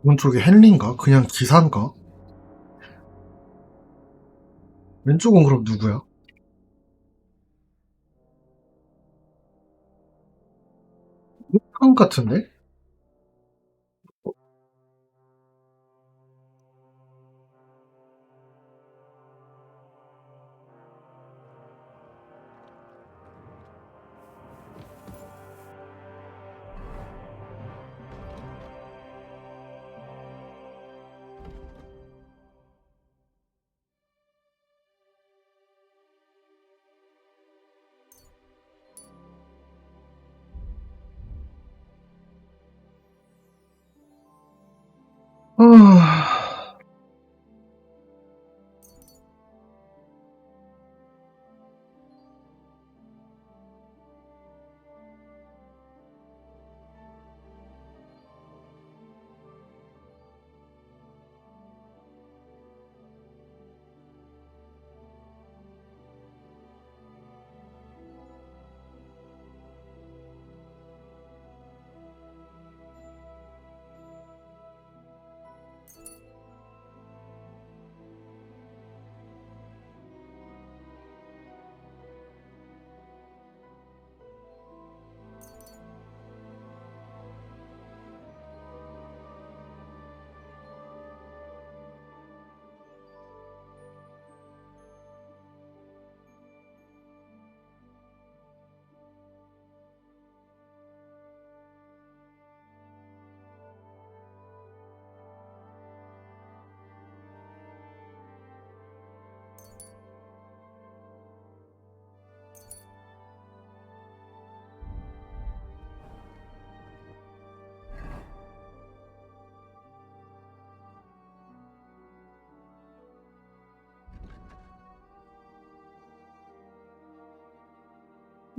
오른쪽이 헨리인가? 그냥 기사인가? 왼쪽은 그럼 누구야? 한 같은데? 아,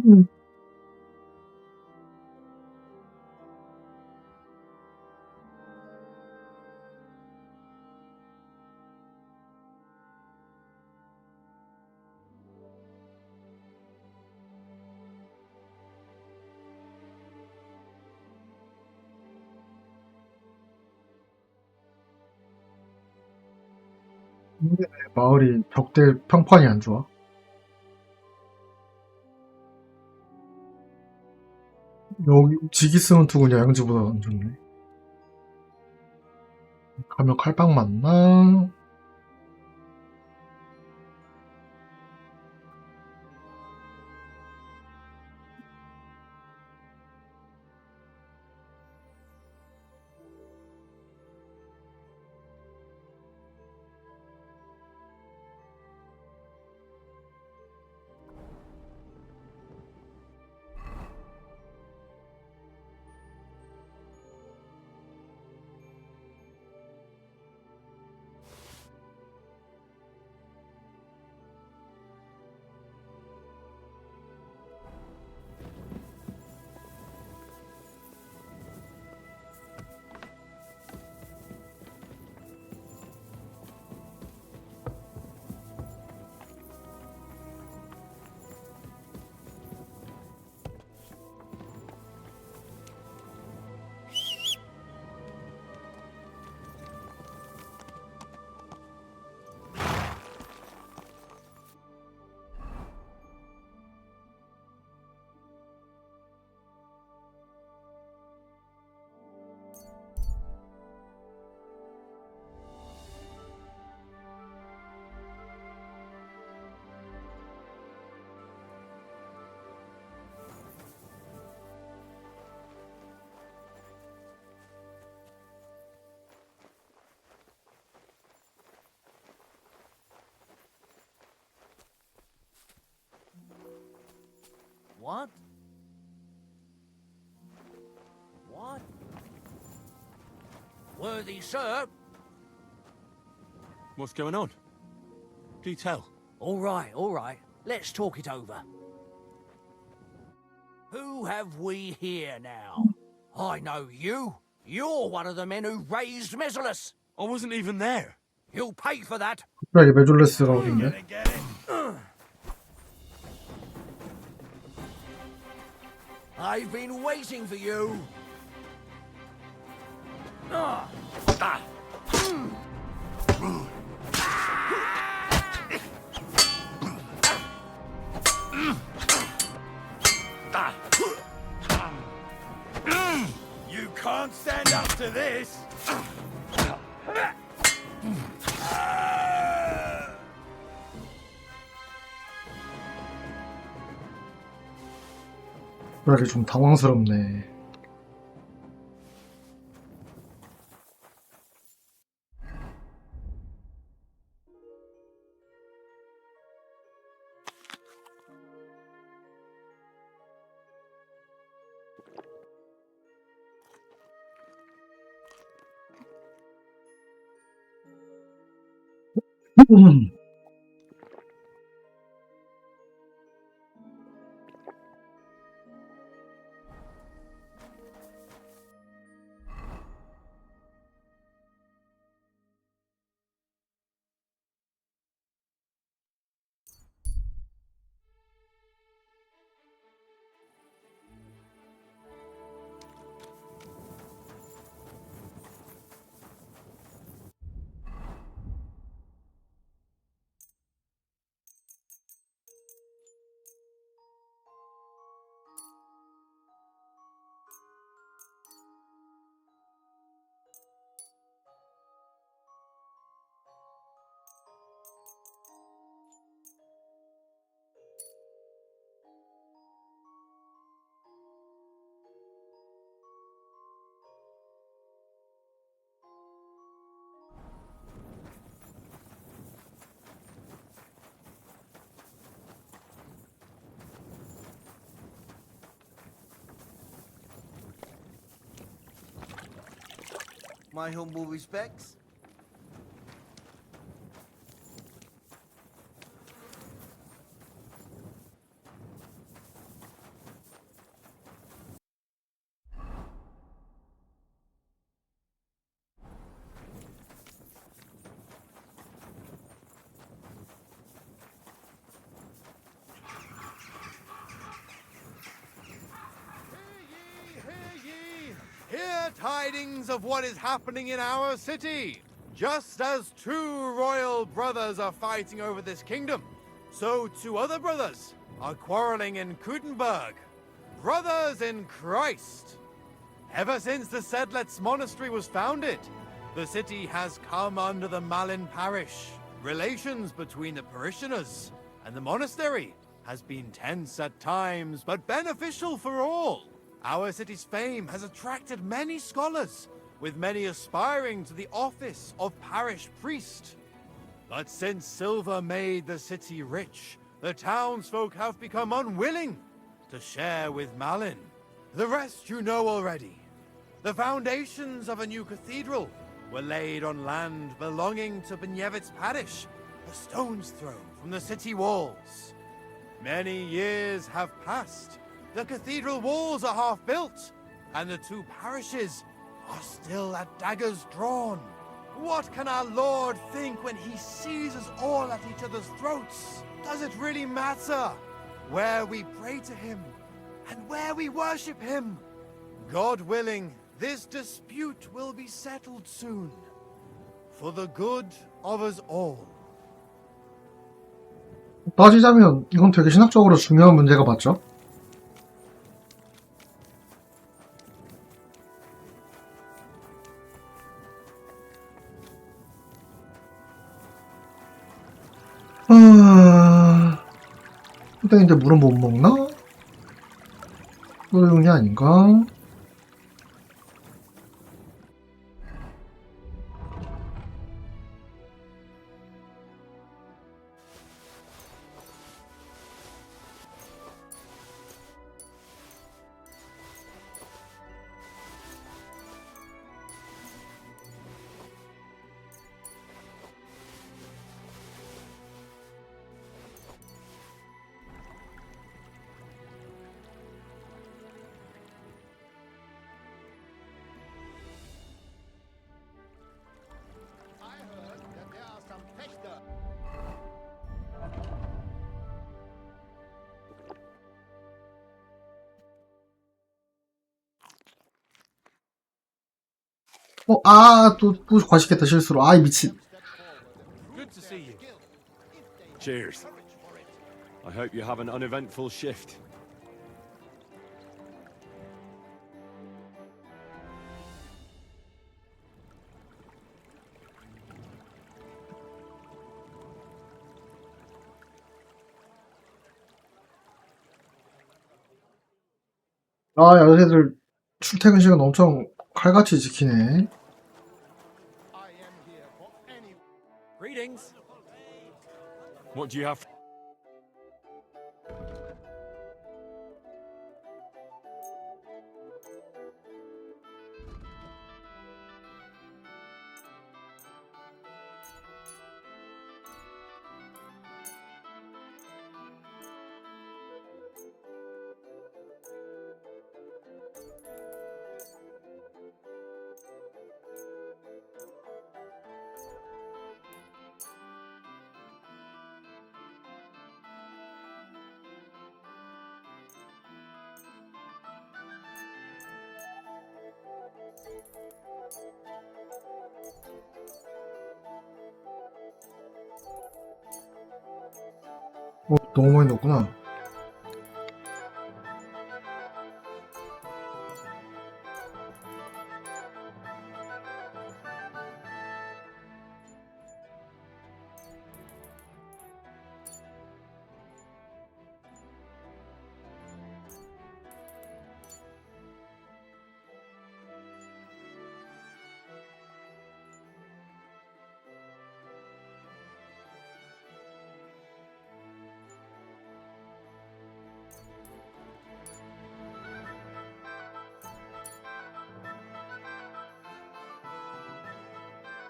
음. 왜 마을이 적대 평판이 안 좋아? 여기 지기스문트군 야영지보다 안 좋네. 가면 칼빵 맞나? What? What? Worthy sir. What's going on? Do tell. All right, all right. Let's talk it over. Who have we here now? I know you. You're one of the men who raised Mesilas. I wasn't even there. You'll pay for that. 갑자기 메졸레스가 어딘데? I've been waiting for you. You can't stand up to this. 그러게 좀 당황스럽네. My humble respects. Hear tidings of what is happening in our city. Just as two royal brothers are fighting over this kingdom, so two other brothers are quarreling in Kutenberg. Brothers in Christ. Ever since the Sedlets Monastery was founded, the city has come under the Malin parish. Relations between the parishioners and the monastery has been tense at times, but beneficial for all. Our city's fame has attracted many scholars, with many aspiring to the office of parish priest. But since silver made the city rich, the townsfolk have become unwilling to share with Malin. The rest you know already. The foundations of a new cathedral were laid on land belonging to Benyevitz parish, a stone's throw from the city walls. Many years have passed. The cathedral walls are half built, and the two parishes are still at daggers drawn. What can our Lord think when he sees us all at each other's throats? Does it really matter where we pray to him and where we worship him? God willing, this dispute will be settled soon, for the good of us all. 따지자면 이건 되게 신학적으로 중요한 문제가 맞죠? 후대인데 물은 못 먹나? 소용이 아닌가? 또 과식했다 실수로. 아이 미친. Good to see you. Cheers. I hope you have an uneventful shift. 아, 야새들 출퇴근 시간 엄청 칼같이 지키네. I am here for any. Greetings. What do you have? 너무 많이 넣었구나.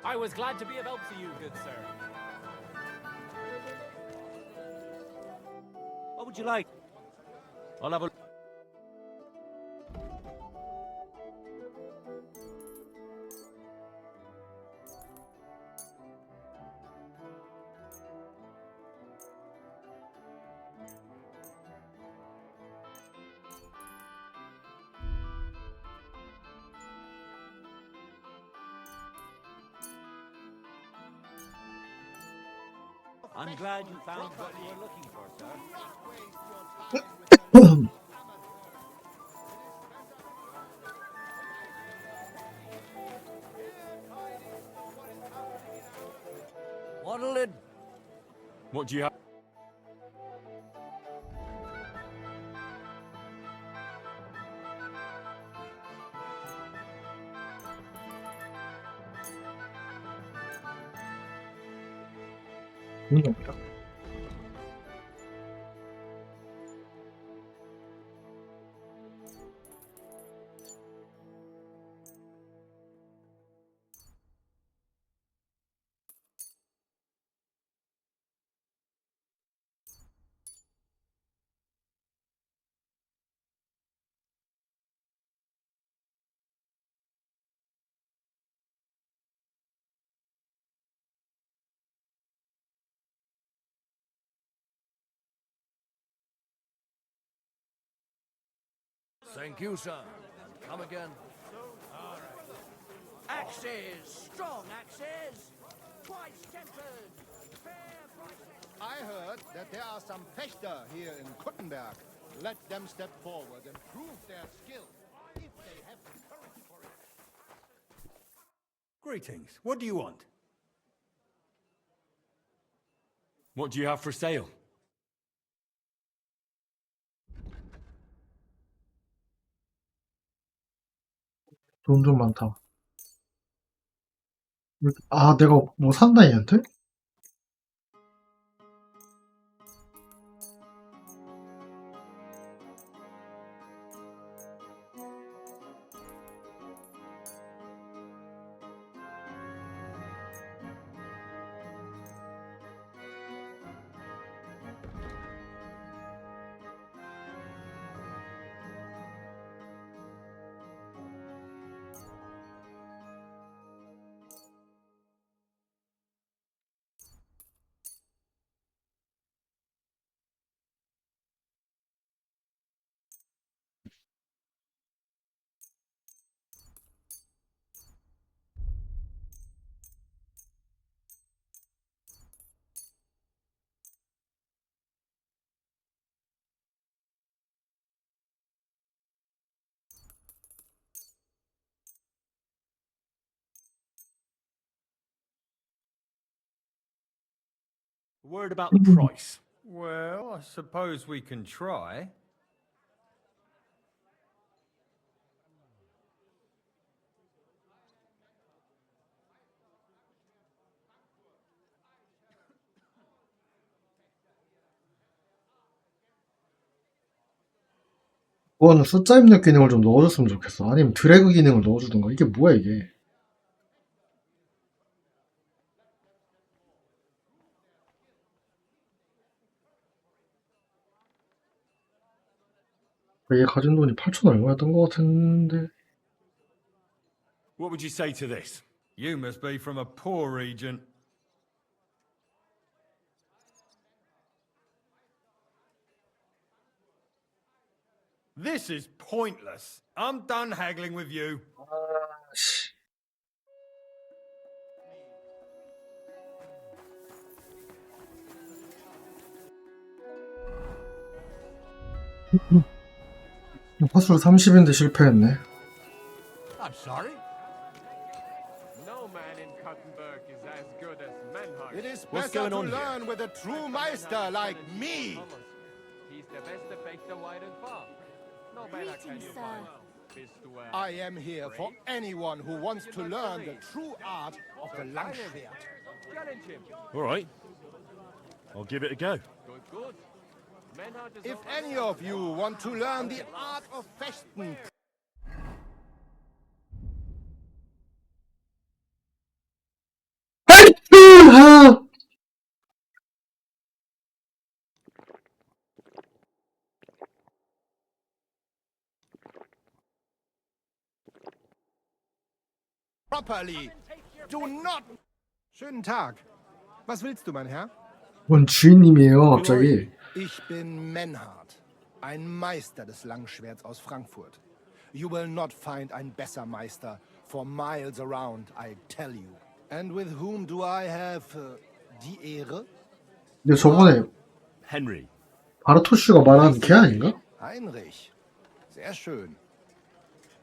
I was glad to be of help to you, good sir. What would you like? I'll have a... I'm glad you found what you were looking for, sir. What'll it? What do you have? 돈이 없다. Thank you, sir. Come again. Axes, strong axes, twice tempered, fair prices. I heard that there are some Fechter here in Kuttenberg. Let them step forward and prove their skill, if they have the courage for it. Greetings. What do you want? What do you have for sale? 돈 좀 많다. 아, 내가 뭐 샀나, 얘한테? A word about the price. Well, I suppose we can try. 그거는 숫자 입력 기능을 좀 넣어줬으면 좋겠어. 아니면 드래그 기능을 넣어주든가. 이게 뭐야 이게. 얘 가진 돈이 8천 얼마였던 것 같은데. What would you say to this? You must be from a poor region. This is pointless. I'm done haggling with you. 화술 30인데 실패했네. I'm sorry. No man in Kuttenberg is as good as Menhard. It is What's better going to on here? learn with a true Meister like me. He's the best Fechter wide and far. No better can you Greetings, find. sir. Bist du I am here for anyone who wants to learn the true art of the Langschwert. challenge him? All right. I'll give it a go. Good, good. Menhard is If already any of you want to learn the art of Fechten, properly, do not... Schönen Tag. Was willst du, mein Herr? 뭔 주인님이에요 갑자기. Ich bin Menhard, ein Meister des Langschwerts aus Frankfurt. You will not find ein besser Meister for miles around, I tell you. And with whom do I have die Ehre? 근데 저번에 Henry. 바르토슈가 말한 걔 아닌가? Heinrich. Sehr schön.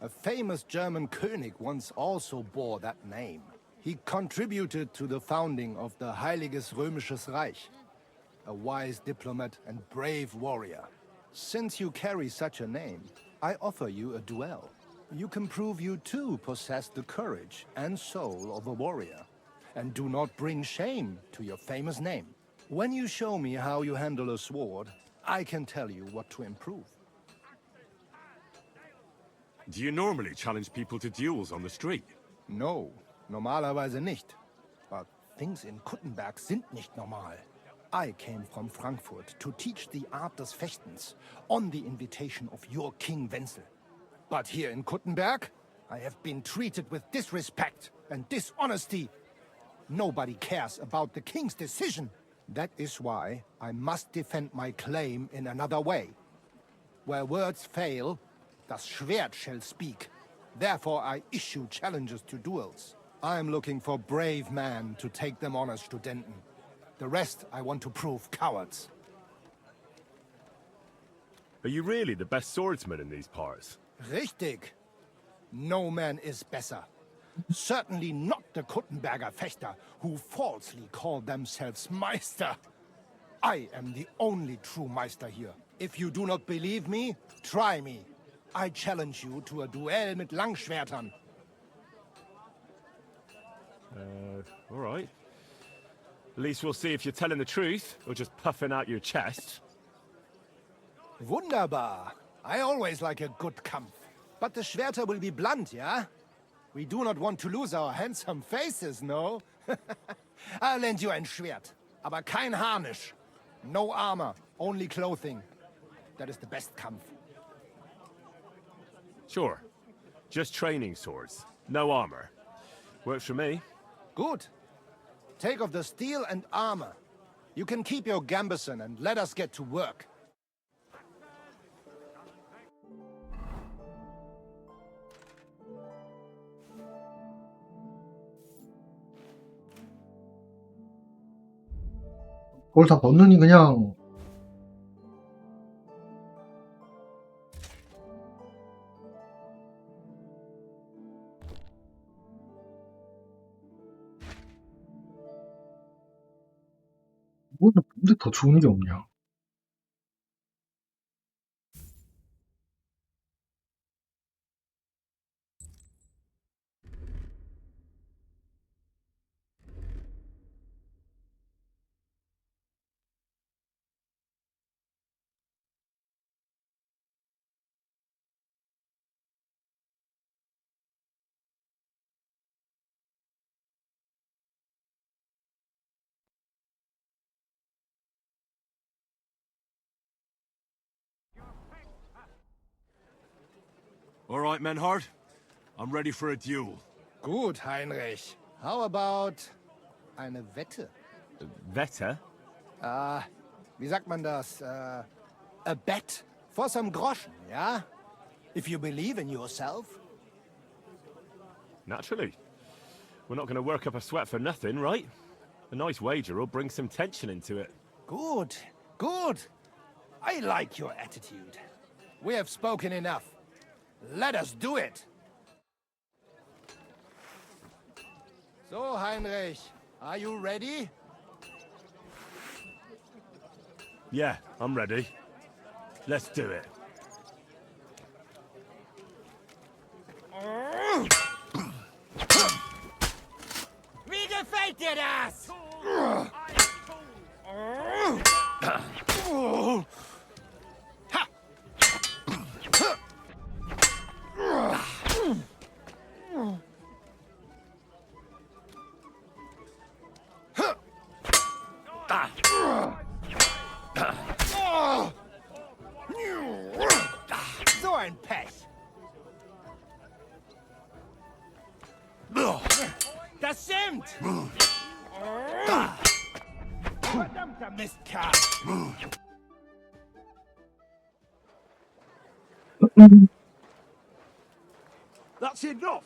A famous German König once also bore that name. He contributed to the founding of the Heiliges Römisches Reich. A wise diplomat and brave warrior. Since you carry such a name, I offer you a duel. You can prove you too possess the courage and soul of a warrior. And do not bring shame to your famous name. When you show me how you handle a sword, I can tell you what to improve. Do you normally challenge people to duels on the street? No, normalerweise nicht. But things in Kuttenberg sind nicht normal. I came from Frankfurt to teach the art des Fechtens on the invitation of your King Wenzel. But here in Kuttenberg, I have been treated with disrespect and dishonesty. Nobody cares about the king's decision. That is why I must defend my claim in another way. Where words fail, das Schwert shall speak. Therefore I issue challenges to duels. I am looking for brave men to take them on as Studenten. The rest I want to prove cowards. Are you really the best swordsman in these parts? Richtig. No man is better. Certainly not the Kuttenberger Fechter, who falsely call themselves Meister. I am the only true Meister here. If you do not believe me, try me. I challenge you to a duel mit Langschwertern. All right. At least we'll see if you're telling the truth or just puffing out your chest. Wunderbar. I always like a good Kampf. But the Schwerter will be blunt, yeah? We do not want to lose our handsome faces, no? I'll lend you ein Schwert. Aber kein Harnisch. No armor, only clothing. That is the best Kampf. Sure. Just training swords. No armor. Works for me. Good. Take off the steel and armor. You can keep your gambeson and let us get to work. 그걸 다 넣느니 그냥 근데 더 좋은 게 없냐? All right, Menhard. I'm ready for a duel. Gut, Heinrich. How about eine Wette? Veta? Wie sagt man das? A bet for some groschen, yeah? If you believe in yourself. Naturally. We're not going to work up a sweat for nothing, right? A nice wager will bring some tension into it. Good, good. I like your attitude. We have spoken enough. Let us do it. So, Heinrich, are you ready? Yeah, I'm ready. Let's do it. Wie gefällt dir das? So ein Pech. Das stimmt! Verdammter Mistkerl. That's enough!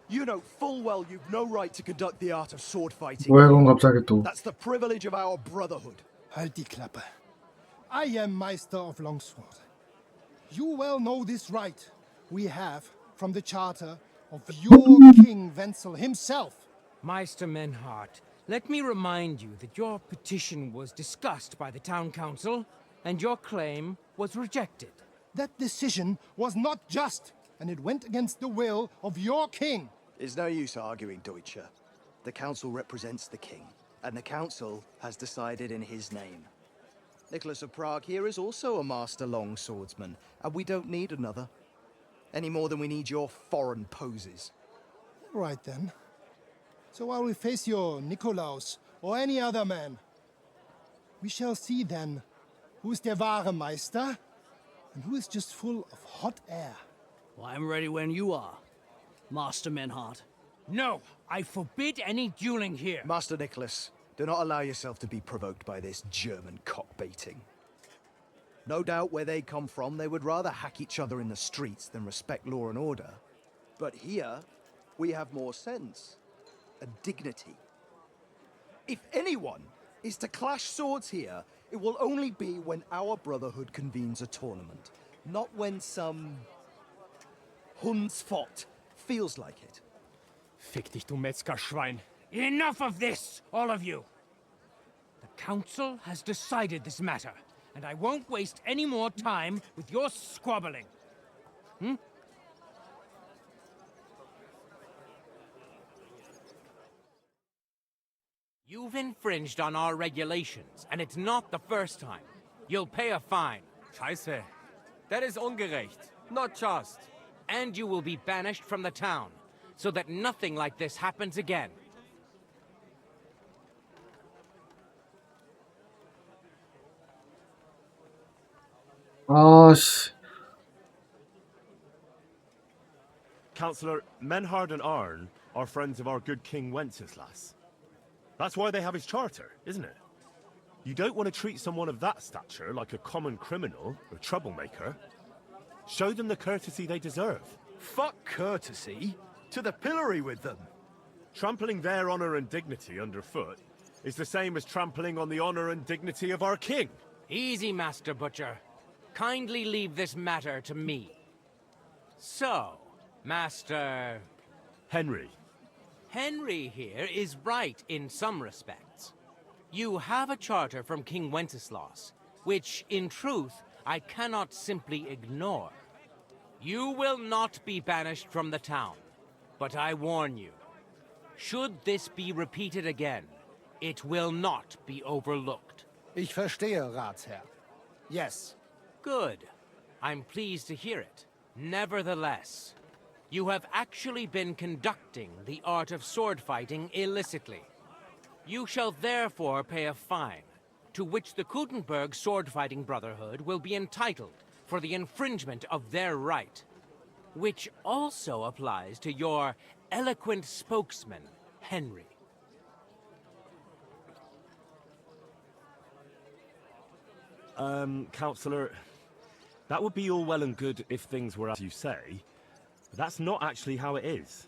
You know full well you've no right to conduct the art of sword fighting. 뭐야 그럼 갑자기 또. That's the privilege of our brotherhood. Halt die Klappe. I am Meister of Longsword. You well know this right we have from the charter of your King Wenzel himself. Meister Menhart, let me remind you that your petition was discussed by the town council, and your claim was rejected. That decision was not just, and it went against the will of your king. It's no use arguing, Deutscher. The council represents the king, and the council has decided in his name. Nicholas of Prague here is also a master longswordsman, and we don't need another. Any more than we need your foreign poses. Right then. So I will face your Nikolaus or any other man. We shall see then who is der wahre Meister and who is just full of hot air. Well, I'm ready when you are, Master Menhart. No, I forbid any dueling here. Master Nicholas, do not allow yourself to be provoked by this German cock-baiting. No doubt where they come from, they would rather hack each other in the streets than respect law and order. But here, we have more sense and dignity. If anyone is to clash swords here, it will only be when our brotherhood convenes a tournament, not when some Hundsfott feels like it. Fick dich, du Metzgerschwein. Enough of this, all of you! The council has decided this matter, and I won't waste any more time with your squabbling. You've infringed on our regulations, and it's not the first time. You'll pay a fine. Scheiße. That is ungerecht. Not just. And you will be banished from the town, so that nothing like this happens again. 아씨. Councillor, Menhard and Arn are friends of our good King Wenceslas. That's why they have his charter, isn't it? You don't want to treat someone of that stature like a common criminal or troublemaker. Show them the courtesy they deserve. Fuck courtesy. To the pillory with them. Trampling their honor and dignity underfoot is the same as trampling on the honor and dignity of our king. Easy, Master Butcher. Kindly leave this matter to me. So, Master... Henry, Henry here is right in some respects. You have a charter from King Wenceslas, which, in truth, I cannot simply ignore. You will not be banished from the town, but I warn you, should this be repeated again, it will not be overlooked. Ich verstehe, Ratsherr. Yes. Good. I'm pleased to hear it. Nevertheless, you have actually been conducting the art of sword fighting illicitly. You shall therefore pay a fine, to which the Kuttenberg Sword-Fighting Brotherhood will be entitled for the infringement of their right, which also applies to your eloquent spokesman, Henry. Counselor, that would be all well and good if things were as you say, but that's not actually how it is.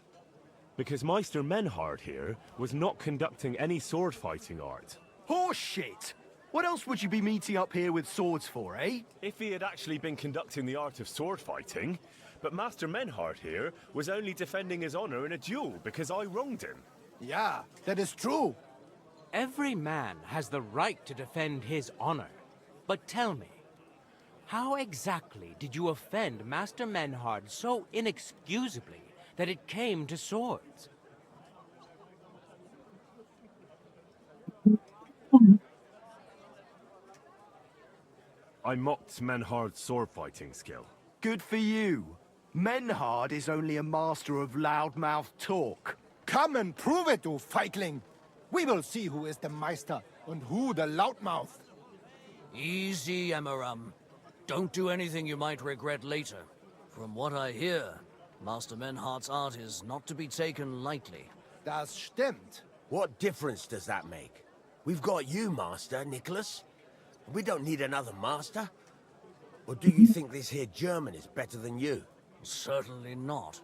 Because Meister Menhard here was not conducting any sword fighting art. Horseshit! What else would you be meeting up here with swords for, eh? If he had actually been conducting the art of sword fighting, but Master Menhard here was only defending his honor in a duel because I wronged him. Yeah, that is true. Every man has the right to defend his honor. But tell me, how exactly did you offend Master Menhard so inexcusably that it came to swords? I mocked Menhard's sword fighting skill. Good for you. Menhard is only a master of loudmouth talk. Come and prove it, du Feigling. We will see who is the Meister and who the loudmouth. Easy, Emmeram. Don't do anything you might regret later. From what I hear, Master Menhard's art is not to be taken lightly. Das stimmt. What difference does that make? We've got you, Master, Nicholas. We don't need another master. Or do you think this here German is better than you? Certainly not.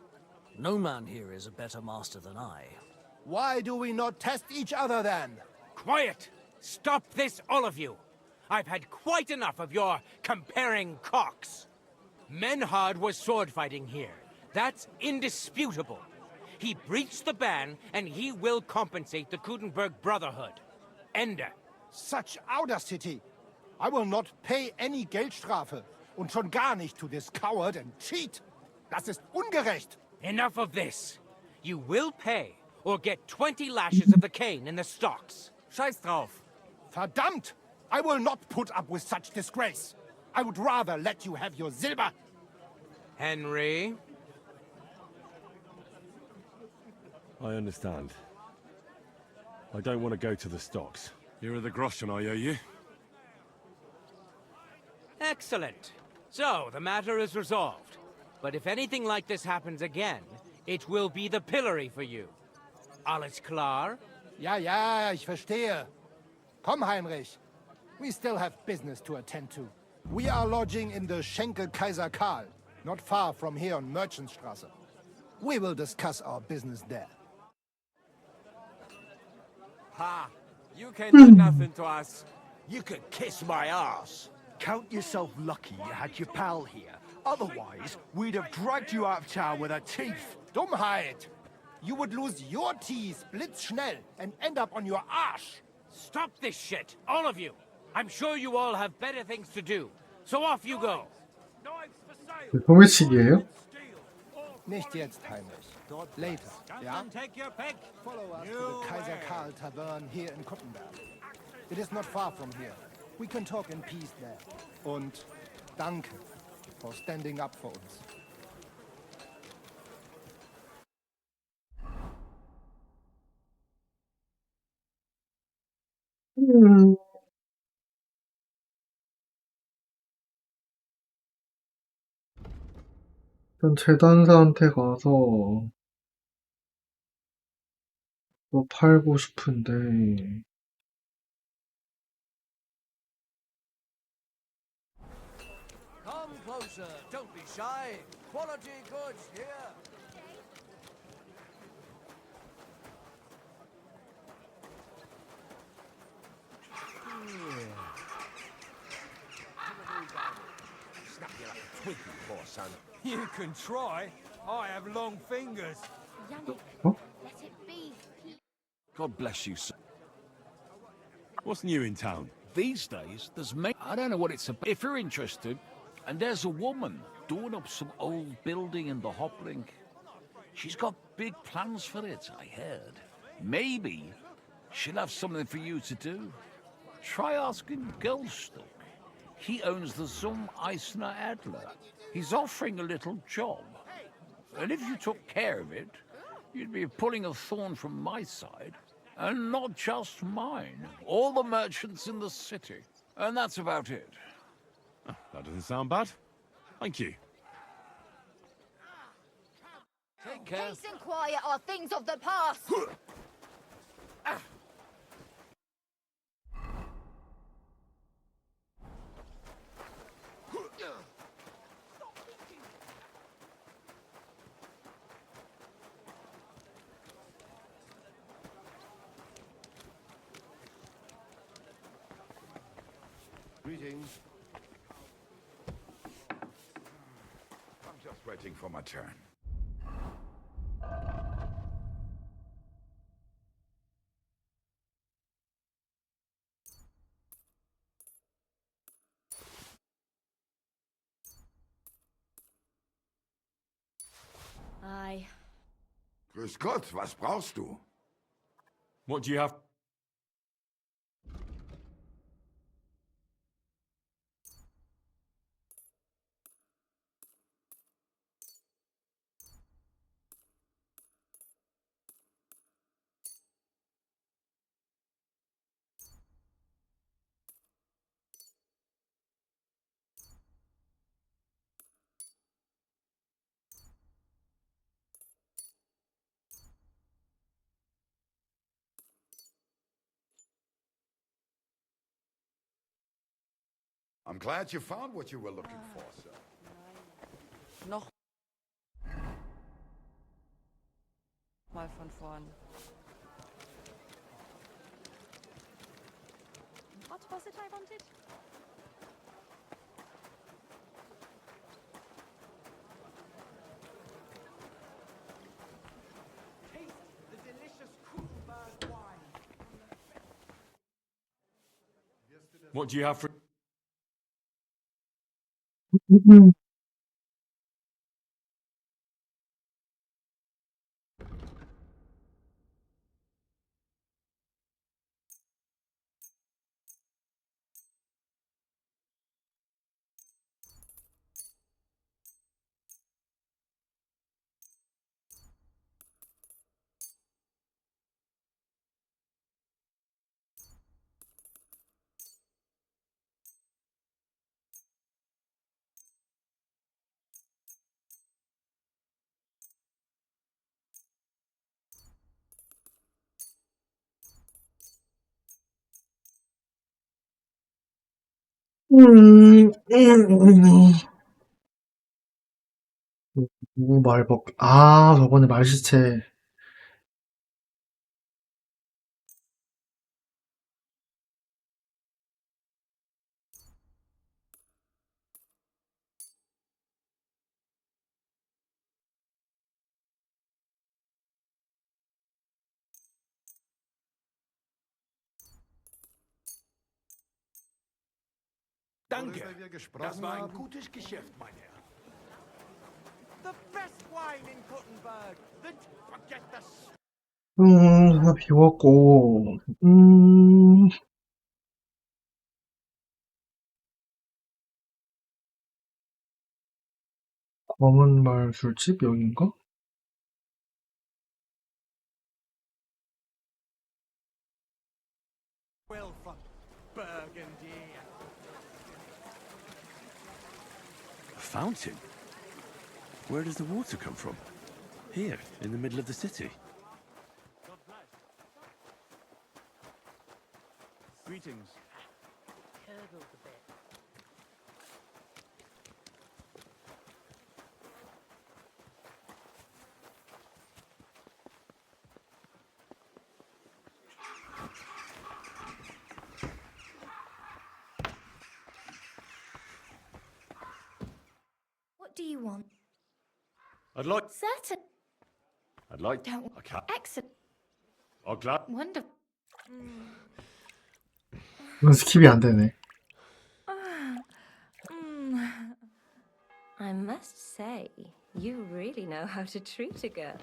No man here is a better master than I. Why do we not test each other then? Quiet! Stop this, all of you! I've had quite enough of your comparing cocks. Menhard was sword fighting here. That's indisputable. He breached the ban, and he will compensate the Kuttenberg Brotherhood. Ende. Such audacity! I will not pay any Geldstrafe. Und schon gar nicht to this coward and cheat. Das ist ungerecht. Enough of this. You will pay, or get 20 lashes of the cane in the stocks. Scheiß drauf. Verdammt! I will not put up with such disgrace. I would rather let you have your silver. Henry? I understand. I don't want to go to the stocks. Here are the groschen I owe you. Excellent. So, the matter is resolved. But if anything like this happens again, it will be the pillory for you. Alles klar? Ja, ich verstehe. Komm, Heinrich. We still have business to attend to. We are lodging in the Schenkel Kaiser Karl, not far from here on Merchantstrasse. We will discuss our business there. Ha! You can do nothing to us. You could kiss my ass. Count yourself lucky you had your pal here. Otherwise, we'd have dragged you out of town with our teeth. Dummheit! You would lose your teeth blitzschnell and end up on your Arsch. Stop this shit, all of you! I'm sure you all have better things to do. So off you go. 소매치기예요? Nicht jetzt, Heinrich. Later, ja? Follow us to the Kaiser Karl Tavern here in Kuttenberg. It is not far from here. We can talk in peace there. Und danke for standing up for uns. 일단 재단사한테 가서 뭐 팔고 싶은데 Come closer, don't be shy. Quality goods here. Snap you like a twig, you poor son. You can try. I have long fingers. Yannick, Oh? let it be. God bless you, sir. What's new in town? These days, there's I don't know what it's about. If you're interested, and there's a woman doing up some old building in the Hoplink. She's got big plans for it, I heard. Maybe she'll have something for you to do. Try asking Goldstock. He owns the Zum Eisner Adler. He's offering a little job. And if you took care of it, you'd be pulling a thorn from my side. And not just mine. All the merchants in the city. And that's about it. Oh, that doesn't sound bad. Thank you. Take care. Peace and quiet are things of the past. Greetings. I'm just waiting for my turn. Aye. Grüß Gott, was brauchst du? What do you have? I'm glad you found what you were looking for, sir. Noch mal von vorn. What was it I wanted? Taste the delicious Krusenberg wine. What do you have for? 말복. 아, 저번에 말시체. Danke. Das war ein gutes Geschäft, mein Herr. The best wine in Kuttenberg. Forget the... 다 비웠고, 검은 말 술집 여긴가? Will for Burgundy. A fountain? Where does the water come from? Here, in the middle of the city. Greetings. Curdled a bit. What do you want? I'd like. Certain. I'd like. Don't. I can't. Excellent. Wonderful. 이건 스킵이 안 되네. I must say, you really know how to treat a girl.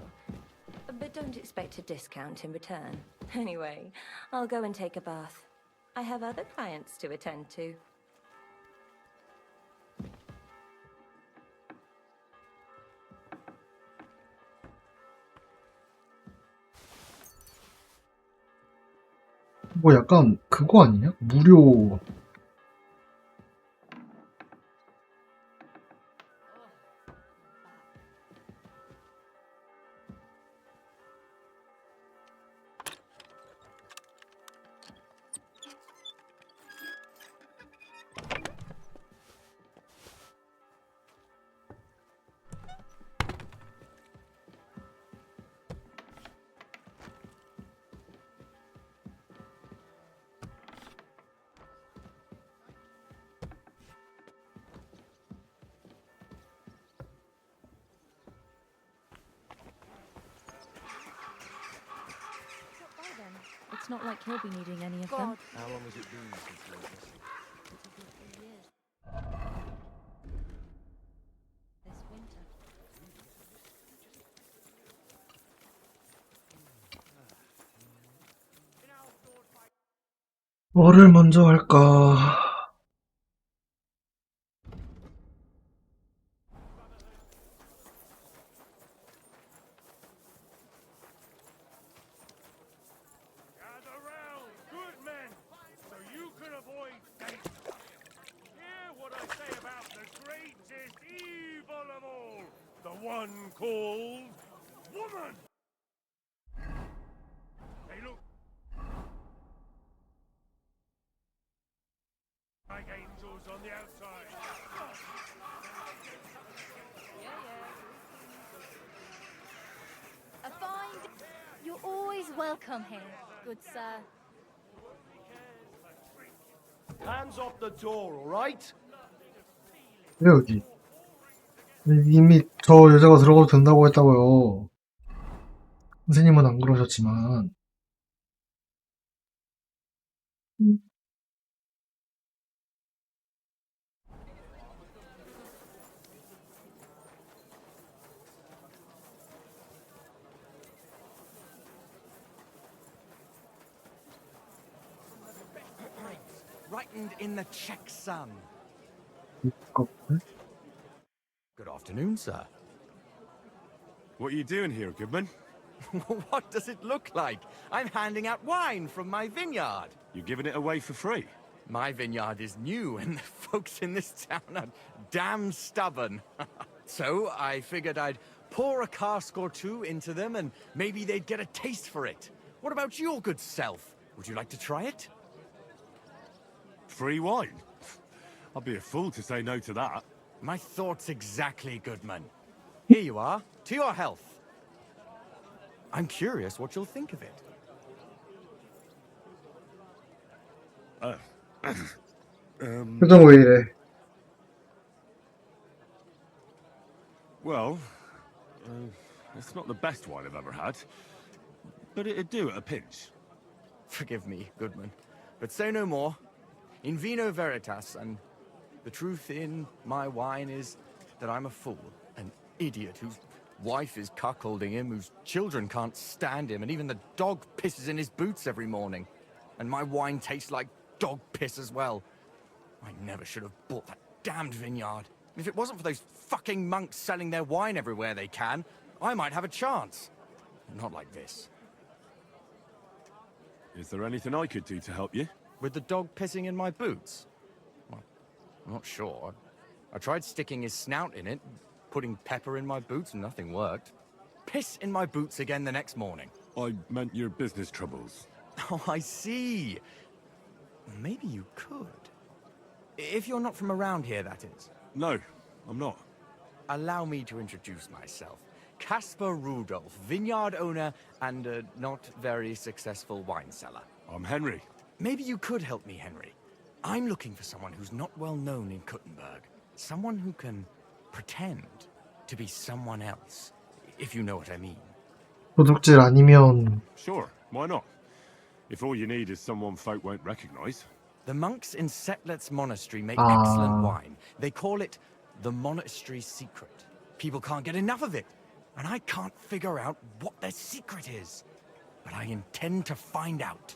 But don't expect a discount in return. Anyway, I'll go and take a bath. I have other clients to attend to. 뭐 약간 그거 아니냐? 무료 It's not like he'll be needing any of them. How long has it been since you were missing? This winter. 뭐를 먼저 할까? Gather round, good men, so you can avoid danger. Hear what I say about the greatest evil of all, the one called woman. They look like angels on the outside. A fine. You're always welcome here, good sir. Hands off the door, all right? 왜 여기? 이미 저 여자가 들어가도 된다고 했다고요. 선생님은 안 그러셨지만. Rightened in the Czech sun. Good Good afternoon, sir. What are you doing here, Goodman? What does it look like? I'm handing out wine from my vineyard. You're giving it away for free? My vineyard is new, and the folks in this town are damn stubborn. So I figured I'd pour a cask or two into them, and maybe they'd get a taste for it. What about your good self? Would you like to try it? Free wine? I'd be a fool to say no to that. My thoughts exactly, Goodman. Here you are, to your health. I'm curious what you'll think of it. 표정 왜 이래? Well, it's not the best wine I've ever had, but it'd do at a pinch. Forgive me, Goodman, but say no more. In vino veritas, and the truth in my wine is that I'm a fool, an idiot whose wife is cuckolding him, whose children can't stand him, and even the dog pisses in his boots every morning. And my wine tastes like dog piss as well. I never should have bought that damned vineyard. If it wasn't for those fucking monks selling their wine everywhere they can, I might have a chance. Not like this. Is there anything I could do to help you? With the dog pissing in my boots? Well, I'm not sure. I tried sticking his snout in it, putting pepper in my boots, and nothing worked. Piss in my boots again the next morning. I meant your business troubles. Oh, I see. Maybe you could. If you're not from around here, that is. No, I'm not. Allow me to introduce myself. Caspar Rudolph, vineyard owner and a not very successful wine seller. I'm Henry. Maybe you could help me, Henry. I'm looking for someone who's not well known in Kuttenberg. Someone who can pretend to be someone else, if you know what I mean. 도둑질 아니면 Sure, Why not? If all you need is someone folk won't recognize. The monks in Setlet's monastery make excellent wine. They call it the monastery secret. People can't get enough of it, and I can't figure out what their secret is. But I intend to find out.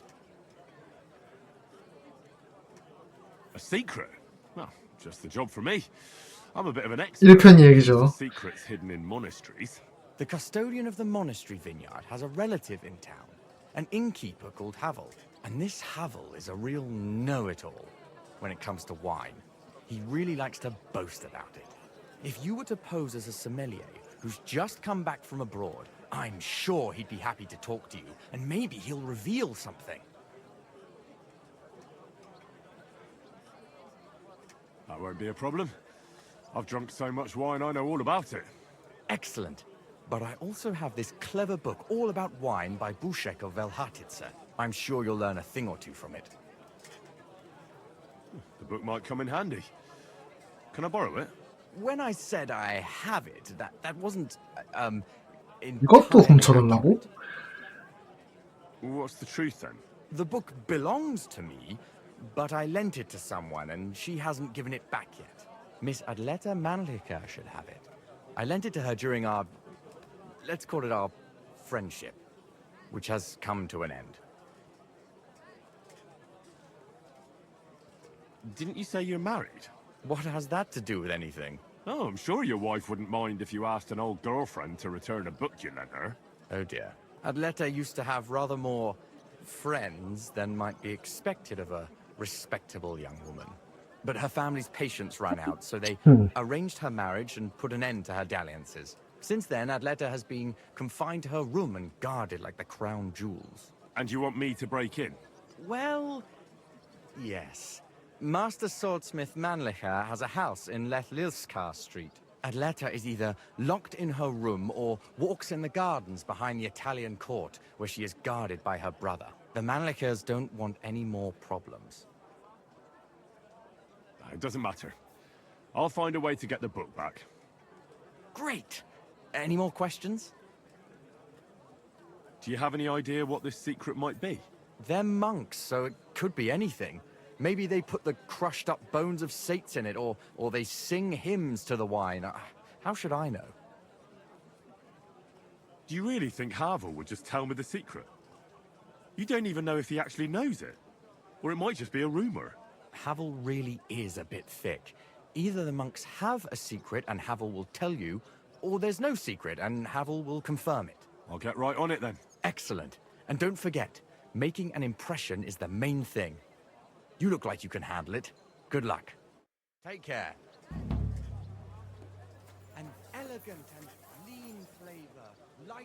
A secret? Well, just the job for me. I'm a bit of an expert 1편 on 얘기죠. secrets hidden in monasteries. The custodian of the monastery vineyard has a relative in town, an innkeeper called Havel. And this Havel is a real know-it-all when it comes to wine. He really likes to boast about it. If you were to pose as a sommelier who's just come back from abroad, I'm sure he'd be happy to talk to you, and maybe he'll reveal something. That won't be a problem. I've drunk so much wine I know all about it. Excellent. But I also have this clever book all about wine by Bushek of Velhatice. I'm sure you'll learn a thing or two from it. The book might come in handy. Can I borrow it? When I said I have it, that wasn't, 이것도 훔쳐달라고? What's the truth then? The book belongs to me, but I lent it to someone and she hasn't given it back yet. Miss Adleta Manlica should have it. I lent it to her during our, let's call it our friendship, which has come to an end. Didn't you say you're married? What has that to do with anything? Oh, I'm sure your wife wouldn't mind if you asked an old girlfriend to return a book you lent her. Oh dear. Adleta used to have rather more friends than might be expected of a respectable young woman. But her family's patience ran out, so they arranged her marriage and put an end to her dalliances. Since then, Adleta has been confined to her room and guarded like the crown jewels. And you want me to break in? Well, yes. Master Swordsmith Manlicher has a house in Lethlilskar Street. Adleta is either locked in her room or walks in the gardens behind the Italian court, where she is guarded by her brother. The Manlichers don't want any more problems. It doesn't matter. I'll find a way to get the book back. Great! Any more questions? Do you have any idea what this secret might be? They're monks, so it could be anything. Maybe they put the crushed-up bones of saints in it, or they sing hymns to the wine. How should I know? Do you really think Havel would just tell me the secret? You don't even know if he actually knows it. Or it might just be a rumor. Havel really is a bit thick. Either the monks have a secret and Havel will tell you, or there's no secret and Havel will confirm it. I'll get right on it then. Excellent. And don't forget, making an impression is the main thing. You look like you can handle it. Good luck. Take care. An elegant and clean flavor, like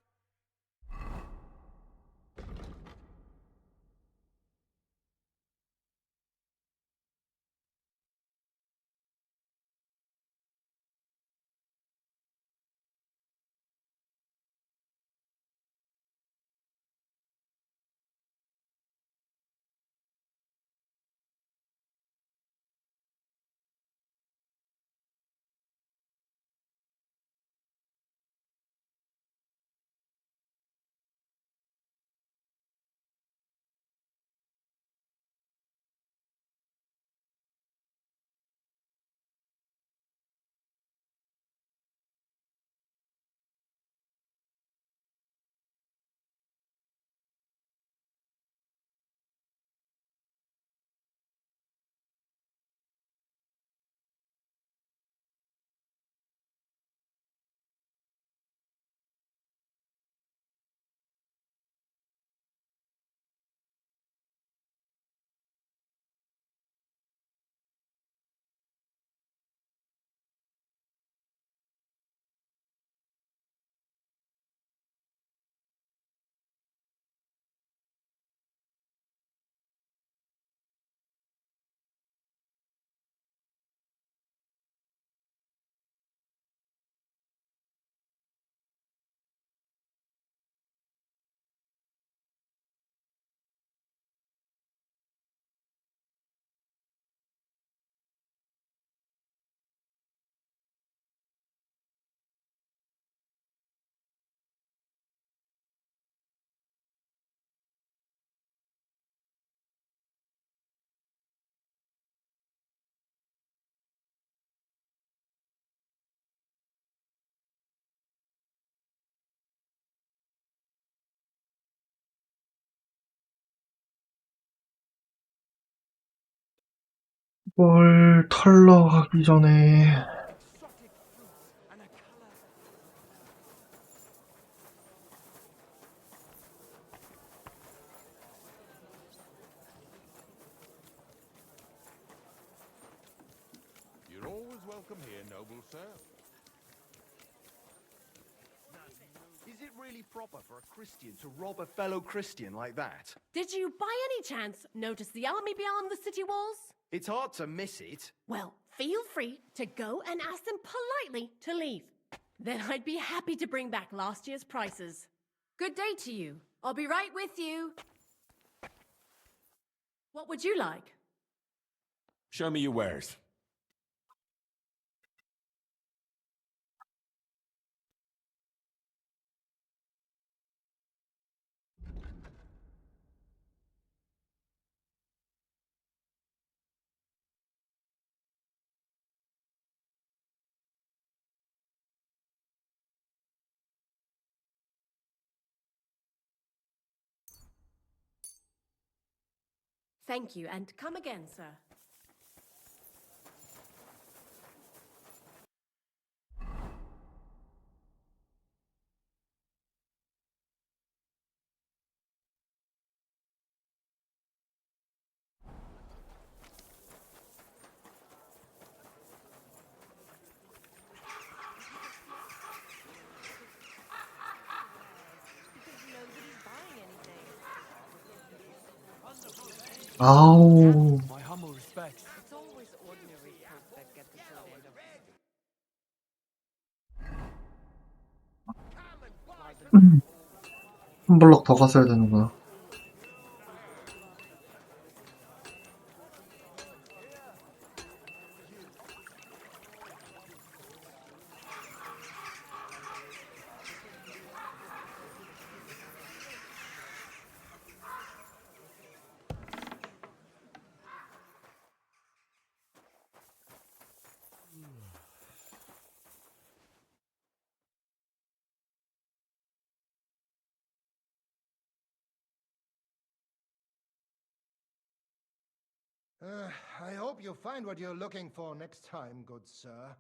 이걸 털러 가기 전에 You're always welcome here, noble sir. Is it really proper for a Christian to rob a fellow Christian like that? Did you by any chance notice the army beyond the city walls? It's hard to miss it. Well, feel free to go and ask them politely to leave. Then I'd be happy to bring back last year's prices. Good day to you. I'll be right with you. What would you like? Show me your wares. Thank you, and come again, sir. 아우 My humble respects. It's always ordinary folk that get the short end of 한 블럭 더 갔어야 되는구나. I hope you find what you're looking for next time, good sir.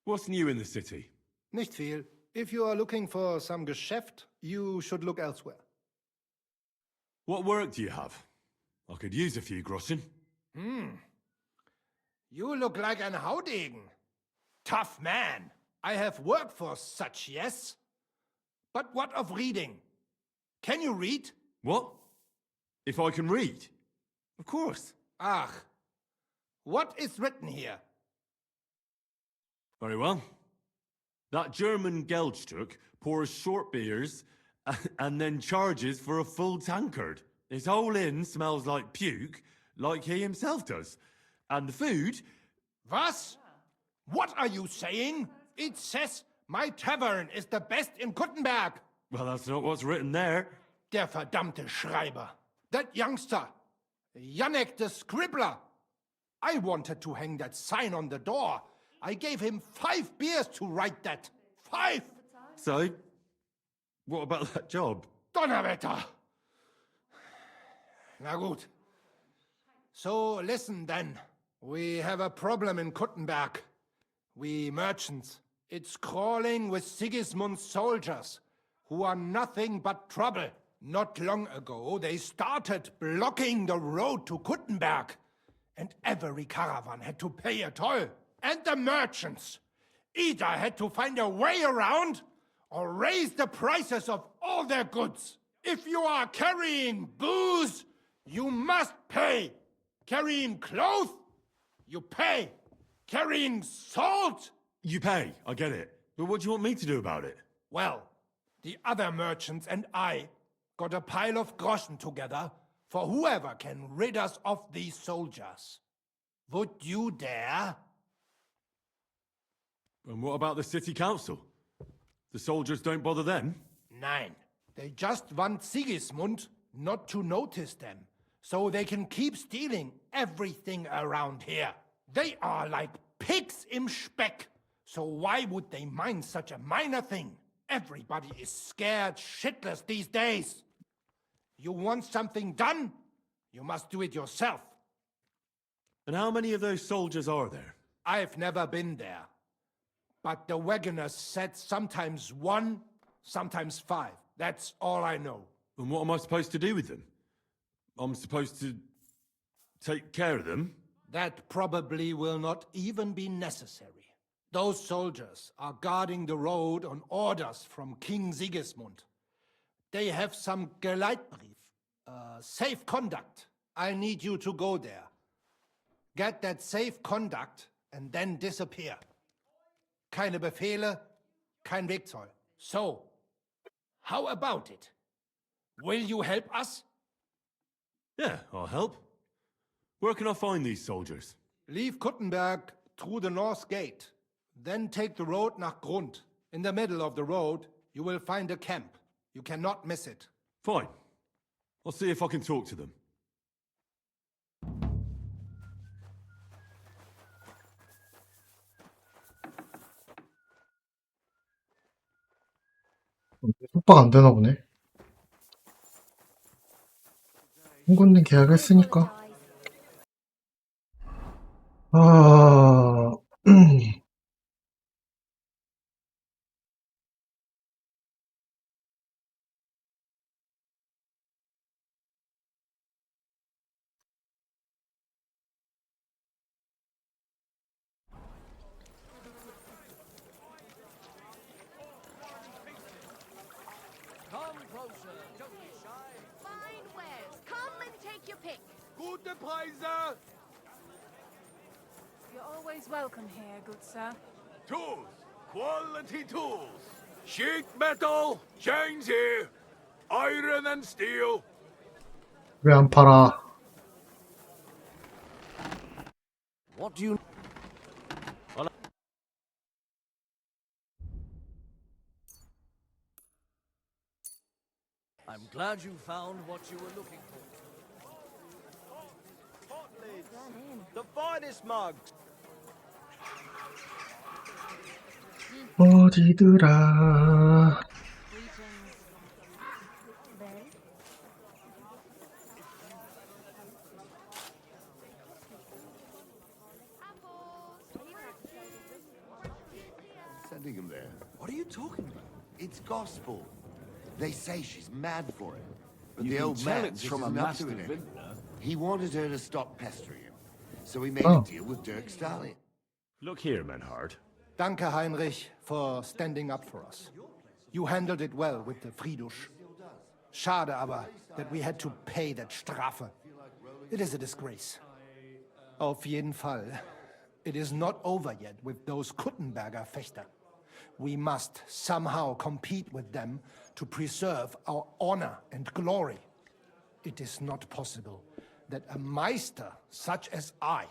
What's new in the city? Nicht viel. If you are looking for some Geschäft, you should look elsewhere. What work do you have? I could use a few groschen. You look like an Haudegen. Tough man. I have work for such, yes? But what of reading? Can you read? What? If I can read? Of course. Ach. What is written here? Very well. That German Geldstück pours short beers and then charges for a full tankard. His whole inn smells like puke, like he himself does. And the food... Was? What are you saying? It says my tavern is the best in Kuttenberg. Well, that's not what's written there. Der verdammte Schreiber. That youngster. Janek the scribbler. I wanted to hang that sign on the door. I gave him 5 beers to write that. 5! So, what about that job? Donnerwetter! Na gut. So listen then. We have a problem in Kuttenberg. We merchants. It's crawling with Sigismund's soldiers, who are nothing but trouble. Not long ago, they started blocking the road to Kuttenberg, and every caravan had to pay a toll. And the merchants either had to find a way around or raise the prices of all their goods. If you are carrying booze, you must pay. Carrying clothes, you pay. Carrying salt, You pay, I get it. But what do you want me to do about it? well, the other merchants and I got a pile of groschen together for whoever can rid us of these soldiers. Would you dare? And what about the city council? The soldiers don't bother them? Nein. They just want Sigismund not to notice them, so they can keep stealing everything around here. They are like pigs im Speck. So why would they mind such a minor thing? Everybody is scared shitless these days. You want something done? You must do it yourself. And how many of those soldiers are there? I've never been there. But the wagoners said sometimes 1, sometimes 5. That's all I know. And what am I supposed to do with them? I'm supposed to take care of them? That probably will not even be necessary. Those soldiers are guarding the road on orders from King Sigismund. They have some Geleitbrief, safe conduct. I need you to go there. Get that safe conduct and then disappear. Keine Befehle, kein Wegzoll. So, how about it? Will you help us? Yeah, I'll help. Where can I find these soldiers? Leave Kuttenberg through the north gate. Then take the road nach Grund. In the middle of the road, you will find a camp. You cannot miss it. Fine. I'll see if I can talk to them. 속박 안 되나 보네. 홍군님 계약했으니까. 아, Come closer, don't be shy. Fine wares. Come and take your pick. Gute Preise! You're always welcome here, good sir. Tools. Quality tools. Sheet metal. Chains here. Iron and steel. 왜 안 팔아? What do you... I'm glad you found what you were looking for. The finest mugs. 어디더라? Sending him there. What are you talking about? It's gospel. They say she's mad for it. But You the can old tell man it's just from a isn't up master to it vintner. anymore. He wanted her to stop pestering him. So he made Oh. a deal with Dirk Stalin. Look here, Menhard. Danke, Heinrich, for standing up for us. You handled it well with the Friedusch. Schade aber, that we had to pay that Strafe. It is a disgrace. Auf jeden Fall. It is not over yet with those Kuttenberger Fechter. We must somehow compete with them to preserve our honor and glory. It is not possible that a Meister such as I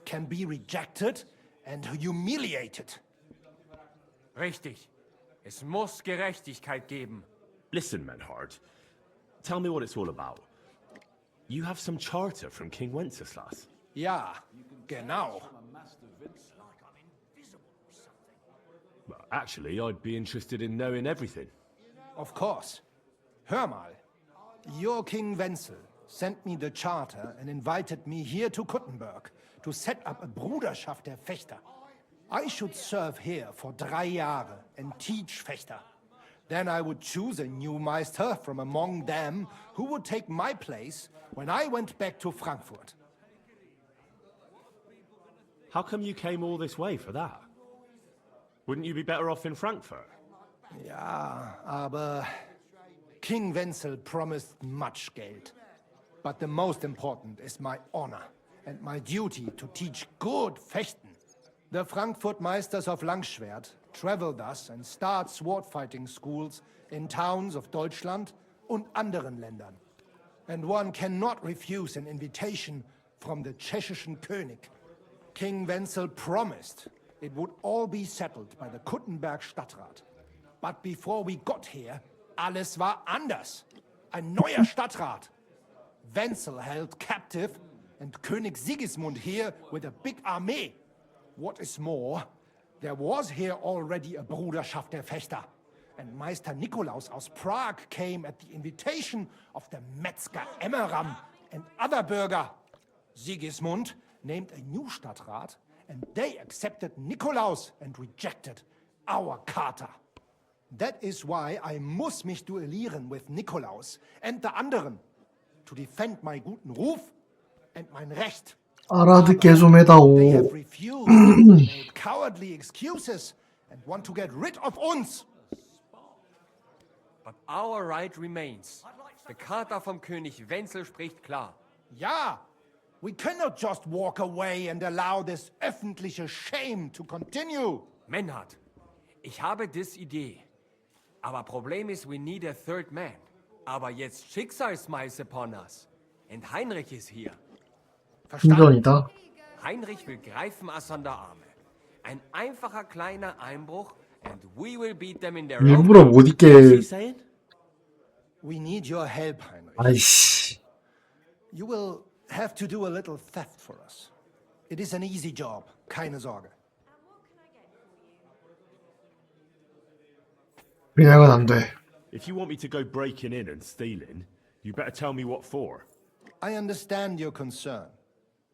can be rejected and humiliated. Richtig. Es muss Gerechtigkeit geben. Listen, Menhard. Tell me what it's all about. You have some charter from King Wenceslas. Ja, genau. Well, actually, I'd be interested in knowing everything. Of course. Hör mal. Your King Wenzel sent me the charter and invited me here to Kuttenberg to set up a Bruderschaft der Fechter. I should serve here for 3 Jahre and teach Fechter. Then I would choose a new Meister from among them who would take my place when I went back to Frankfurt. How come you came all this way for that? Wouldn't you be better off in Frankfurt? Ja, aber King Wenzel promised much Geld. But the most important is my honor and my duty to teach good Fechten. The Frankfurt Meisters of Langschwert travel thus and start sword fighting schools in towns of Deutschland und anderen Ländern. And one cannot refuse an invitation from the Tschechischen König. King Wenzel promised it would all be settled by the Kuttenberg Stadtrat. But before we got here, alles war anders. Ein neuer Stadtrat. Wenzel held captive and König Sigismund here with a big army. What is more, there was here already a Bruderschaft der Fechter. and Meister Nikolaus aus Prague came at the invitation of the Metzger Emmeram and other burger. Sigismund named a new Stadtrat, and they accepted Nikolaus and rejected our Charta. That is why I muss mich duellieren with Nikolaus and the anderen, to defend my guten Ruf and mein Recht. 알아듣게 좀 They 해다오. have refused, made cowardly excuses, and want to get rid of uns. But our right remains. Die Charta vom König Wenzel spricht klar. Ja, we cannot just walk away and allow this öffentliche shame to continue. Menhard, ich habe dis Idee. Aber Problem ist, we need a third man. Aber jetzt Schicksalsmeis upon us. And Heinrich ist hier. 충전이다. Heinrich will greifen us an der Arme. Ein einfacher kleiner Einbruch and we will beat them in their own 일부러 못 What's he 있게. saying? We need your help, Heinrich. 아이씨. You will have to do a little theft for us. It is an easy job, keine Sorge. 그냥은 안 돼. If you want me to go breaking in and stealing, you better tell me what for. I understand your concern.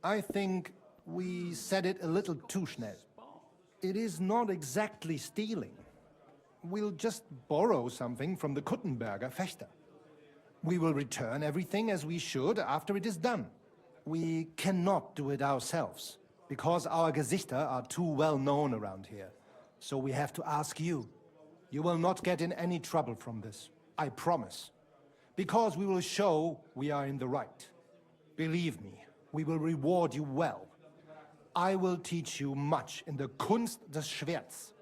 I think we said it a little too schnell. It is not exactly stealing. We'll just borrow something from the Kuttenberger Fechter. We will return everything as we should after it is done. We cannot do it ourselves, because our Gesichter are too well known around here. So we have to ask you. You will not get in any trouble from this, I promise. Because we will show we are in the right. Believe me, we will reward you well. I will teach you much in the Kunst des Schwerts.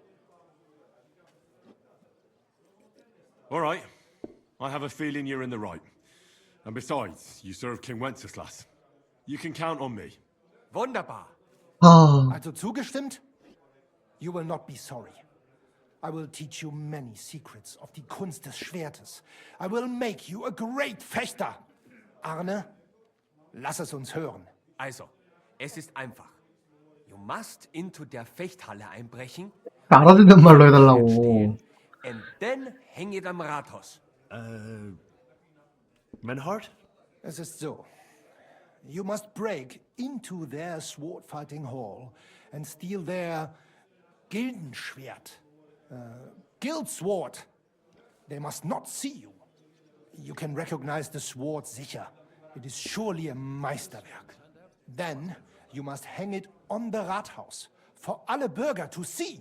All right. I have a feeling you're in the right. And besides, you serve King Wenceslas. You can count on me. Wunderbar. Also zugestimmt? You will not be sorry. I will teach you many secrets of die Kunst des Schwertes. I will make you a great Fechter. Arne, lass es uns hören. Also, es ist einfach. You must into der Fechthalle einbrechen. 알아듣는 말로 해달라고. And then hang it am Rathaus. Menhard? Es ist so. You must break into their sword-fighting hall and steal their Gildenschwert. Guild sword. They must not see you. You can recognize the sword sicher. It is surely a Meisterwerk. Then you must hang it on the Rathaus for alle Bürger to see.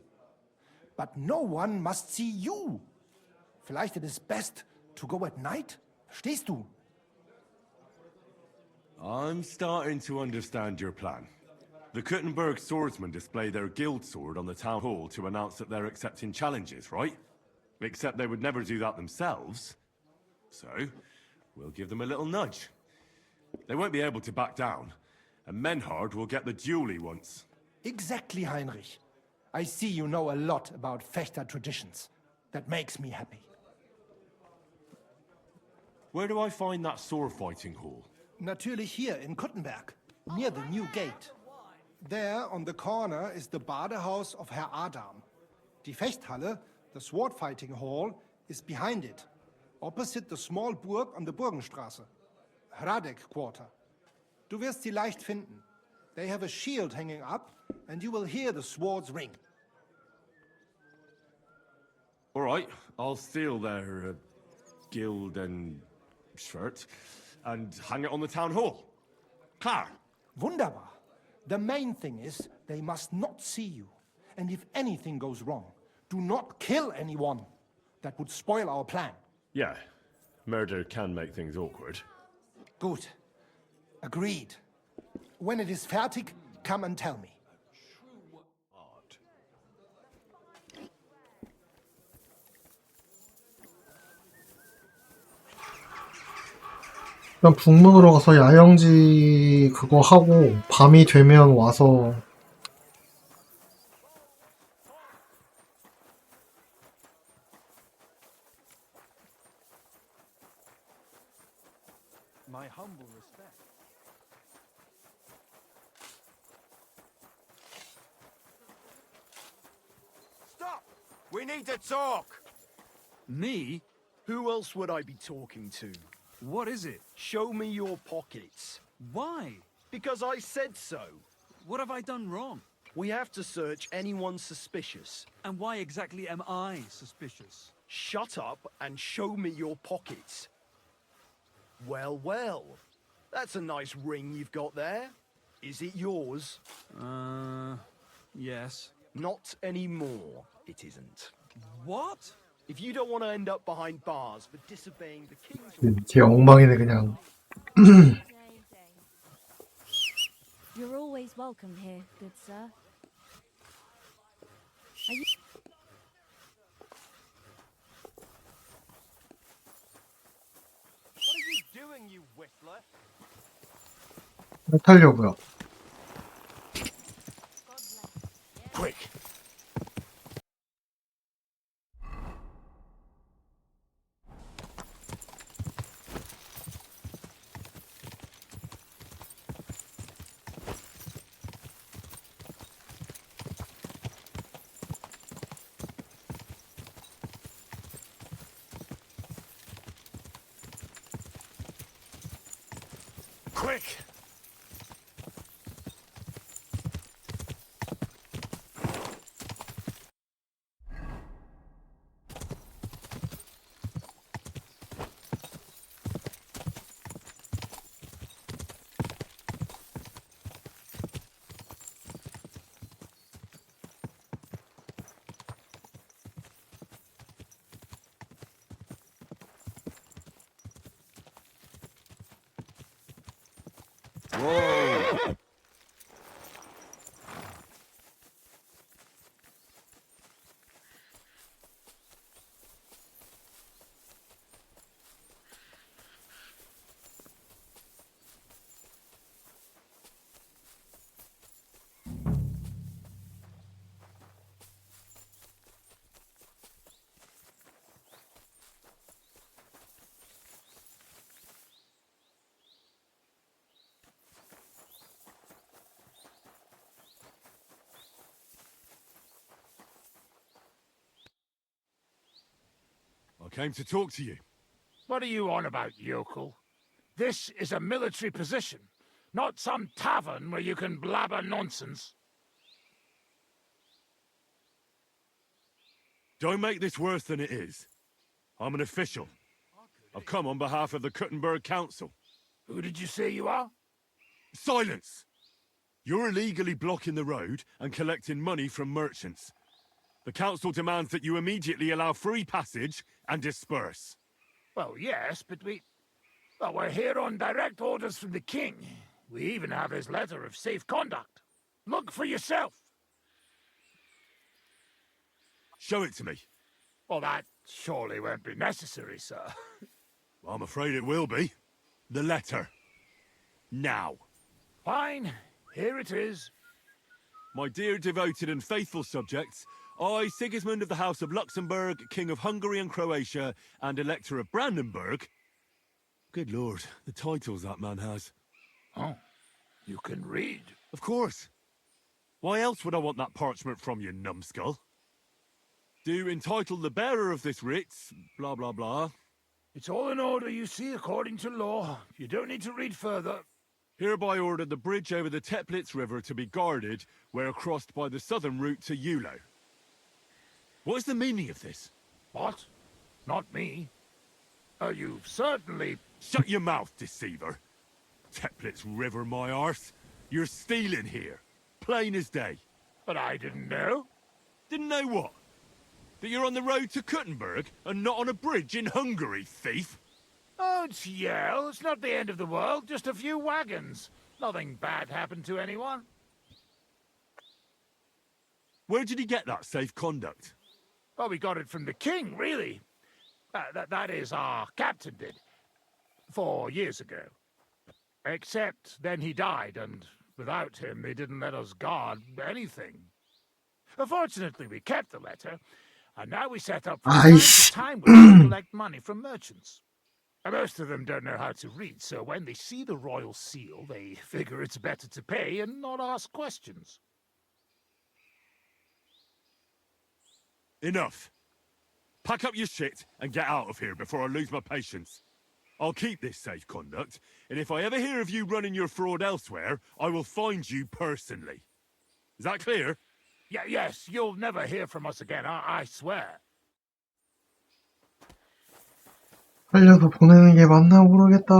But no one must see you. Vielleicht it is best to go at night? Verstehst du? I'm starting to understand your plan. The Kuttenberg swordsmen display their guild sword on the town hall to announce that they're accepting challenges, right? Except they would never do that themselves. So, we'll give them a little nudge. They won't be able to back down, and Menhard will get the duel he wants. Exactly, Heinrich. I see you know a lot about Fechter traditions. That makes me happy. Where do I find that sword-fighting hall? Natürlich hier in Kuttenberg, near the new gate. There, on the corner, is the Badehaus of Herr Adam. Die Fechthalle, the sword-fighting hall, is behind it, opposite the small Burg on the Burgenstraße. Hradek Quarter. Du wirst sie leicht finden. They have a shield hanging up, and you will hear the swords ring. All right, I'll steal their guild and shirt and hang it on the town hall. Klar. Wunderbar. The main thing is they must not see you. And if anything goes wrong, do not kill anyone. That would spoil our plan. Yeah, murder can make things awkward. Gut. Agreed. When it is fertig, come and tell me. 그냥 북문으로 가서 야영지 그거 하고 밤이 되면 와서 My humble respect. Stop! We need to talk! Me? Who else would I be talking to? What is it? Show me your pockets. Why? Because I said so. What have I done wrong? We have to search anyone suspicious. And why exactly am I suspicious? Shut up and show me your pockets. Well, well. That's a nice ring you've got there. Is it yours? Yes. Not anymore, it isn't. What? If you don't want to end up behind bars for disobeying the king's 제 엉망이네 그냥. You're always welcome here, good sir. Are you... What are you doing, you whistler? 타려고요. Quick! Quick! Whoa! I came to talk to you. What are you on about, yokel? This is a military position, not some tavern where you can blabber nonsense. Don't make this worse than it is. I'm an official. I've come on behalf of the Kuttenberg Council. Who did you say you are? Silence! You're illegally blocking the road and collecting money from merchants. The council demands that you immediately allow free passage and disperse. Well, yes, but well, we're here on direct orders from the king. We even have his letter of safe conduct. Look for yourself. Show it to me. Well, that surely won't be necessary, sir. I'm afraid it will be. The letter. Now. Fine. Here it is. My dear devoted and faithful subjects, I, Sigismund of the House of Luxembourg, King of Hungary and Croatia, and Elector of Brandenburg. Good Lord, the titles that man has. Oh, you can read? Of course. Why else would I want that parchment from you, numbskull? Do entitle the bearer of this writ, blah blah blah. It's all in order, you see, according to law. You don't need to read further. Hereby order the bridge over the Teplitz River to be guarded where crossed by the southern route to Eulo. What is the meaning of this? What? Not me. You've certainly... Shut your mouth, deceiver. Teplitz River, my arse. You're stealing here. Plain as day. But I didn't know. Didn't know what? That you're on the road to Kuttenberg and not on a bridge in Hungary, thief? Don't yell. It's not the end of the world. Just a few wagons. Nothing bad happened to anyone. Where did he get that safe conduct? Well, we got it from the king, really. That is, our captain did. 4 years ago. Except then he died, and without him, they didn't let us guard anything. Fortunately, we kept the letter, and now we set up for time to collect money from merchants. Most of them don't know how to read, so when they see the royal seal, they figure it's better to pay and not ask questions. Enough. Pack up your shit and get out of here before I lose my patience. I'll keep this safe conduct, and if I ever hear of you running your fraud elsewhere, I will find you personally. Is that clear? Yes, you'll never hear from us again, I swear. 살려서 보내는 게 맞나 모르겠다.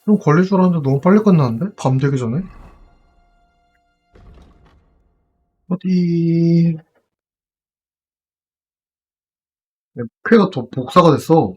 좀 걸릴 줄 알았는데 너무 빨리 끝나는데? 밤 되기 전에? 어디... 쾌가 더 복사가 됐어.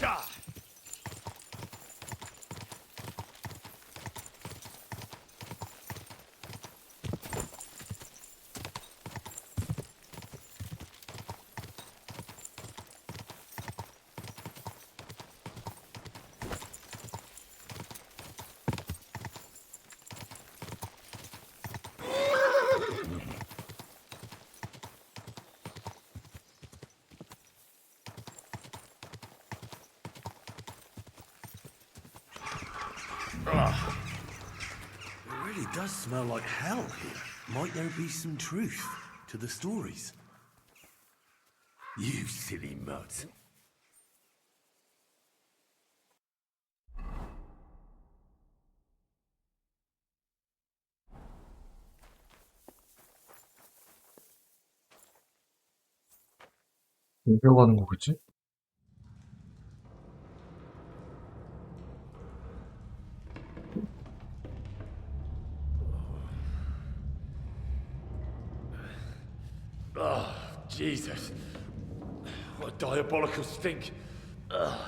Go! It really does smell like hell here. Might there be some truth to the stories? You silly mutt. 어디로 가는 거겠지? Oh, Jesus. What a diabolical stink. Ugh.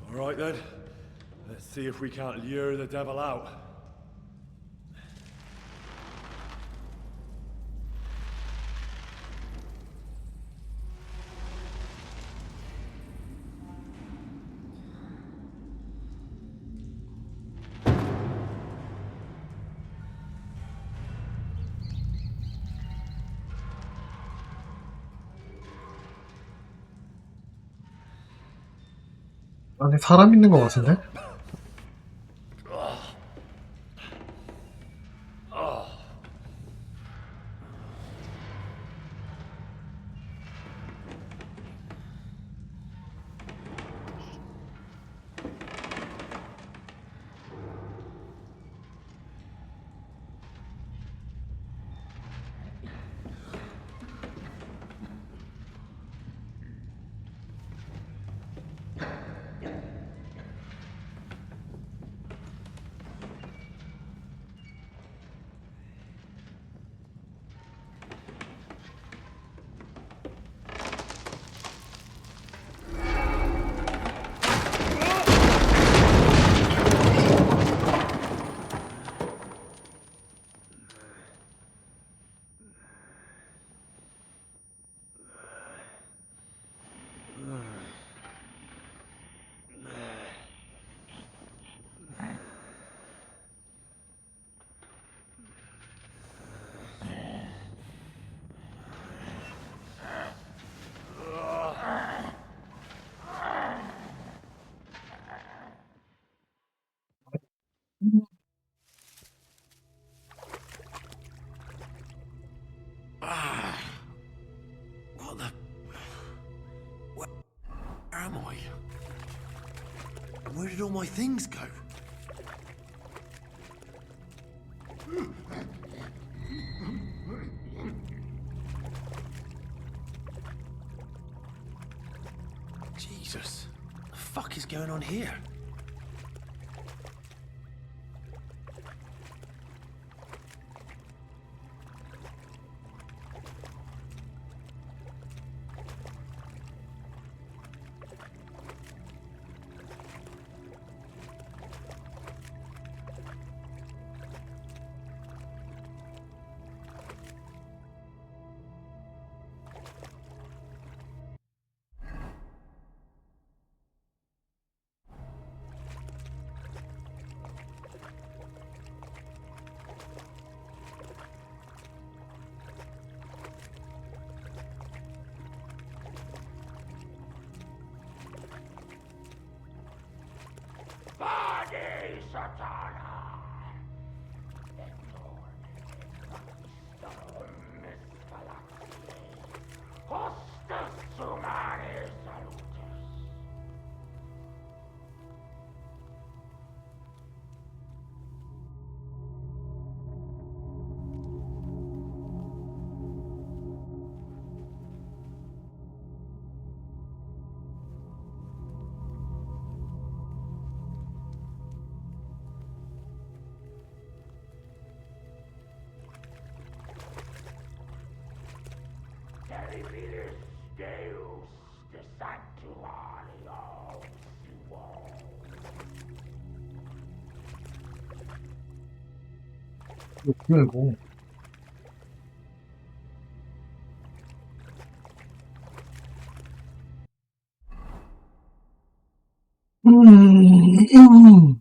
All right then. Let's see if we can't lure the devil out. 안에 사람 있는 거 같은데? am I? And where did all my things go? Jesus, what the fuck is going on here? Body Satana! Hostes humanis salutis. Terribilis Deus de Sanctuario Suo. 뭐야 이거? 음.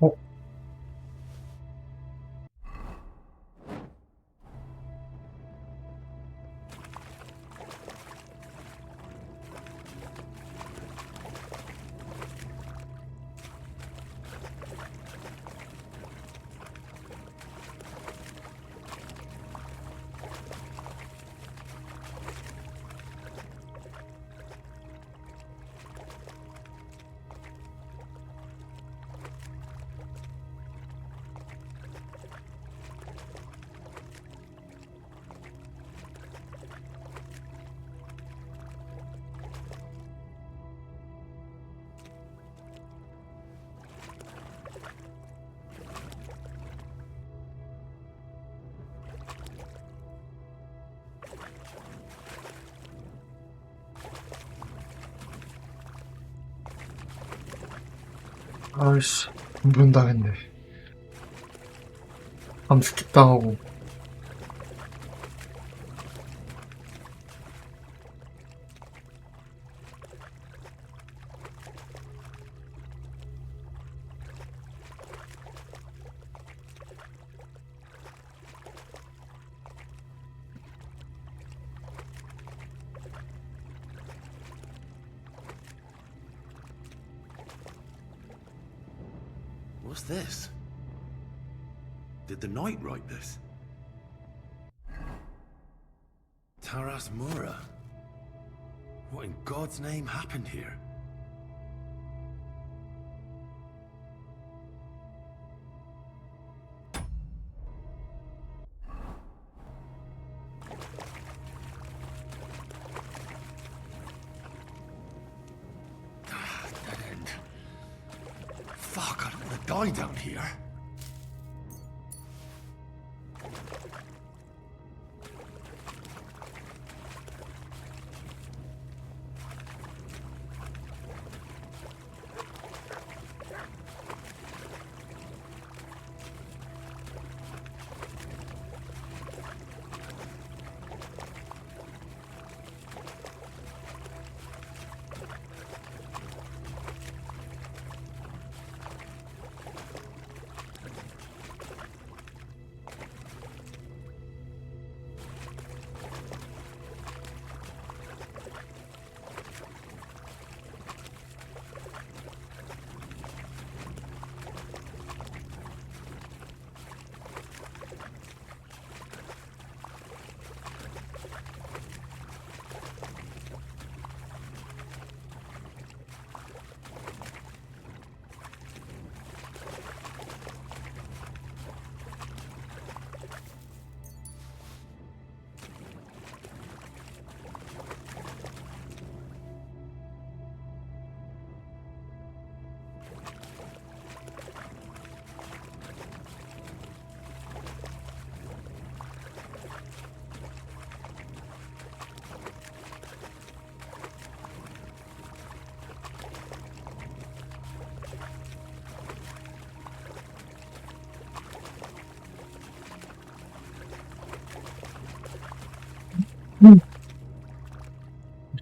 어? 아이씨, 분당했네. 암스킵 당하고. What's this? Did the knight write this? Taras Mura. What in God's name happened here? Dead end. Fuck, I don't want to die down here.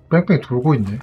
뺑뺑돌고 있네.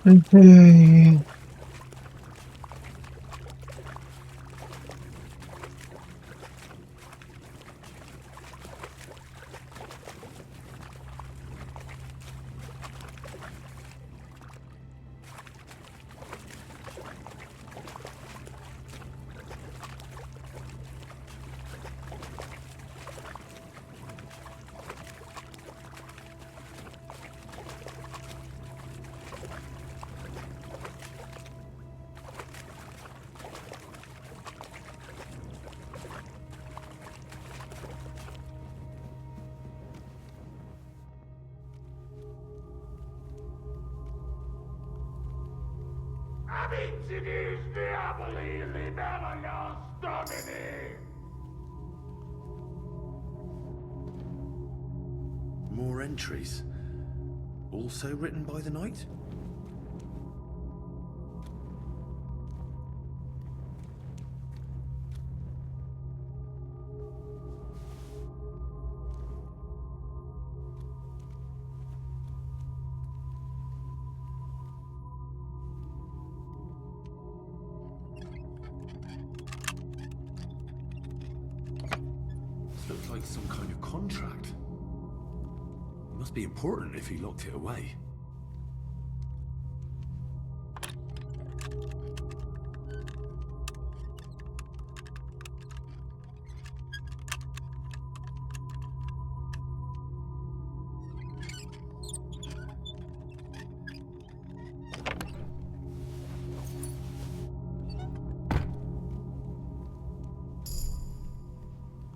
에헤이. Amicitis diaboli libellius domini! More entries. Also written by the knight? This looks like some kind of contract. It must be important if he locked it away.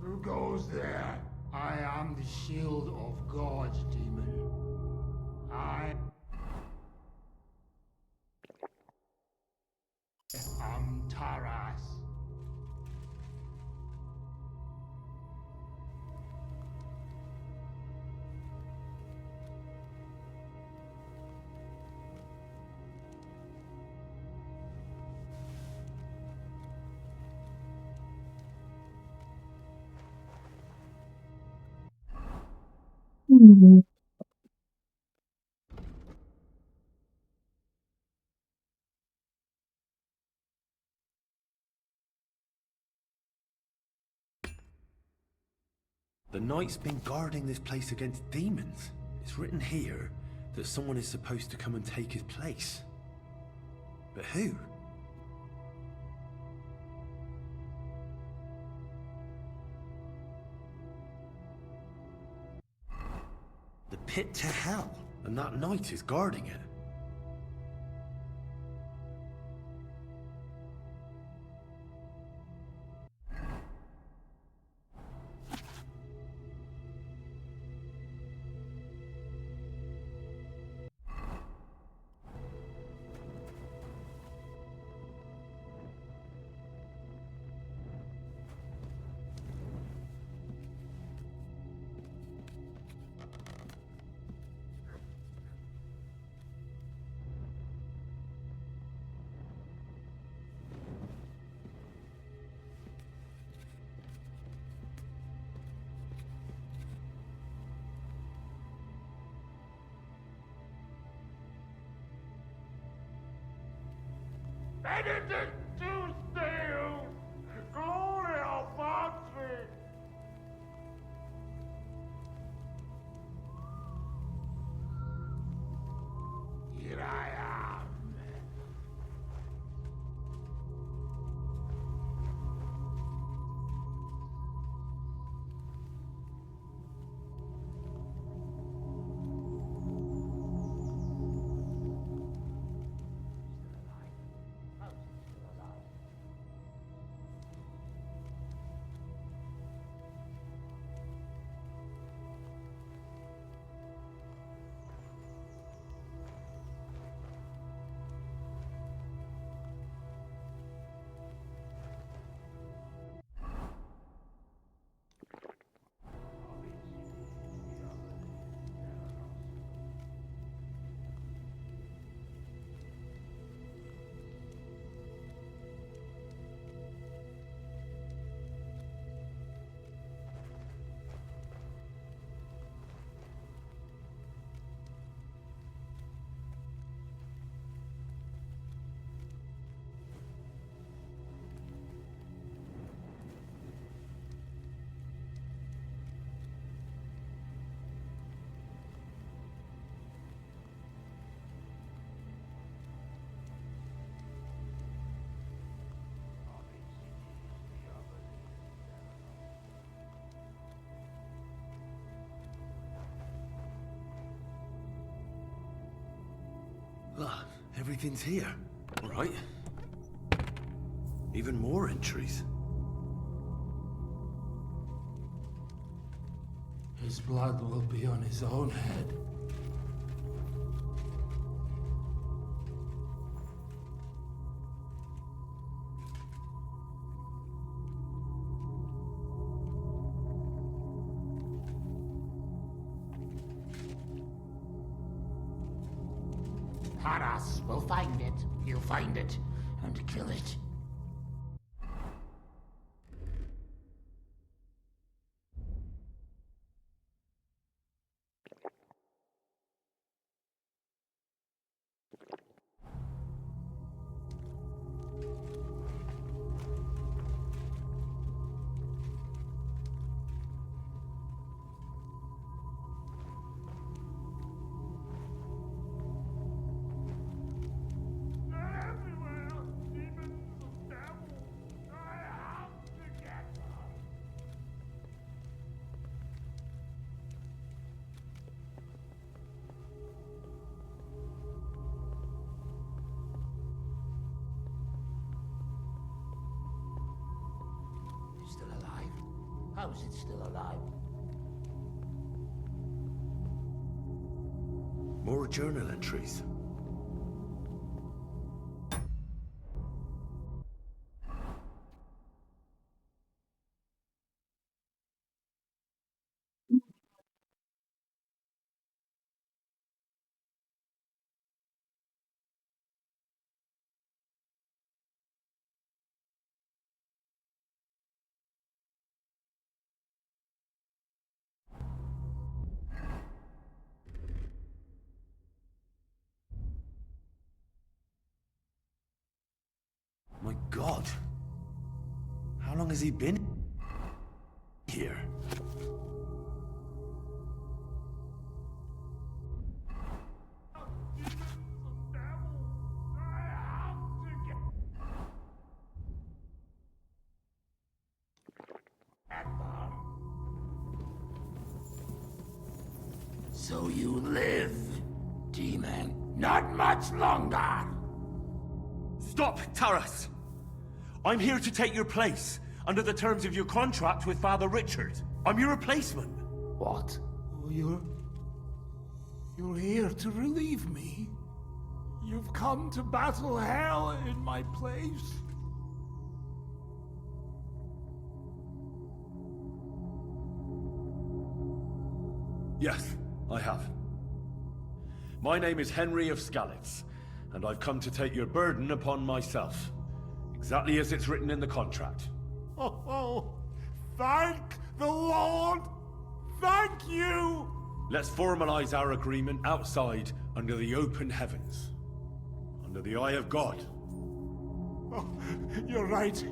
Who goes there? I am the shield of gods, demon. I am Taras. The knight's been guarding this place against demons. It's written here that someone is supposed to come and take his place. But who? The pit to hell, and that knight is guarding it. Benedict Tuesday! Gloria Patri! Here I am. Everything's here, right? Even more entries. His blood will be on his own head. Taras will find it. He'll find it and kill it. Still alive? How is it still alive? More journal entries. My God. How long has he been here? So you live, demon. Not much longer. Stop, Taras! I'm here to take your place, under the terms of your contract with Father Richard. I'm your replacement. What? Oh, you're here to relieve me. You've come to battle hell in my place. Yes, I have. My name is Henry of Skalitz, and I've come to take your burden upon myself. Exactly as it's written in the contract. Oh, thank the Lord! Thank you! Let's formalize our agreement outside, under the open heavens. Under the eye of God. Oh, you're right.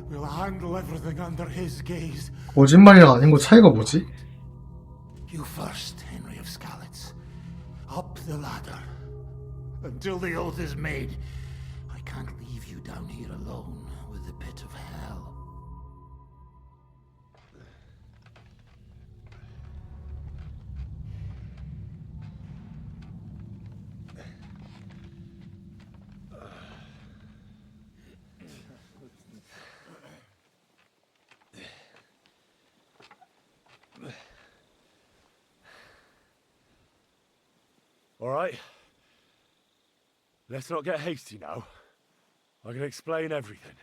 We'll handle everything under his gaze. 거짓말이랑 아닌 거 차이가 뭐지? You first, Henry of Skalitz. Up the ladder. Until the oath is made, I can't leave you down here alone with the pit of hell. All right. Let's not get hasty now. I can explain everything.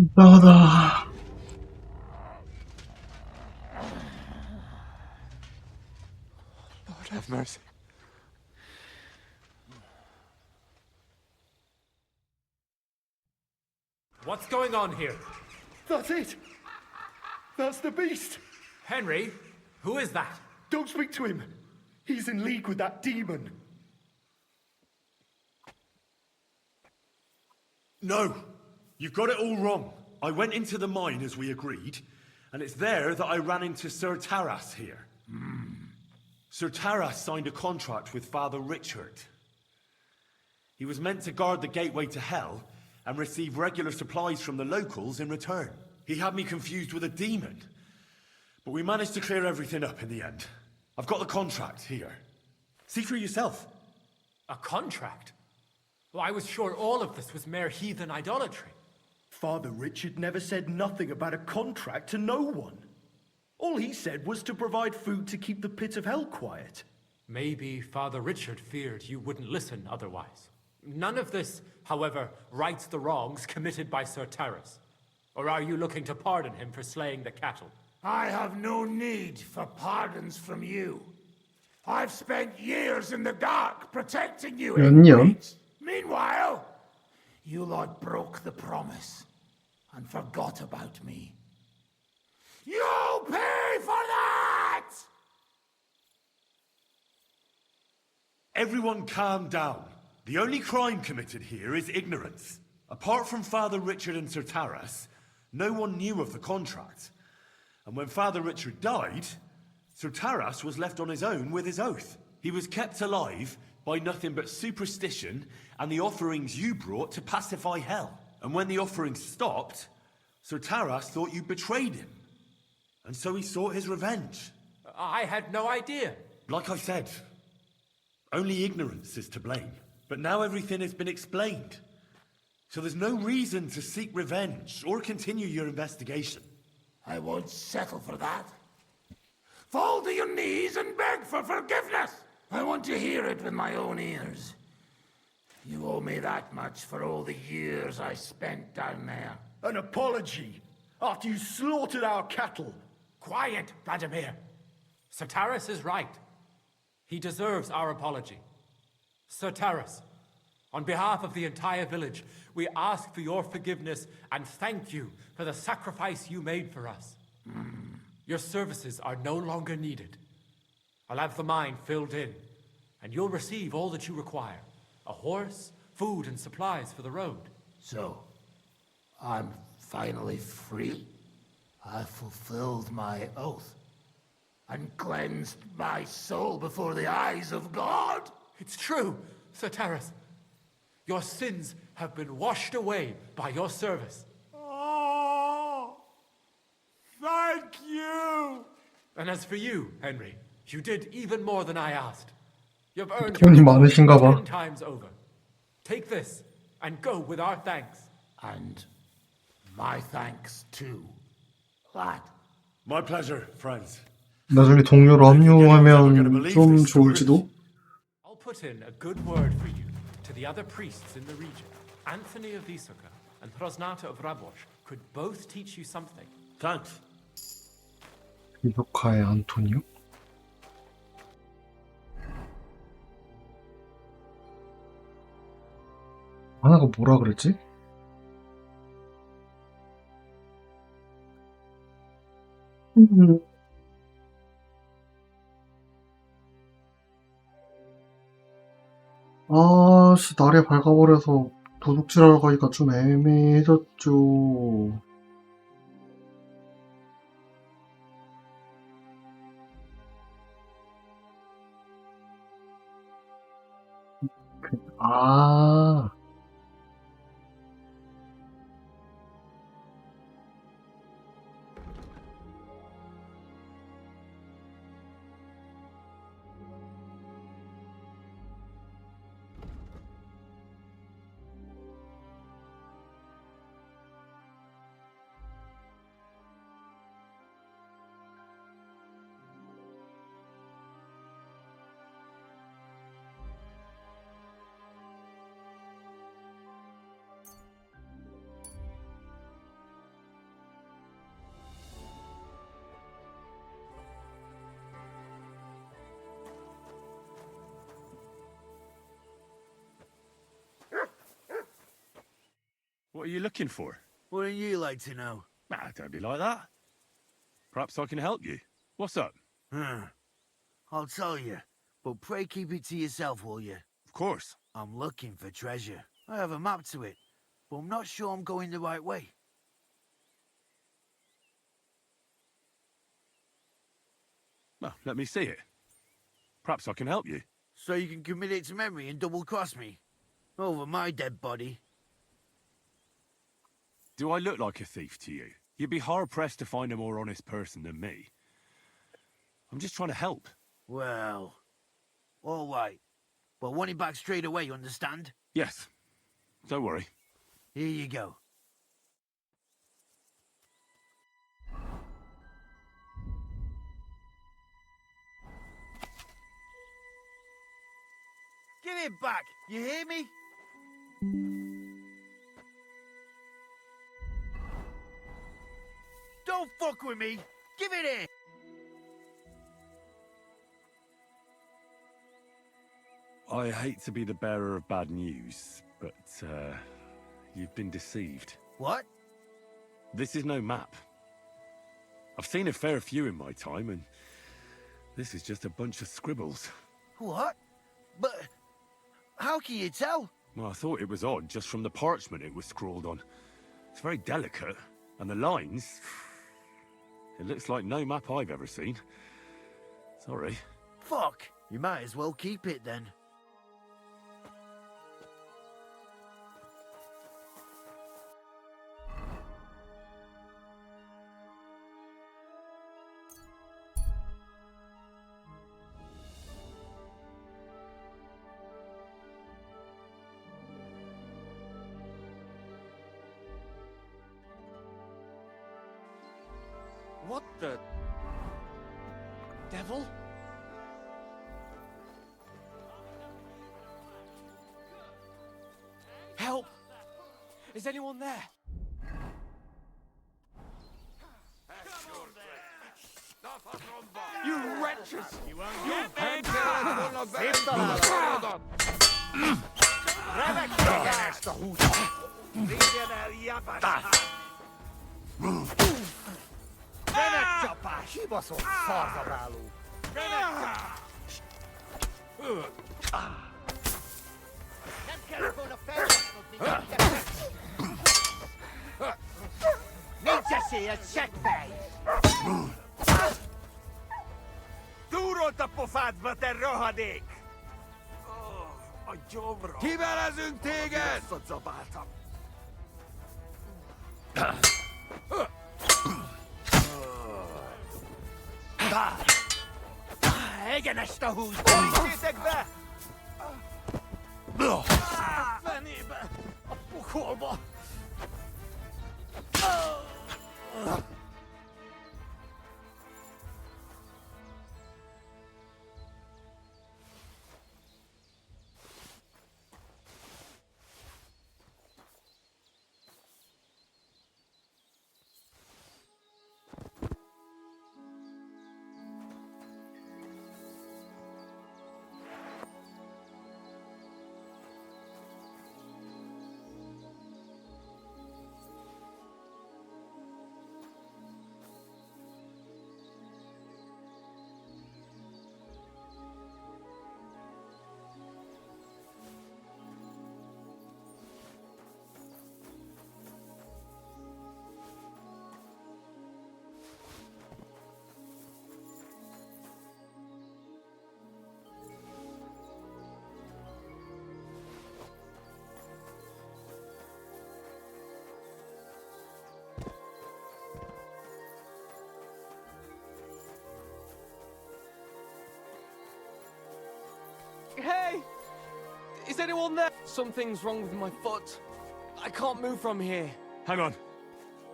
이상하다. Lord have mercy. What's going on here? That's it! That's the beast! Henry, who is that? Don't speak to him! He's in league with that demon! No! You've got it all wrong. I went into the mine as we agreed, and it's there that I ran into Sir Taras here. Sir Taras signed a contract with Father Richard. He was meant to guard the gateway to hell, and receive regular supplies from the locals in return. He had me confused with a demon, but we managed to clear everything up in the end. I've got the contract here. See for yourself. A contract? Well, I was sure all of this was mere heathen idolatry. Father Richard never said nothing about a contract to no one. All he said was to provide food to keep the pit of hell quiet. Maybe Father Richard feared you wouldn't listen otherwise. None of this, however, rights the wrongs committed by Sir Terrace. Or are you looking to pardon him for slaying the cattle? I have no need for pardons from you. I've spent years in the dark protecting you. 몇 년? Meanwhile, you lot broke the promise and forgot about me. You'll pay for that! Everyone calm down. The only crime committed here is ignorance. Apart from Father Richard and Sir Taras, no one knew of the contract. And when Father Richard died, Sir Taras was left on his own with his oath. He was kept alive by nothing but superstition and the offerings you brought to pacify hell. And when the offerings stopped, Sir Taras thought you betrayed him. And so he sought his revenge. I had no idea. Like I said, only ignorance is to blame. But now everything has been explained. So there's no reason to seek revenge or continue your investigation. I won't settle for that. Fall to your knees and beg for forgiveness. I want to hear it with my own ears. You owe me that much for all the years I spent down there. An apology after you slaughtered our cattle. Quiet, Vladimir. Sir Taras is right. He deserves our apology. Sir Taras, on behalf of the entire village, we ask for your forgiveness and thank you for the sacrifice you made for us. Your services are no longer needed. I'll have the mine filled in, and you'll receive all that you require. A horse, food, and supplies for the road. So, I'm finally free? I fulfilled my oath and cleansed my soul before the eyes of God? It's true, Sir Taras. Your sins have been washed away by your service. Oh, thank you! And as for you, Henry, you did even more than I asked. You've earned 돈이 your 많으신가 봐. 10 times over. Take this and go with our thanks. And my thanks too, lad. My pleasure, friends. 나중에 동료로 합류하면 좀 좋을지도? I'll put in a good word for you to the other priests in the region. Anthony of Vysoka and Prosnata of Rabosh could both teach you something. Thanks. 비소카의 안토니오? 하나가 뭐라 그랬지? 아씨, 날이 밝아버려서 도둑질하러 가기가 좀 애매해졌죠. 아. What are you looking for? Wouldn't you like to know? Ah, don't be like that. Perhaps I can help you. What's up? I'll tell you, but pray keep it to yourself, will you? Of course. I'm looking for treasure. I have a map to it, but I'm not sure I'm going the right way. Well, let me see it. Perhaps I can help you. So you can commit it to memory and double-cross me? Over my dead body? Do I look like a thief to you? You'd be hard-pressed to find a more honest person than me. I'm just trying to help. Well, all right. Well, want him back straight away, you understand? Yes. Don't worry. Here you go. Give it back, you hear me? Don't fuck with me! Give it here! I hate to be the bearer of bad news, but, you've been deceived. What? This is no map. I've seen a fair few in my time, and this is just a bunch of scribbles. What? But how can you tell? Well, I thought it was odd just from the parchment it was scrawled on. It's very delicate, and the lines... It looks like no map I've ever seen. Sorry. Fuck! You might as well keep it then. What the... devil? Help! Is anyone there? You wretches! You won't get Kibaszott farzabáló! Nem kellett volna felhasznodni! Nincs esélye, csekkfej! Túrolt a pofádba, te rohadék! A gyomra! Kivelezünk téged! Zabáltam. Egyenest a hús! Vigyétek be! Fenébe! A pokolba! Hey! Is anyone there? Something's wrong with my foot. I can't move from here. Hang on.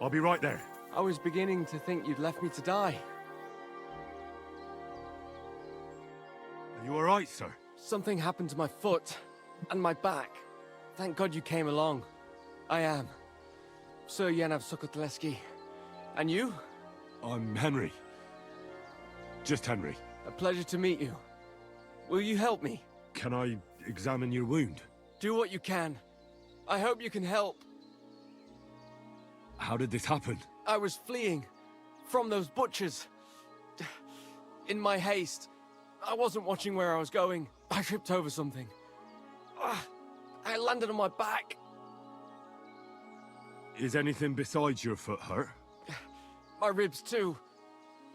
I'll be right there. I was beginning to think you'd left me to die. Are you alright, sir? Something happened to my foot and my back. Thank God you came along. I am Sir Yanav Sokotleski. And you? I'm Henry. Just Henry. A pleasure to meet you. Will you help me? Can I examine your wound? Do what you can. I hope you can help. How did this happen? I was fleeing from those butchers. In my haste, I wasn't watching where I was going. I tripped over something. I landed on my back. Is anything besides your foot hurt? My ribs too.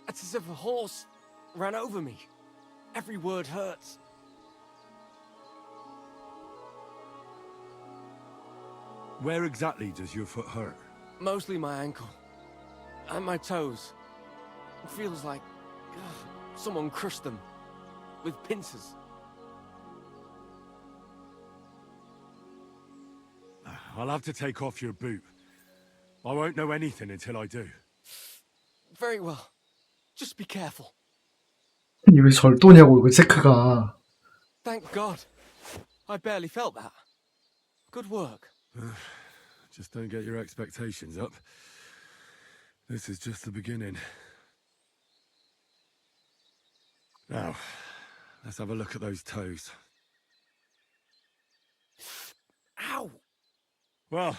It's as if a horse ran over me. Every word hurts. Where exactly does your foot hurt? Mostly my ankle. And my toes. It feels like someone crushed them. With pincers. I'll have to take off your boot. I won't know anything until I do. Very well. Just be careful. 이 왜 절도냐고 이거 체크가. Thank God. I barely felt that. Good work. Just don't get your expectations up. This is just the beginning. Now, let's have a look at those toes. Ow! Well,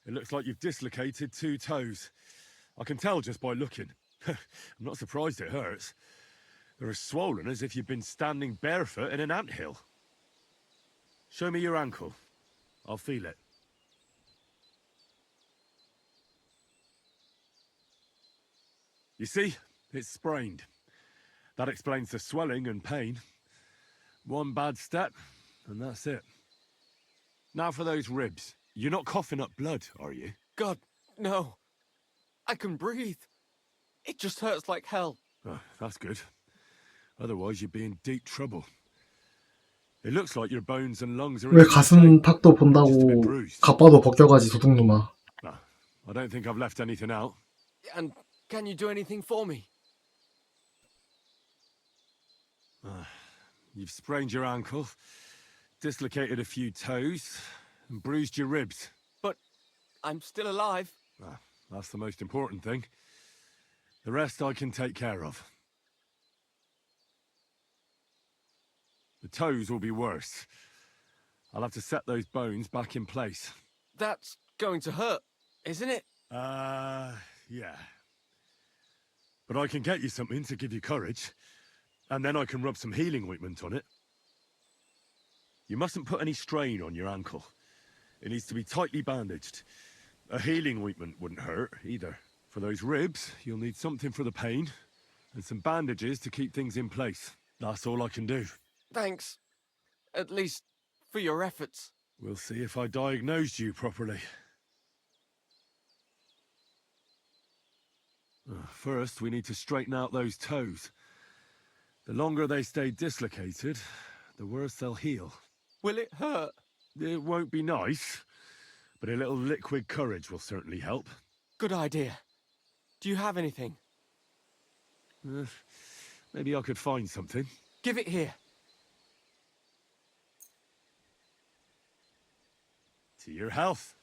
it looks like you've dislocated 2 toes. I can tell just by looking. I'm not surprised it hurts. They're as swollen as if you've been standing barefoot in an anthill. Show me your ankle. I'll feel it. You see? It's sprained. That explains the swelling and pain. One bad step, and that's it. Now for those ribs. You're not coughing up blood, are you? God, no. I can breathe. It just hurts like hell. Oh, that's good. Otherwise you'd be in deep trouble. It looks like your bones and lungs are 왜 in good 가슴 shape. 팍도 본다고 갑바도 벗겨가지 도둑놈아. I don't think I've left anything out. And can you do anything for me? You've sprained your ankle, dislocated a few toes, and bruised your ribs. But I'm still alive. That's the most important thing. The rest I can take care of. The toes will be worse. I'll have to set those bones back in place. That's going to hurt, isn't it? Yeah. But I can get you something to give you courage. And then I can rub some healing ointment on it. You mustn't put any strain on your ankle. It needs to be tightly bandaged. A healing ointment wouldn't hurt, either. For those ribs, you'll need something for the pain, and some bandages to keep things in place. That's all I can do. Thanks. At least for your efforts. We'll see if I diagnosed you properly. First, we need to straighten out those toes. The longer they stay dislocated, the worse they'll heal. Will it hurt? It won't be nice, but a little liquid courage will certainly help. Good idea. Do you have anything? Maybe I could find something. Give it here. To your health.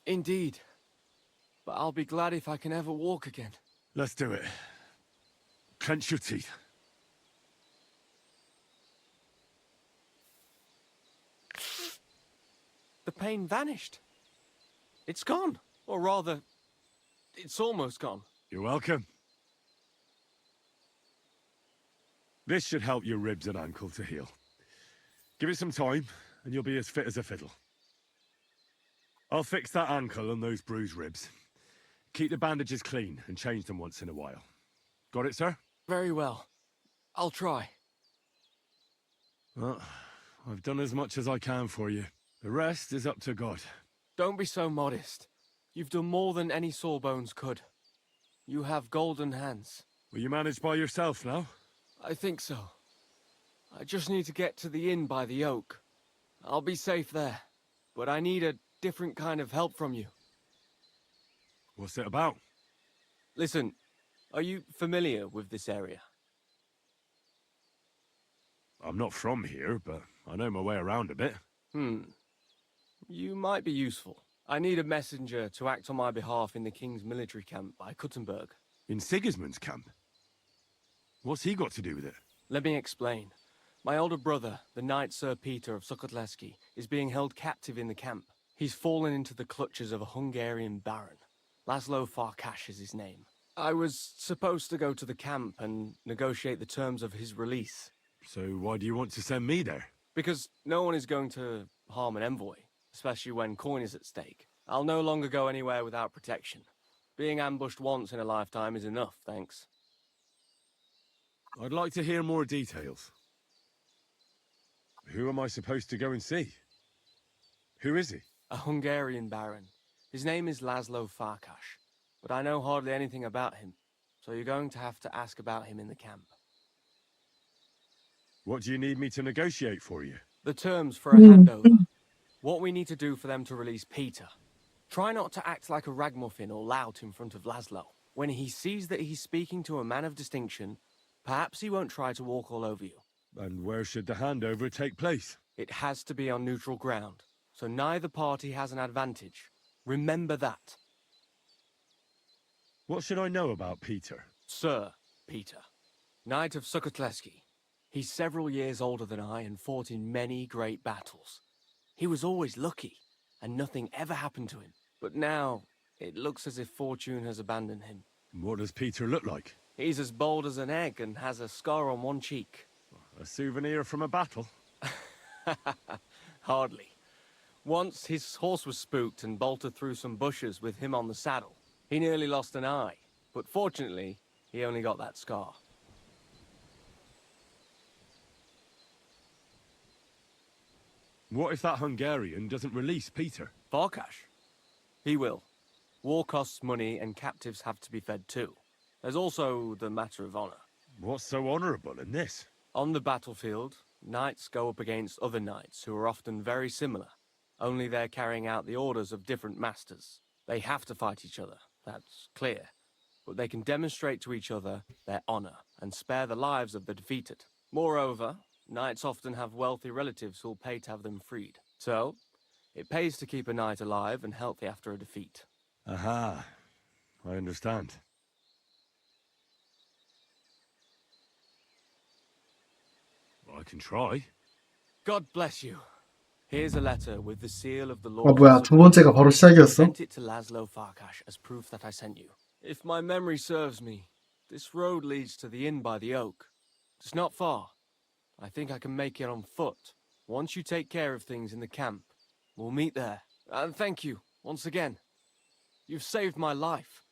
Indeed. But I'll be glad if I can ever walk again. Let's do it. Clench your teeth. The pain vanished. It's gone. Or rather, it's almost gone. You're welcome. This should help your ribs and ankle to heal. Give it some time, and you'll be as fit as a fiddle. I'll fix that ankle and those bruised ribs. Keep the bandages clean and change them once in a while. Got it, sir? Very well. I'll try. Well, I've done as much as I can for you. The rest is up to God. Don't be so modest. You've done more than any sawbones could. You have golden hands. Will you manage by yourself now? I think so. I just need to get to the inn by the oak. I'll be safe there. But I need a different kind of help from you. What's it about? Listen, are you familiar with this area? I'm not from here, but I know my way around a bit. You might be useful. I need a messenger to act on my behalf in the King's military camp by Kuttenberg. In Sigismund's camp? What's he got to do with it? Let me explain. My older brother, the Knight Sir Peter of Sukotleski, is being held captive in the camp. He's fallen into the clutches of a Hungarian baron. Laszlo Farkash is his name. I was supposed to go to the camp and negotiate the terms of his release. So why do you want to send me there? Because no one is going to harm an envoy, especially when coin is at stake. I'll no longer go anywhere without protection. Being ambushed once in a lifetime is enough, thanks. I'd like to hear more details. Who am I supposed to go and see? Who is he? A Hungarian baron. His name is Laszlo Farkash, but I know hardly anything about him, so you're going to have to ask about him in the camp. What do you need me to negotiate for you? The terms for a handover. What we need to do for them to release Peter. Try not to act like a ragamuffin or lout in front of Laszlo. When he sees that he's speaking to a man of distinction, perhaps he won't try to walk all over you. And where should the handover take place? It has to be on neutral ground, so neither party has an advantage. Remember that. What should I know about Peter? Sir Peter, Knight of Sukotleski. He's several years older than I and fought in many great battles. He was always lucky, and nothing ever happened to him. But now, it looks as if fortune has abandoned him. What does Peter look like? He's as bold as an egg and has a scar on one cheek. A souvenir from a battle? Hardly. Once his horse was spooked and bolted through some bushes with him on the saddle. He nearly lost an eye, but fortunately, he only got that scar. What if that Hungarian doesn't release Peter? Farkash? He will. War costs money and captives have to be fed too. There's also the matter of honor. What's so honorable in this? On the battlefield, knights go up against other knights who are often very similar, only they're carrying out the orders of different masters. They have to fight each other, that's clear, but they can demonstrate to each other their honor and spare the lives of the defeated. Moreover, knights often have wealthy relatives who'll pay to have them freed. So, it pays to keep a knight alive and healthy after a defeat. Aha, I understand. I can try. God bless you. Here's a letter with the seal of the 아, Lord. 뭐야, 두 번째가 바로 시작이었어? Sent it to Laszlo Farkash as proof that I sent you. If my memory serves me, this road leads to the inn by the oak. It's not far. I think I can make it on foot. Once you take care of things in the camp, we'll meet there. And thank you, once again. You've saved my life.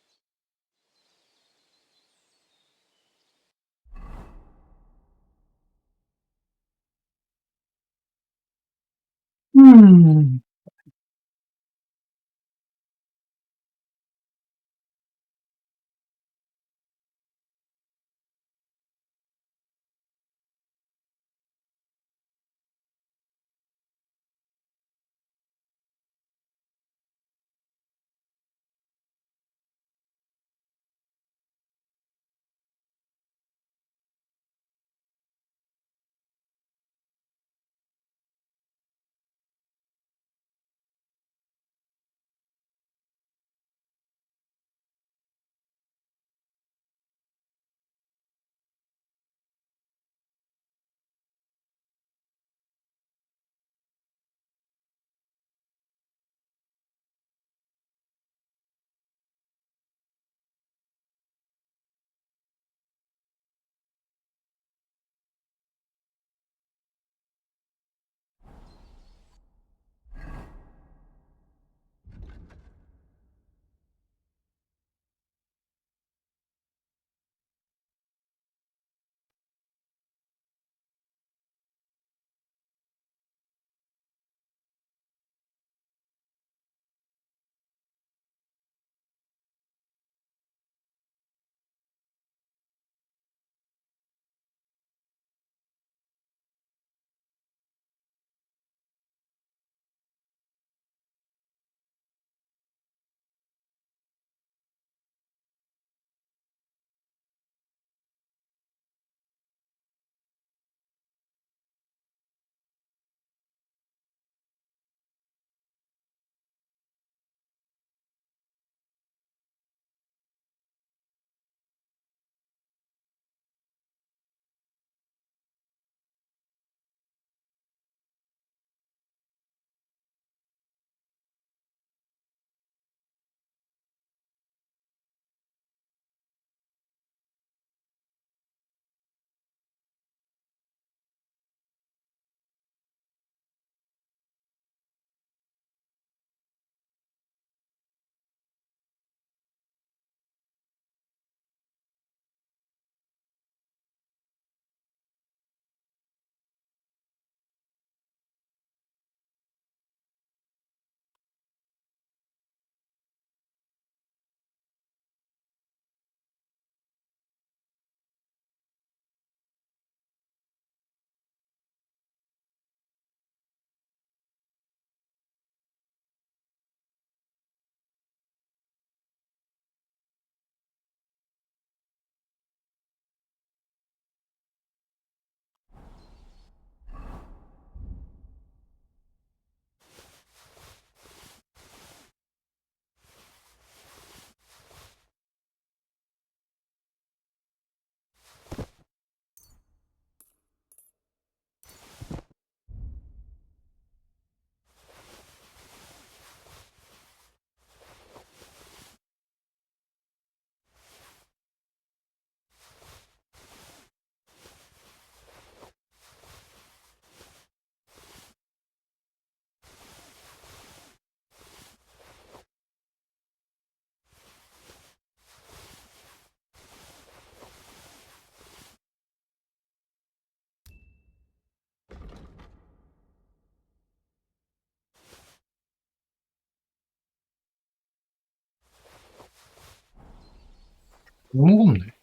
너무 무겁네.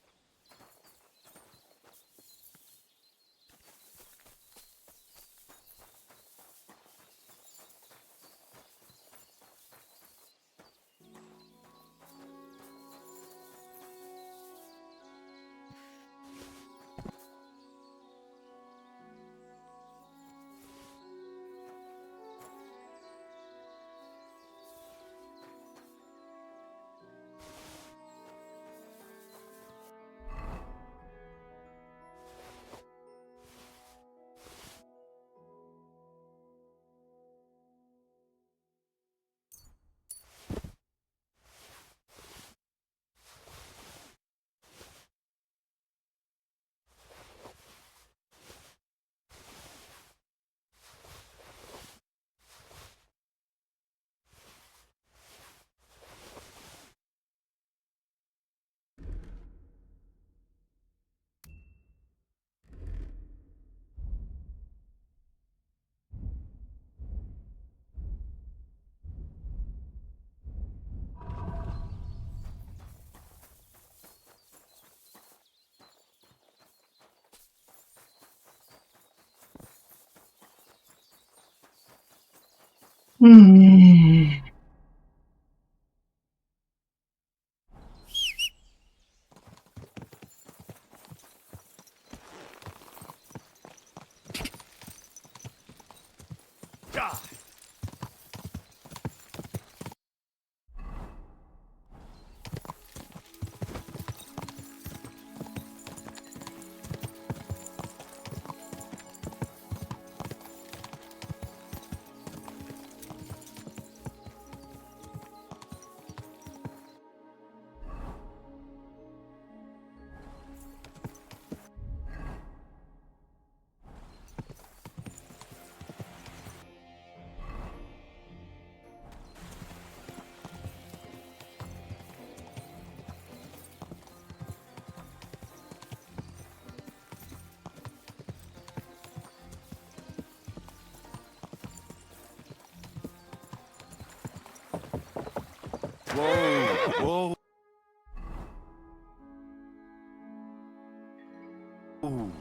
Whoa, whoa. Ooh.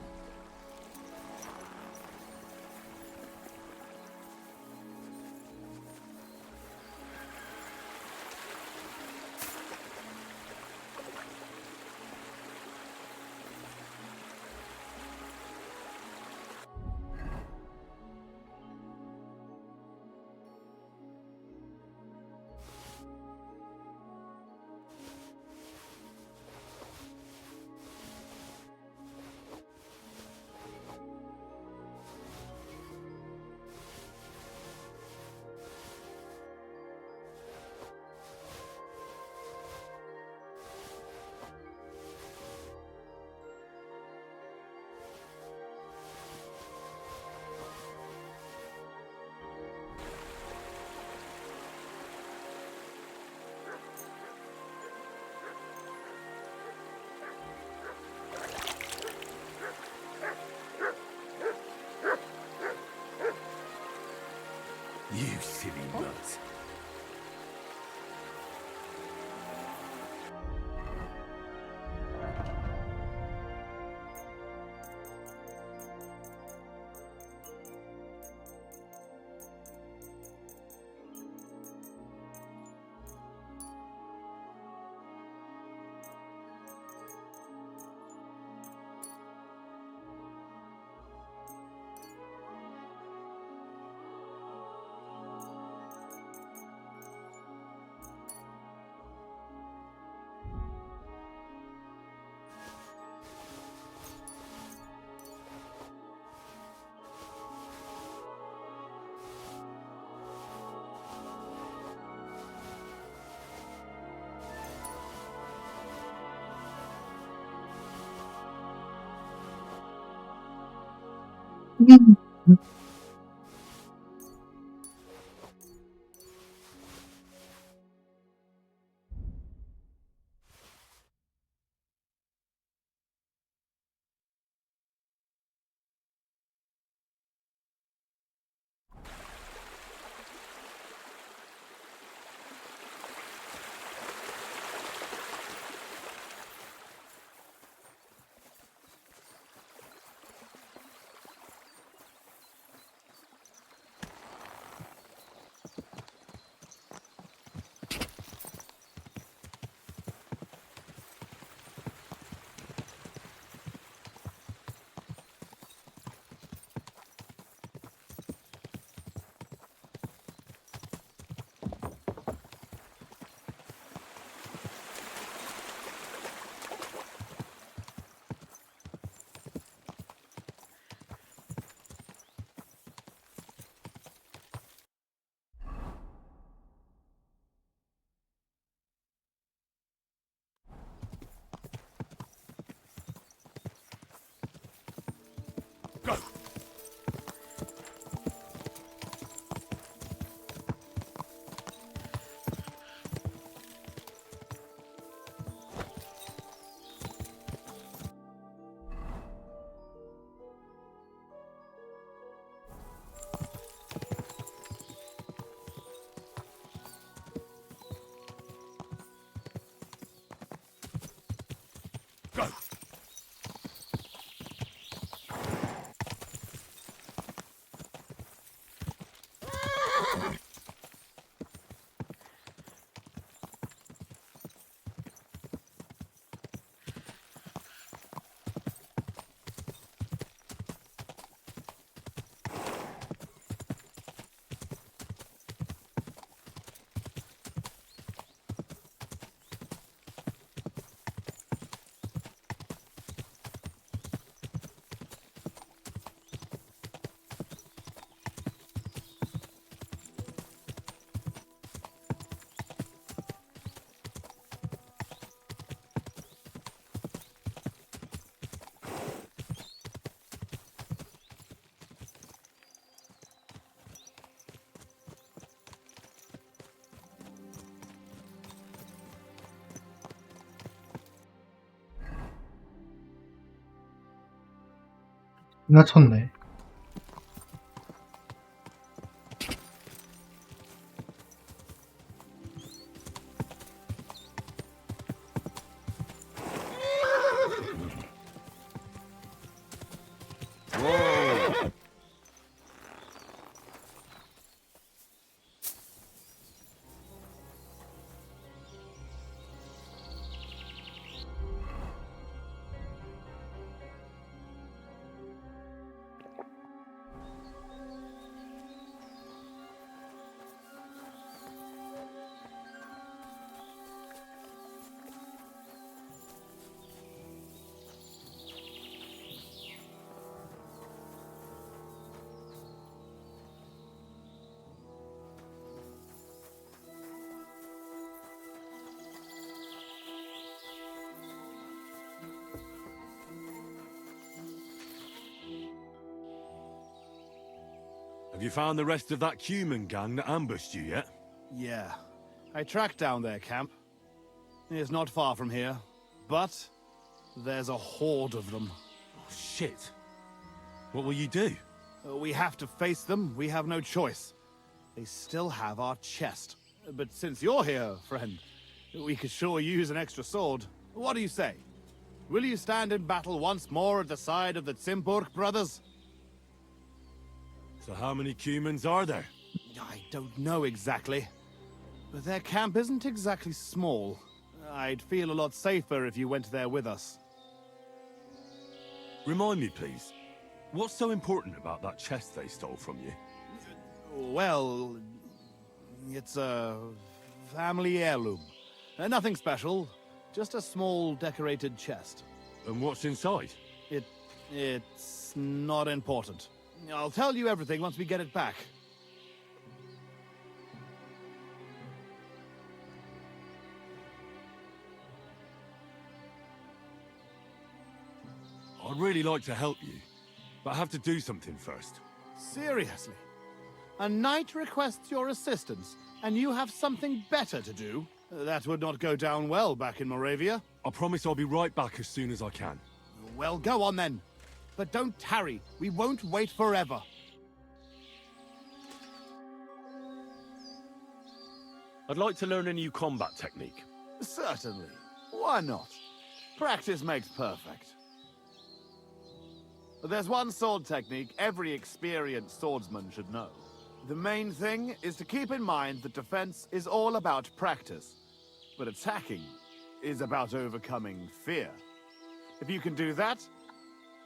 You silly nut. 지나쳤네. Have you found the rest of that human gang that ambushed you yet? Yeah. I tracked down their camp. It's not far from here. But there's a horde of them. Oh, shit. What will you do? We have to face them. We have no choice. They still have our chest. But since you're here, friend, we could sure use an extra sword. What do you say? Will you stand in battle once more at the side of the Zimburg brothers? So how many humans are there? I don't know exactly. But their camp isn't exactly small. I'd feel a lot safer if you went there with us. Remind me, please. What's so important about that chest they stole from you? Well, it's a family heirloom. Nothing special, just a small decorated chest. And what's inside? It's not important. I'll tell you everything once we get it back. I'd really like to help you, but I have to do something first. Seriously? A knight requests your assistance, and you have something better to do? That would not go down well back in Moravia. I promise I'll be right back as soon as I can. Well, go on then. But don't tarry. We won't wait forever. I'd like to learn a new combat technique. Certainly. Why not? Practice makes perfect. There's one sword technique every experienced swordsman should know. The main thing is to keep in mind that defense is all about practice, but attacking is about overcoming fear. If you can do that,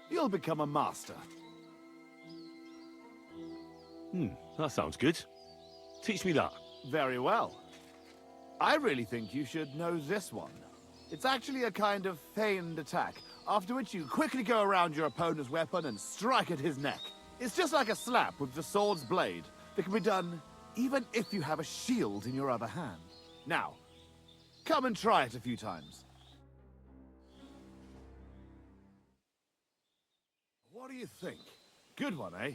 you'll become a master. That sounds good. Teach me that. Very well. I really think you should know this one. It's actually a kind of feigned attack, after which you quickly go around your opponent's weapon and strike at his neck. It's just like a slap with the sword's blade that can be done even if you have a shield in your other hand. Now, come and try it a few times. What do you think? Good one, eh?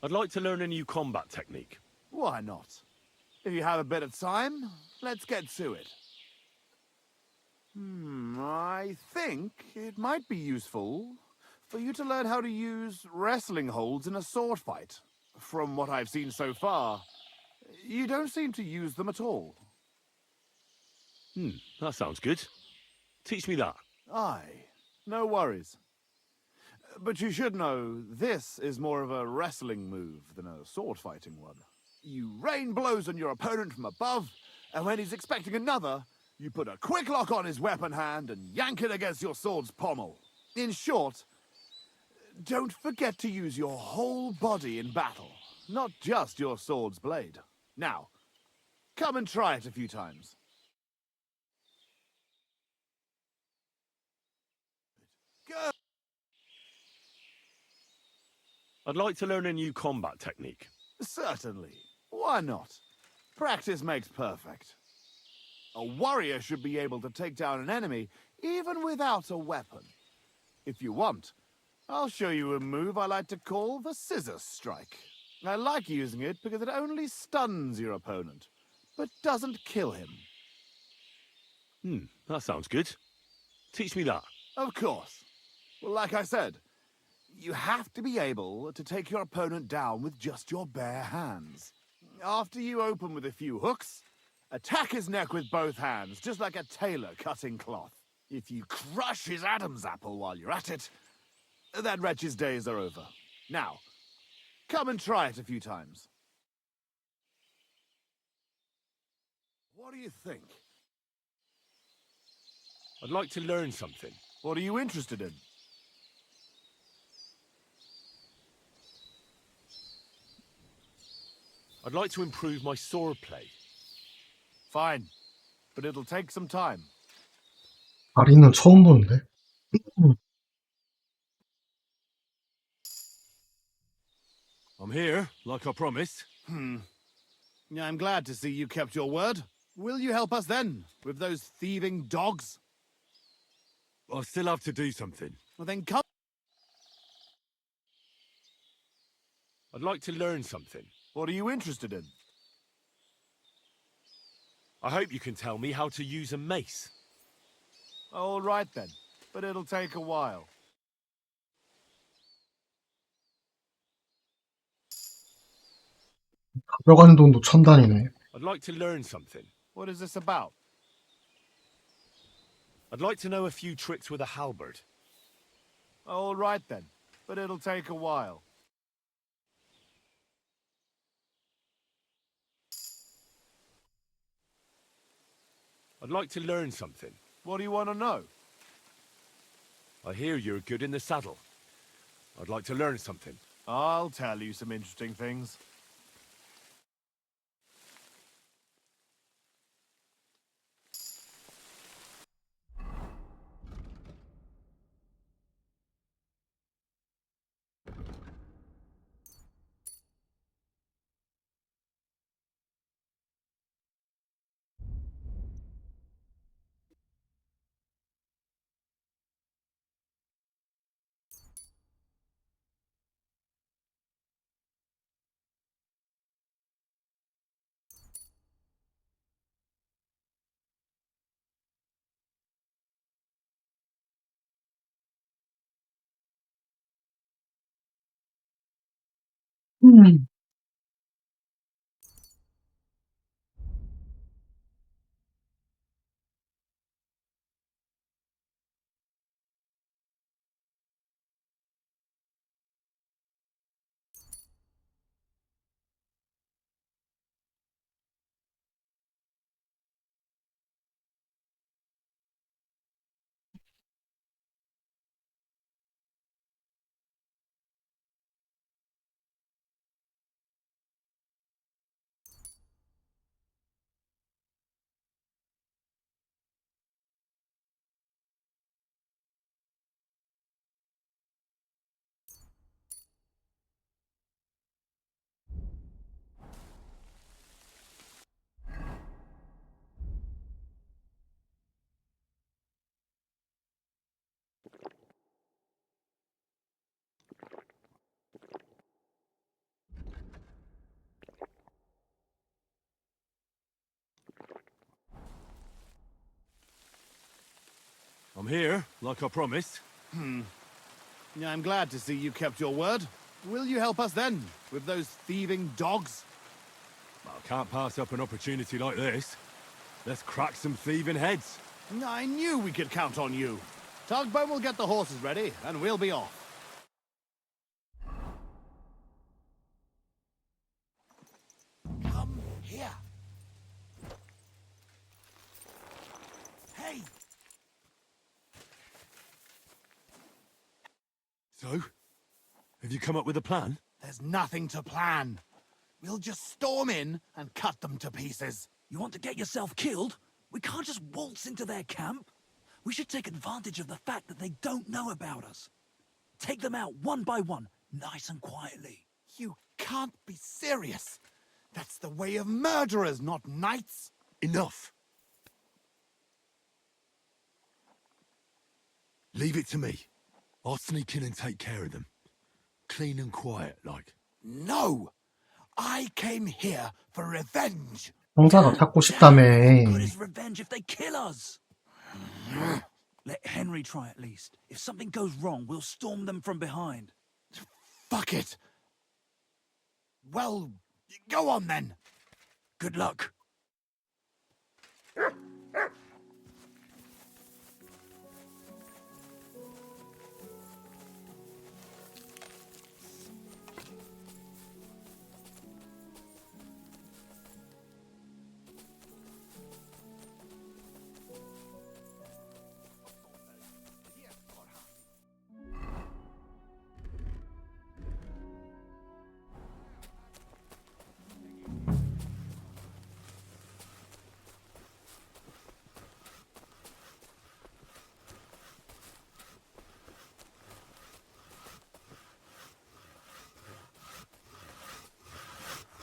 I'd like to learn a new combat technique. Why not? If you have a bit of time, let's get to it. I think it might be useful for you to learn how to use wrestling holds in a sword fight. From what I've seen so far, you don't seem to use them at all. That sounds good. Teach me that. Aye, no worries. But you should know, this is more of a wrestling move than a sword-fighting one. You rain blows on your opponent from above, and when he's expecting another, you put a quick lock on his weapon hand and yank it against your sword's pommel. In short, don't forget to use your whole body in battle, not just your sword's blade. Now, come and try it a few times. Go! I'd like to learn a new combat technique. Certainly. Why not? Practice makes perfect. A warrior should be able to take down an enemy even without a weapon. If you want, I'll show you a move I like to call the scissor strike. I like using it because it only stuns your opponent, but doesn't kill him. That sounds good. Teach me that. Of course. Well, like I said, you have to be able to take your opponent down with just your bare hands. After you open with a few hooks, attack his neck with both hands, just like a tailor cutting cloth. If you crush his Adam's apple while you're at it, that wretch's days are over. Now, come and try it a few times. What do you think? I'd like to learn something. What are you interested in? I'd like to improve my swordplay. Fine, but it'll take some time. 아리는 처음 보는데. I'm here, like I promised. I'm glad to see you kept your word. Will you help us then, with those thieving dogs? I still have to do something. Well then come. I'd like to learn something. What are you interested in? I hope you can tell me how to use a mace. All right then, but it'll take a while. 가져가는 돈도 1000단이네. I'd like to learn something. What is this about? I'd like to know a few tricks with a halberd. All right then, but it'll take a while. I'd like to learn something. What do you want to know? I hear you're good in the saddle. I'd like to learn something. I'll tell you some interesting things. I'm here, like I promised. I'm glad to see you kept your word. Will you help us then, with those thieving dogs? I can't pass up an opportunity like this. Let's crack some thieving heads. I knew we could count on you. Tugboat will get the horses ready, and we'll be off. Come here. Hey! So, have you come up with a plan? There's nothing to plan. We'll just storm in and cut them to pieces. You want to get yourself killed? We can't just waltz into their camp. We should take advantage of the fact that they don't know about us. Take them out one by one, nice and quietly. You can't be serious. That's the way of murderers, not knights. Enough. Leave it to me. I'll sneak in and take care of them. Clean and quiet, like. No! I came here for revenge. 형사가 찾고 싶다며. Good is revenge if they kill us. Let Henry Henry try at least. If something goes wrong, we'll storm them from behind. Fuck it. Well, go on then. Good luck.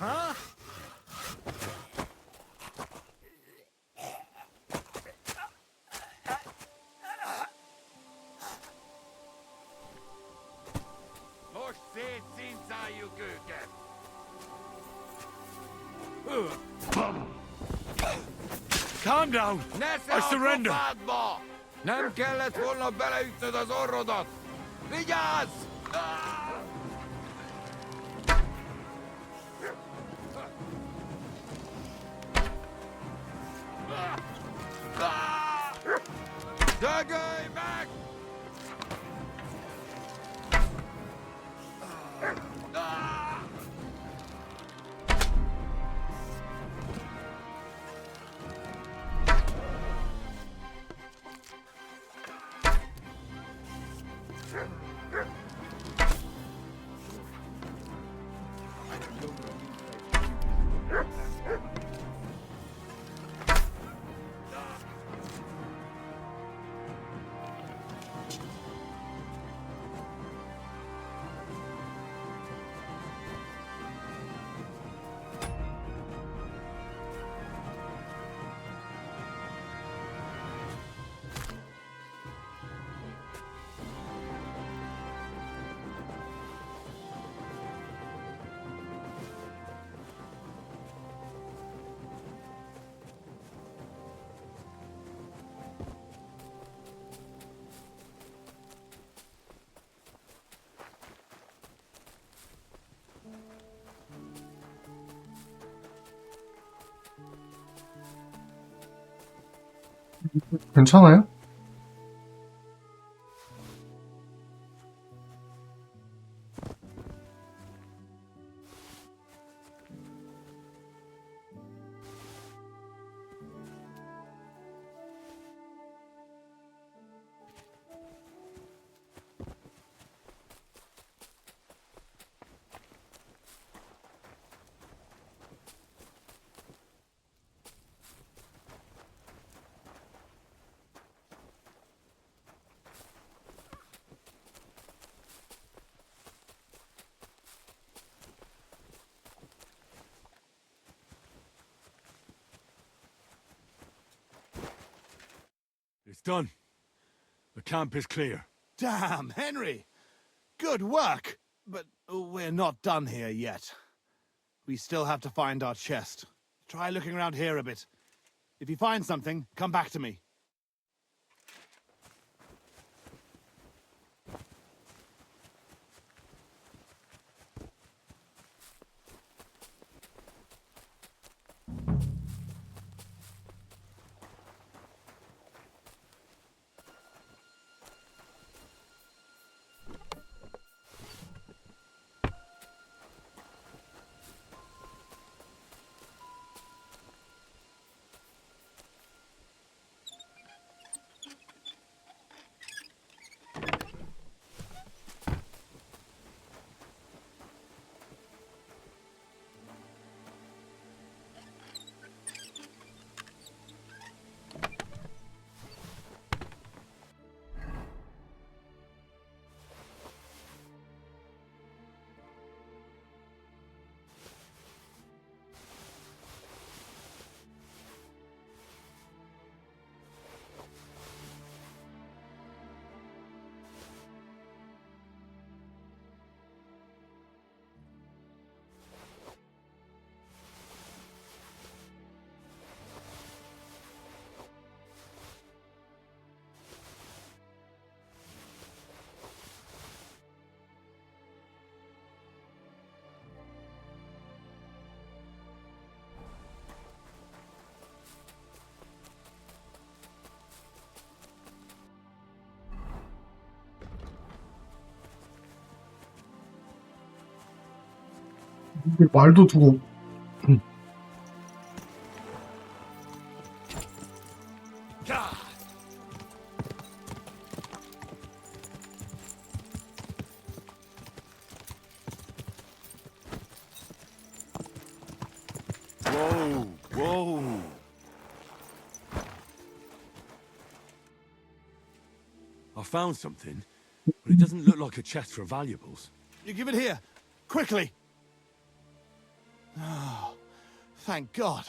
Huh? Most said since you Calm down. I surrender. Nem kellett volna beleütnöd az orrodat! Vigyázz! Dögölj meg! 괜찮아요? It's done. The camp is clear. Damn, Henry! Good work! But we're not done here yet. We still have to find our chest. Try looking around here a bit. If you find something, come back to me. 말도 두고. Whoa, whoa. I found something, but it doesn't look like a chest for valuables. You give it here, quickly. Oh, thank God.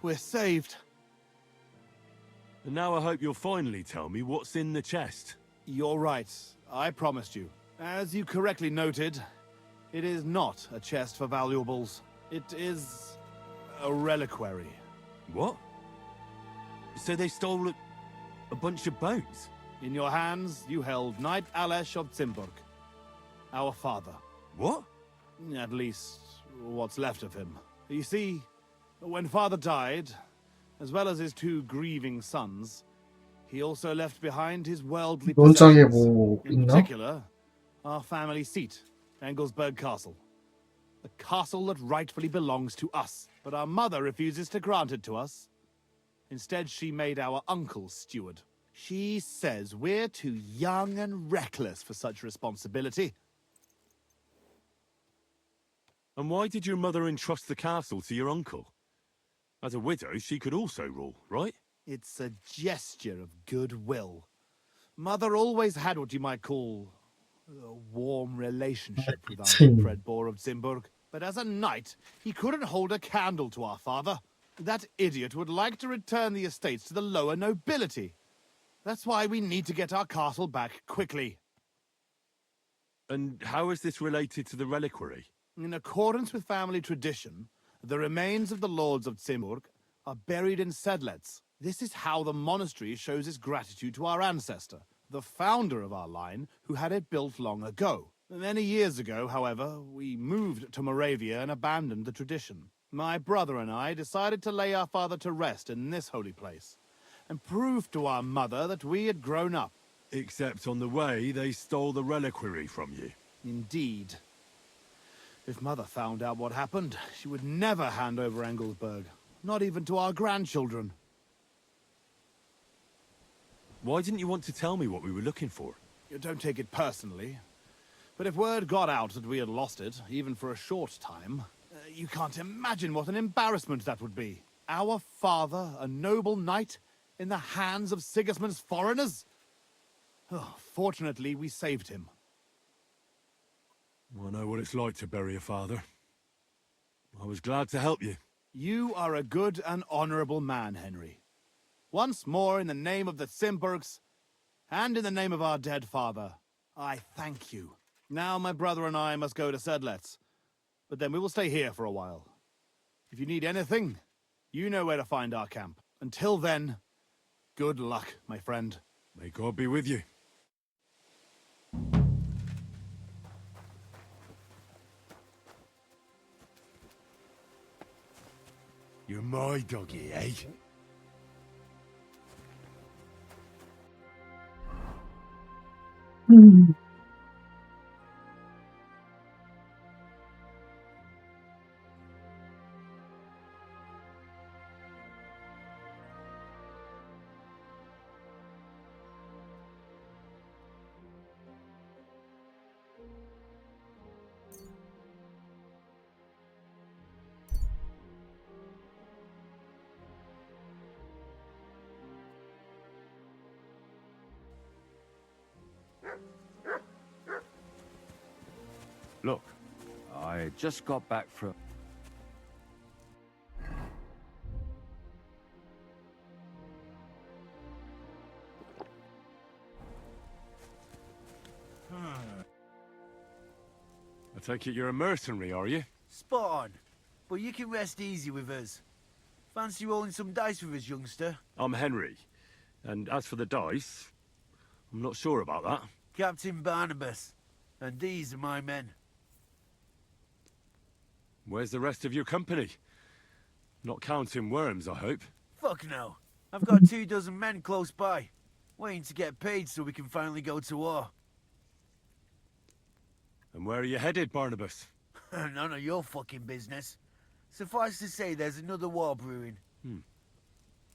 We're saved. And now I hope you'll finally tell me what's in the chest. You're right. I promised you. As you correctly noted, it is not a chest for valuables. It is a reliquary. What? So they stole a bunch of bones? In your hands, you held Knight Alesh of Zimburg, our father. What? At least, what's left of him. You see, when father died, as well as his 2 grieving sons, he also left behind his worldly 논장에 possessions. 뭐 In 있나? particular, our family seat, Engelsberg Castle. A castle that rightfully belongs to us, but our mother refuses to grant it to us. Instead, she made our uncle steward. She says we're too young and reckless for such responsibility. And why did your mother entrust the castle to your uncle? As a widow, she could also rule, right? It's a gesture of goodwill. Mother always had what you might call a warm relationship with Uncle Fredbor of Zimburg. But as a knight, he couldn't hold a candle to our father. That idiot would like to return the estates to the lower nobility. That's why we need to get our castle back quickly. And how is this related to the reliquary? In accordance with family tradition, the remains of the lords of Zimburg are buried in Sedlets. This is how the monastery shows its gratitude to our ancestor, the founder of our line, who had it built long ago. Many years ago, however, we moved to Moravia and abandoned the tradition. My brother and I decided to lay our father to rest in this holy place, and prove to our mother that we had grown up. Except on the way, they stole the reliquary from you. Indeed. If Mother found out what happened, she would never hand over Engelsberg, not even to our grandchildren. Why didn't you want to tell me what we were looking for? You don't take it personally, but if word got out that we had lost it, even for a short time, you can't imagine what an embarrassment that would be. Our father, a noble knight, in the hands of Sigismund's foreigners? Oh, fortunately, we saved him. I know what it's like to bury a father. I was glad to help you. You are a good and honorable man, Henry. Once more, in the name of the Zimburgs, and in the name of our dead father, I thank you. Now my brother and I must go to Sedlets, but then we will stay here for a while. If you need anything, you know where to find our camp. Until then, good luck, my friend. May God be with you. You're my doggy, eh? Look, I just got back from... I take it you're a mercenary, are you? Spot on. But you can rest easy with us. Fancy rolling some dice with us, youngster? I'm Henry. And as for the dice, I'm not sure about that. Captain Barnabas. And these are my men. Where's the rest of your company? Not counting worms, I hope. Fuck no. I've got 24 men close by, waiting to get paid so we can finally go to war. And where are you headed, Barnabas? None of your fucking business. Suffice to say, there's another war brewing.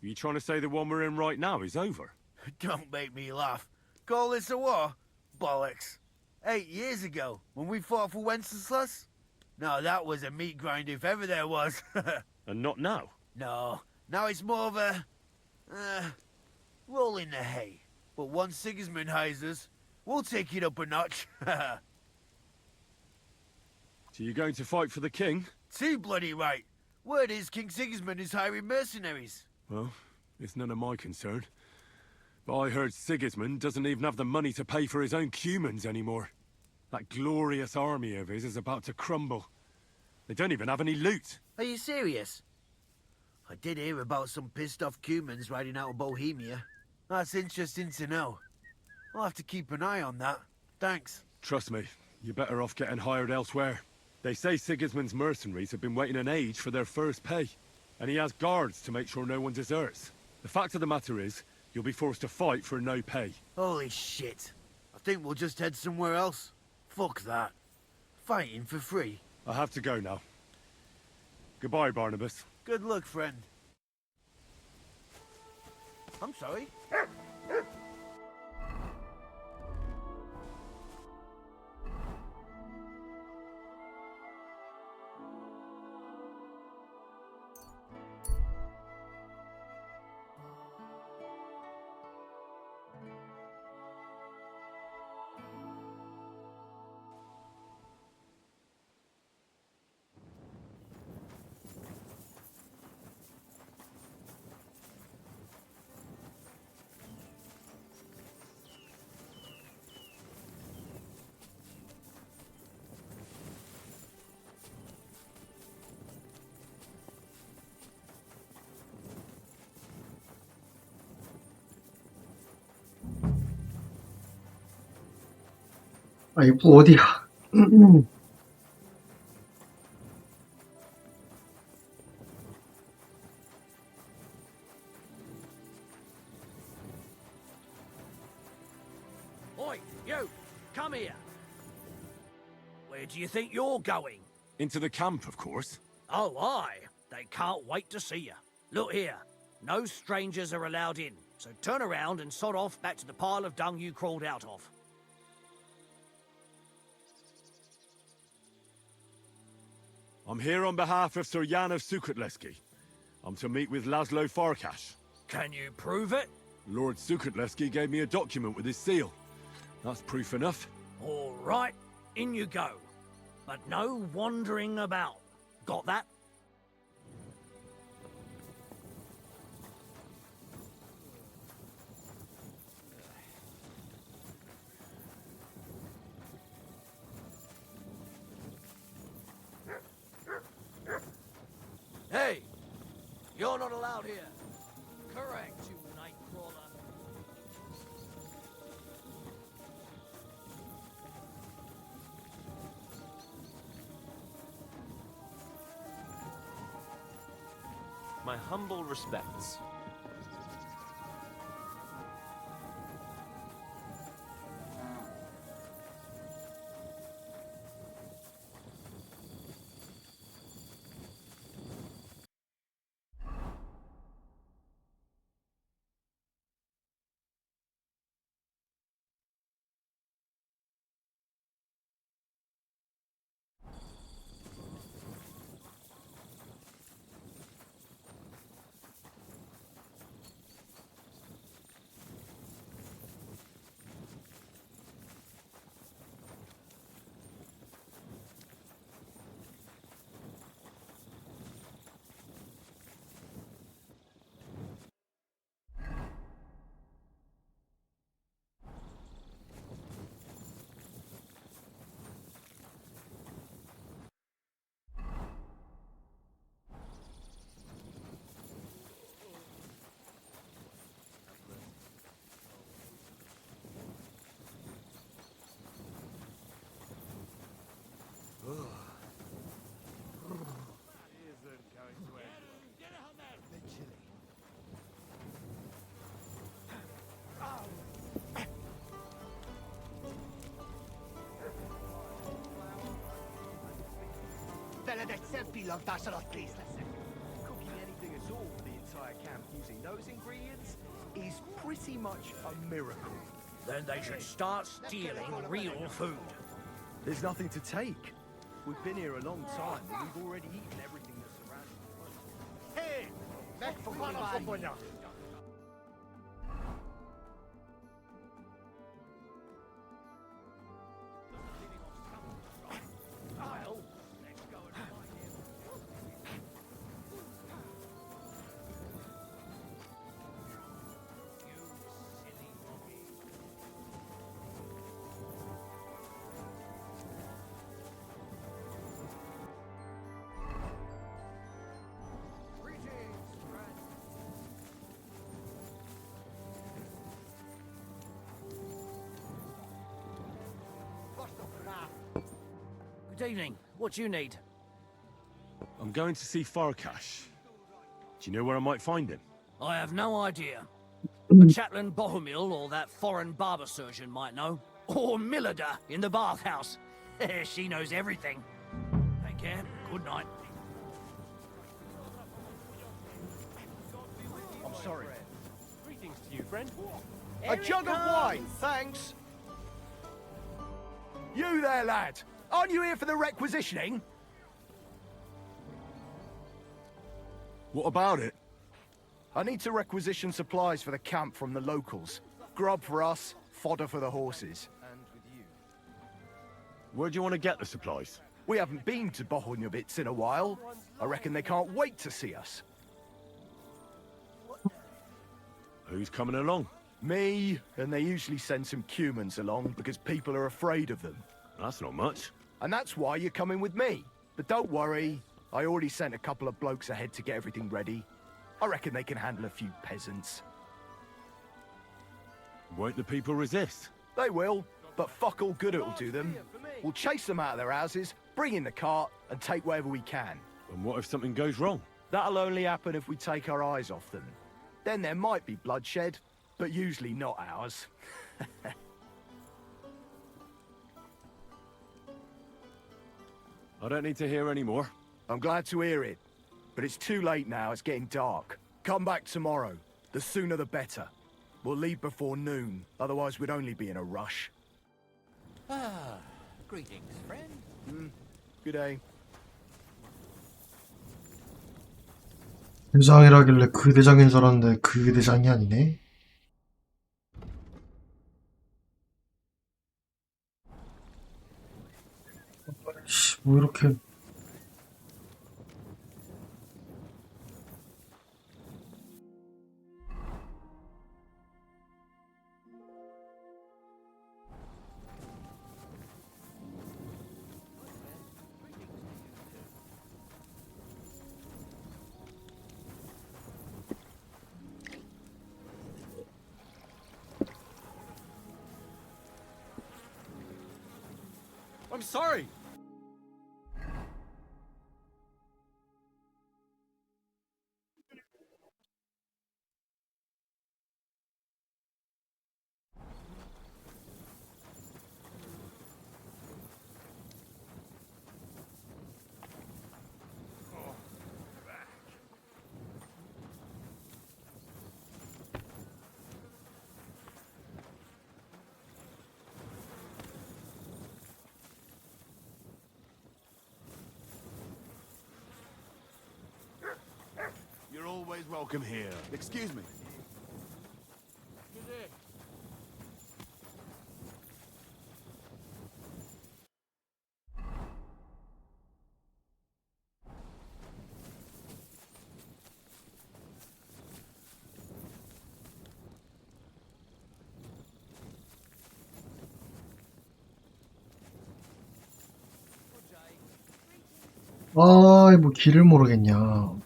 You trying to say the one we're in right now is over? Don't make me laugh. Call this a war? Bollocks. 8 years ago, when we fought for Wenceslas? No, that was a meat grind if ever there was. And not now? No, now it's more of a... roll in the hay. But once Sigismund hires us, we'll take it up a notch. So you're going to fight for the king? Too bloody right. Word is King Sigismund is hiring mercenaries. Well, it's none of my concern. But I heard Sigismund doesn't even have the money to pay for his own humans anymore. That glorious army of his is about to crumble. They don't even have any loot. Are you serious? I did hear about some pissed-off Cumans riding out of Bohemia. That's interesting to know. I'll have to keep an eye on that. Thanks. Trust me, you're better off getting hired elsewhere. They say Sigismund's mercenaries have been waiting an age for their first pay. And he has guards to make sure no one deserts. The fact of the matter is, you'll be forced to fight for no pay. Holy shit. I think we'll just head somewhere else. Fuck that. Fighting for free. I have to go now. Goodbye, Barnabas. Good luck, friend. I'm sorry. 아, 이 부 어디야? Oi, you! Come here! Where do you think you're going? Into the camp, of course. Oh, aye. They can't wait to see you. Look here. No strangers are allowed in, so turn around and sod off back to the pile of dung you crawled out of. I'm here on behalf of Sir Jan of Sukutleski. I'm to meet with Laszlo Farkas. Can you prove it? Lord Sukutleski gave me a document with his seal. That's proof enough. All right, in you go. But no wandering about. Got that? Hey! You're not allowed here. Correct, you nightcrawler. My humble respects. Cooking anything at all for the entire camp using those ingredients is pretty much a miracle. Then they should start stealing real food. There's nothing to take. We've been here a long time and we've already eaten everything that's around. Hey! Back for Good evening. What do you need? I'm going to see Farkash. Do you know where I might find him? I have no idea. But Chatelain Bohemil or that foreign barber surgeon might know. Or Millada in the bathhouse. She knows everything. Take care. Good night. I'm sorry. Greetings to you, friend. A jug of wine, thanks. You there, lad. Aren't you here for the requisitioning? What about it? I need to requisition supplies for the camp from the locals. Grub for us, fodder for the horses. And with you. Where do you want to get the supplies? We haven't been to Bohunjovitz in a while. I reckon they can't wait to see us. Who's coming along? Me, and they usually send some Cumans along because people are afraid of them. That's not much. And that's why you're coming with me. But don't worry, I already sent a couple of blokes ahead to get everything ready. I reckon they can handle a few peasants. Won't the people resist? They will, but fuck all good it'll do them. We'll chase them out of their houses, bring in the cart, and take whatever we can. And what if something goes wrong? That'll only happen if we take our eyes off them. Then there might be bloodshed, but usually not ours. I don't need to hear any more. I'm glad to hear it. But it's too late now, it's getting dark. Come back tomorrow. The sooner the better. We'll leave before noon, otherwise we'd only be in a rush. Ah, greetings, friend. Good day. 대장이라길래 그 대장인 줄 알았는데 그 대장이 아니네. 뭐 이렇게 I'm sorry. You're always welcome here. Excuse me. 아, 뭐 길을 모르겠냐.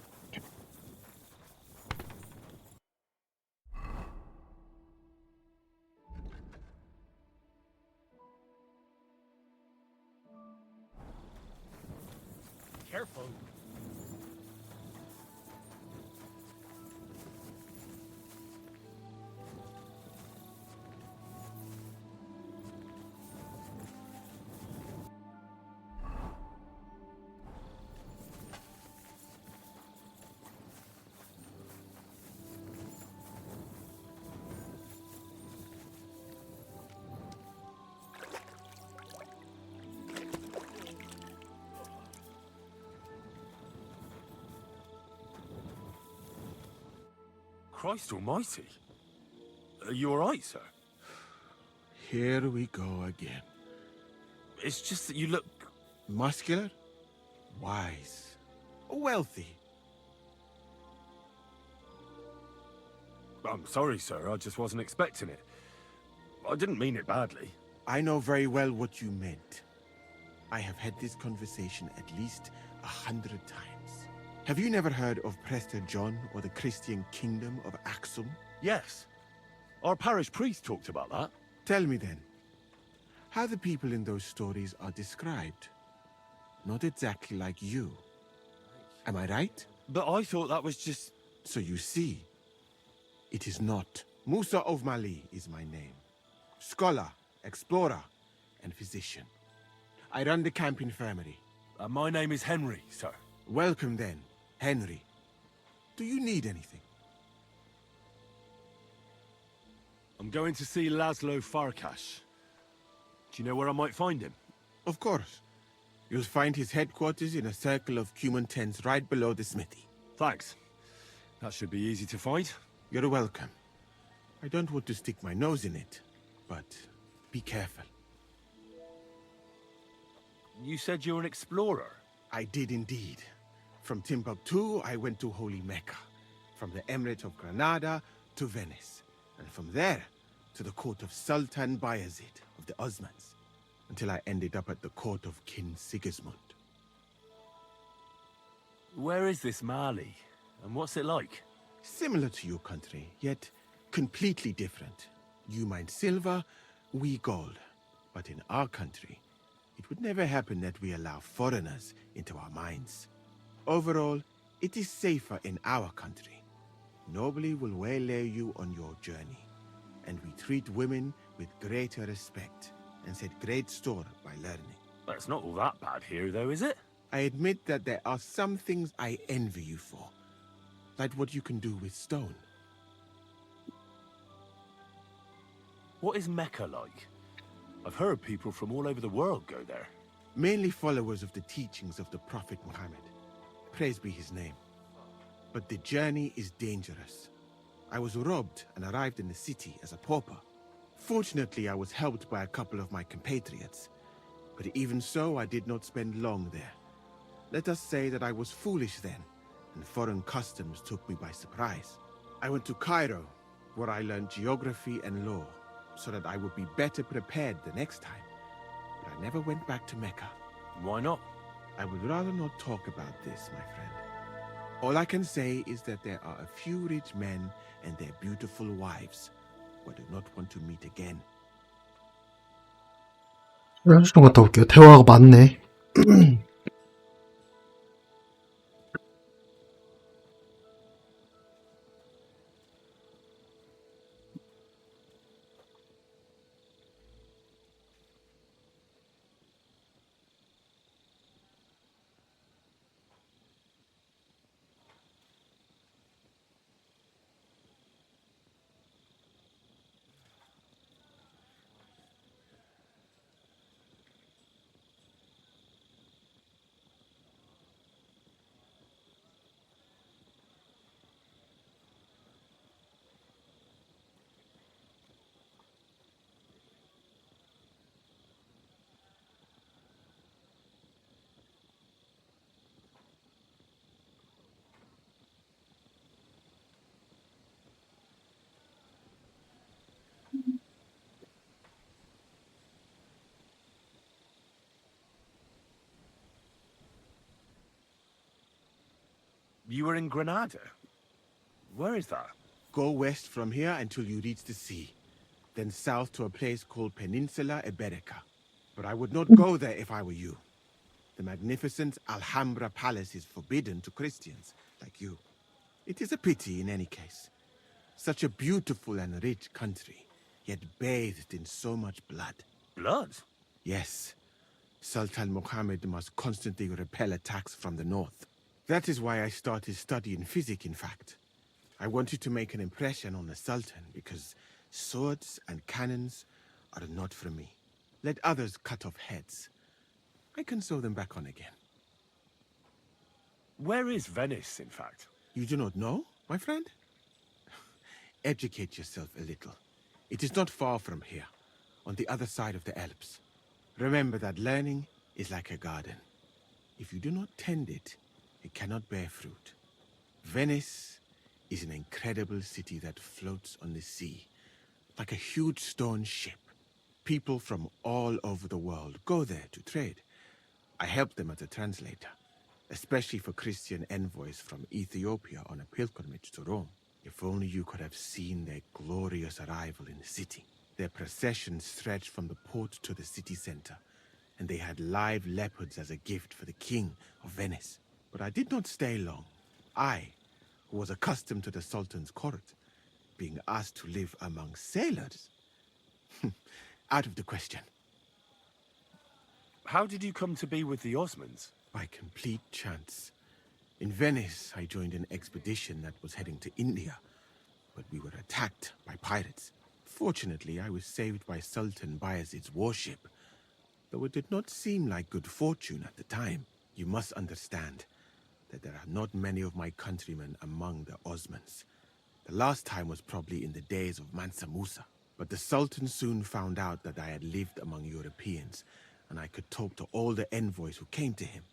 Careful. Christ almighty. Are you alright, sir? Here we go again. It's just that you look... Muscular, wise, wealthy. I'm sorry, sir. I just wasn't expecting it. I didn't mean it badly. I know very well what you meant. I have had this conversation at least 100 times. Have you never heard of Prester John or the Christian kingdom of Axum? Yes. Our parish priest talked about that. Tell me then, how the people in those stories are described. Not exactly like you. Am I right? But I thought that was just... So you see, it is not. Musa of Mali is my name. Scholar, explorer, and physician. I run the camp infirmary. My name is Henry, sir. Welcome then, Henry. Do you need anything? I'm going to see Laszlo Farkas. Do you know where I might find him? Of course. You'll find his headquarters in a circle of cumin tents right below the smithy. Thanks. That should be easy to find. You're welcome. I don't want to stick my nose in it, but be careful. You said you're an explorer? I did indeed. From Timbuktu, I went to Holy Mecca. From the Emirate of Granada to Venice. And from there, to the court of Sultan Bayezid of the Osmans, until I ended up at the court of King Sigismund. Where is this Mali? And what's it like? Similar to your country, yet completely different. You mine silver, we gold. But in our country, it would never happen that we allow foreigners into our mines. Overall, it is safer in our country. Nobody will waylay you on your journey. And we treat women with greater respect and set great store by learning. But it's not all that bad here, though, is it? I admit that there are some things I envy you for. Like what you can do with stone. What is Mecca like? I've heard people from all over the world go there. Mainly followers of the teachings of the Prophet Muhammad. Praise be his name. But the journey is dangerous. I was robbed and arrived in the city as a pauper. Fortunately, I was helped by a couple of my compatriots. But even so, I did not spend long there. Let us say that I was foolish then, and foreign customs took me by surprise. I went to Cairo, where I learned geography and law, so that I would be better prepared the next time. But I never went back to Mecca. Why not? I would rather not talk about this, my friend. All I can say is that there are a few rich men and their beautiful wives who I do not want to meet again. 한시 좀 갔다 올게요. 대화가 많네. You were in Granada? Where is that? Go west from here until you reach the sea. Then south to a place called Peninsula Iberica. But I would not go there if I were you. The magnificent Alhambra Palace is forbidden to Christians like you. It is a pity in any case. Such a beautiful and rich country, yet bathed in so much blood. Blood? Yes. Sultan Muhammad must constantly repel attacks from the north. That is why I started studying physics, in fact. I wanted to make an impression on the Sultan because swords and cannons are not for me. Let others cut off heads. I can sew them back on again. Where is Venice, in fact? You do not know, my friend? educate yourself a little. It is not far from here, on the other side of the Alps. Remember that learning is like a garden. If you do not tend it, it cannot bear fruit. Venice is an incredible city that floats on the sea, like a huge stone ship. People from all over the world go there to trade. I help them as a translator, especially for Christian envoys from Ethiopia on a pilgrimage to Rome. If only you could have seen their glorious arrival in the city. Their procession stretched from the port to the city center, and they had live leopards as a gift for the king of Venice. But I did not stay long. I, who was accustomed to the Sultan's court, being asked to live among sailors? Out of the question. How did you come to be with the Osmonds? By complete chance. In Venice, I joined an expedition that was heading to India, but we were attacked by pirates. Fortunately, I was saved by Sultan Bayezid's warship, though it did not seem like good fortune at the time. You must understand that there are not many of my countrymen among the Osmans. The last time was probably in the days of Mansa Musa. But the Sultan soon found out that I had lived among Europeans, and I could talk to all the envoys who came to him.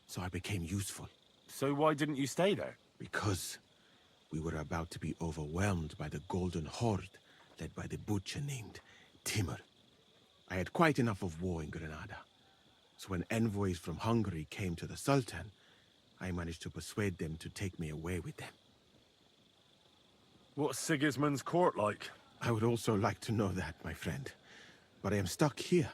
So I became useful. So why didn't you stay there? Because we were about to be overwhelmed by the Golden Horde, led by the butcher named Timur. I had quite enough of war in Granada. So when envoys from Hungary came to the Sultan, I managed to persuade them to take me away with them. What's Sigismund's court like? I would also like to know that, my friend. But I am stuck here.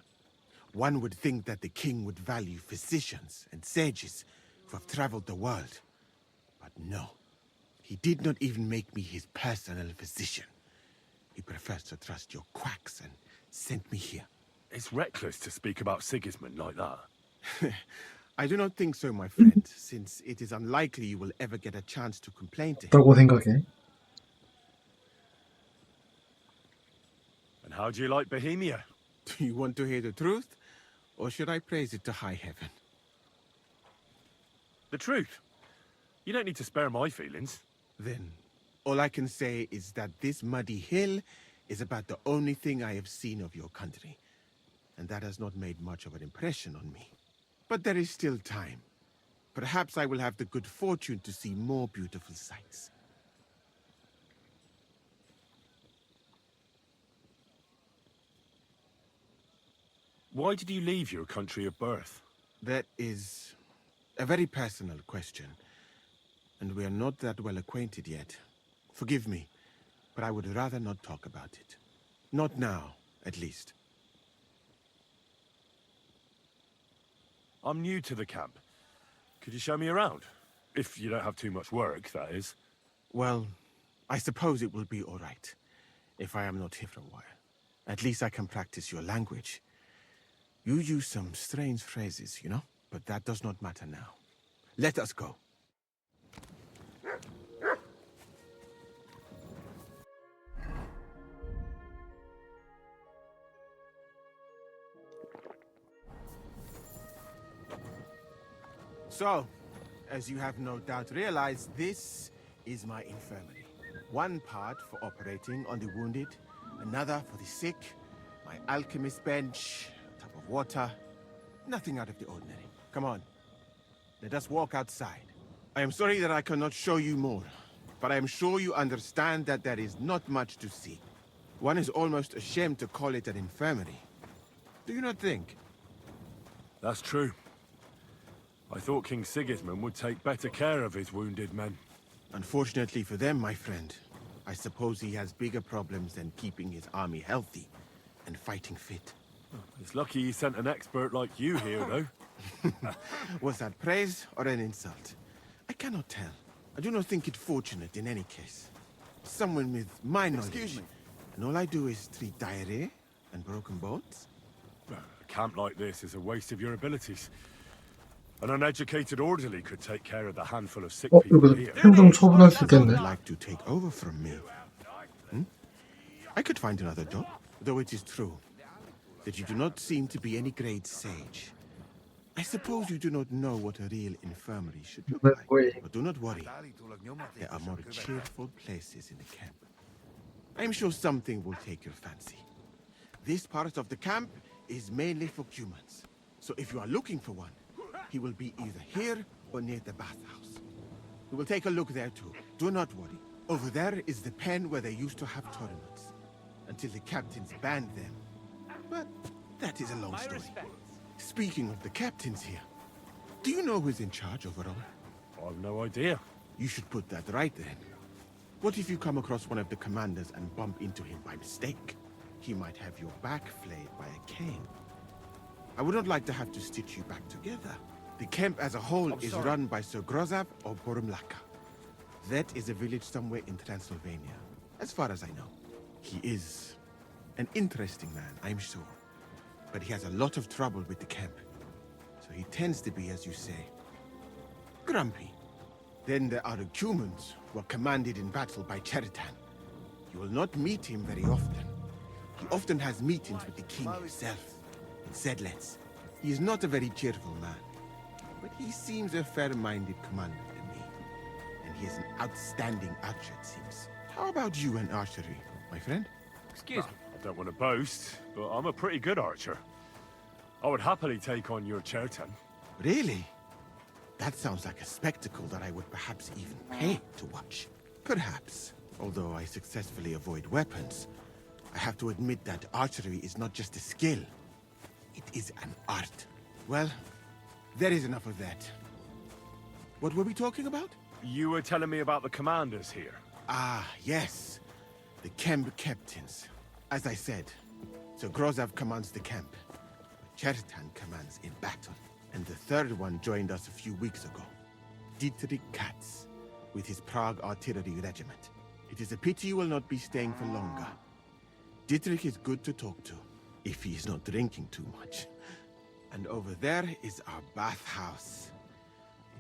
One would think that the king would value physicians and sages who have traveled the world. But no. He did not even make me his personal physician. He prefers to trust your quacks and sent me here. It's reckless to speak about Sigismund like that. I do not think so, my friend, since it is unlikely you will ever get a chance to complain to him. 라고 생각해. And how do you like Bohemia? Do you want to hear the truth? Or should I praise it to high heaven? The truth. You don't need to spare my feelings. Then, all I can say is that this muddy hill is about the only thing I have seen of your country. And that has not made much of an impression on me. But there is still time. Perhaps I will have the good fortune to see more beautiful sights. Why did you leave your country of birth? That is a very personal question. And we are not that well acquainted yet. Forgive me, but I would rather not talk about it. Not now, at least. I'm new to the camp. Could you show me around? If you don't have too much work, that is. Well, I suppose it will be all right, if I am not here for a while. At least I can practice your language. You use some strange phrases, you know? But that does not matter now. Let us go. So, as you have no doubt realized, this is my infirmary. One part for operating on the wounded, another for the sick, my alchemist bench, a tub of water, nothing out of the ordinary. Come on, let us walk outside. I am sorry that I cannot show you more, but I am sure you understand that there is not much to see. One is almost ashamed to call it an infirmary. Do you not think? That's true. I thought King Sigismund would take better care of his wounded men. Unfortunately for them, my friend, I suppose he has bigger problems than keeping his army healthy and fighting fit. It's lucky he sent an expert like you here, though. Was that praise or an insult? I cannot tell. I do not think it fortunate in any case. Someone with my knowledge. Excuse me. And all I do is treat diarrhea and broken bones? A camp like this is a waste of your abilities. An uneducated orderly could take care of the handful of sick people 이거 here. 행정 처분할 수 있겠네. Like to take over from me? I could find another job, though it is true that you do not seem to be any great sage. I suppose you do not know what a real infirmary should look like. But do not worry. There are more cheerful places in the camp. I'm sure something will take your fancy. This part of the camp is mainly for humans. So if you are looking for one, he will be either here or near the bathhouse. We will take a look there too. Do not worry. Over there is the pen where they used to have tournaments. Until the captains banned them. But that is a long story. Speaking of the captains here, do you know who's in charge overall? I've no idea. You should put that right then. What if you come across one of the commanders and bump into him by mistake? He might have your back flayed by a cane. I would not like to have to stitch you back together. The camp as a whole is run by Sir Grozav or Borumlaka. That is a village somewhere in Transylvania, as far as I know. He is an interesting man, I'm sure. But he has a lot of trouble with the camp. So he tends to be, as you say, grumpy. Then there are the Cumans, who are commanded in battle by Cheritan. You will not meet him very often. He often has meetings with the king himself, in Zedlets. He is not a very cheerful man, but he seems a fair-minded commander to me. And he is an outstanding archer, it seems. How about you and archery, my friend? Excuse me. I don't want to boast, but I'm a pretty good archer. I would happily take on your Chertan. Really? That sounds like a spectacle that I would perhaps even pay to watch. Perhaps. Although I successfully avoid weapons, I have to admit that archery is not just a skill. It is an art. Well, there is enough of that. What were we talking about? You were telling me about the commanders here. Ah, yes. The camp captains. As I said, Sir Grozav commands the camp. Chertan commands in battle. And the third one joined us a few weeks ago. Dietrich Katz, with his Prague artillery regiment. It is a pity you will not be staying for longer. Dietrich is good to talk to, if he is not drinking too much. And over there is our bathhouse.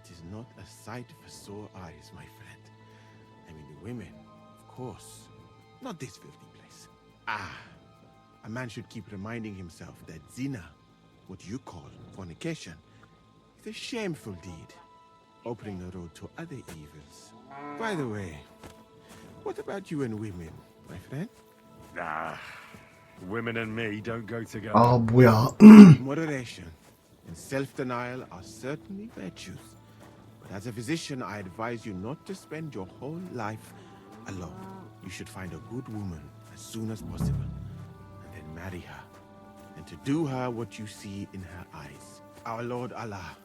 It is not a sight for sore eyes, my friend. I mean, the women, of course. Not this filthy place. Ah, a man should keep reminding himself that zina, what you call fornication, is a shameful deed, opening the road to other evils. By the way, what about you and women, my friend? Nah, women and me don't go together. 아, 뭐야. Moderation and self-denial are certainly virtues. But as a physician, I advise you not to spend your whole life alone. You should find a good woman as soon as possible, and then marry her. And to do her what you see in her eyes. Our Lord Allah,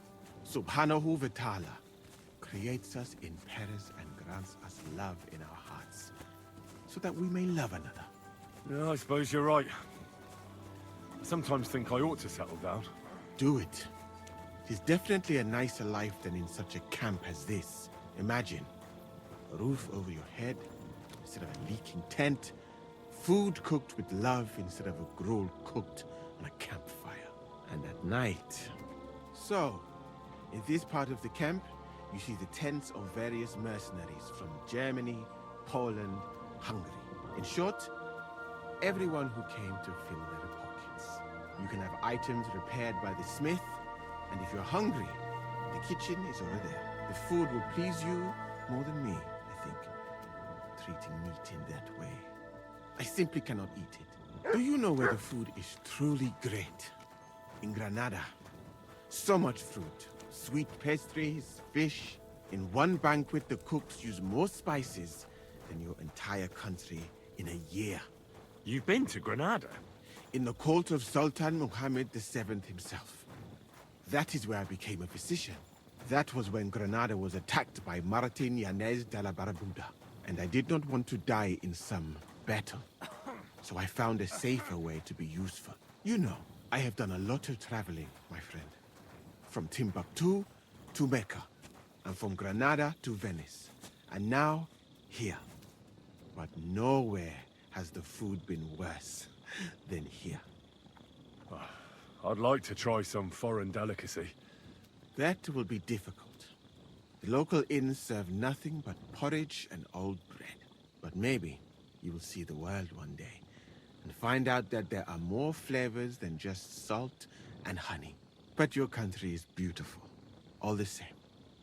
Subhanahu wa Ta'ala, creates us in pairs and grants us love in our hearts, so that we may love another. Yeah, I suppose you're right. I sometimes think I ought to settle down. Do it. It is definitely a nicer life than in such a camp as this. Imagine a roof over your head instead of a leaking tent, food cooked with love instead of a gruel cooked on a campfire, and at night. So, in this part of the camp, you see the tents of various mercenaries from Germany, Poland, Hungary. In short, everyone who came to fill their pockets. You can have items repaired by the smith, and if you're hungry, the kitchen is over there. The food will please you more than me, I think, treating meat in that way. I simply cannot eat it. Do you know where the food is truly great? In Granada. So much fruit, sweet pastries, fish. In one banquet, the cooks use more spices than your entire country in a year. You've been to Granada? In the court of Sultan Muhammad VII himself. That is where I became a physician. That was when Granada was attacked by Martin Yanez de la Barbuda. And I did not want to die in some battle. So I found a safer way to be useful. You know, I have done a lot of traveling, my friend. From Timbuktu to Mecca. And from Granada to Venice. And now, here. But nowhere has the food been worse than here. I'd like to try some foreign delicacy. That will be difficult. The local inns serve nothing but porridge and old bread. But maybe you will see the world one day and find out that there are more flavors than just salt and honey. But your country is beautiful, all the same.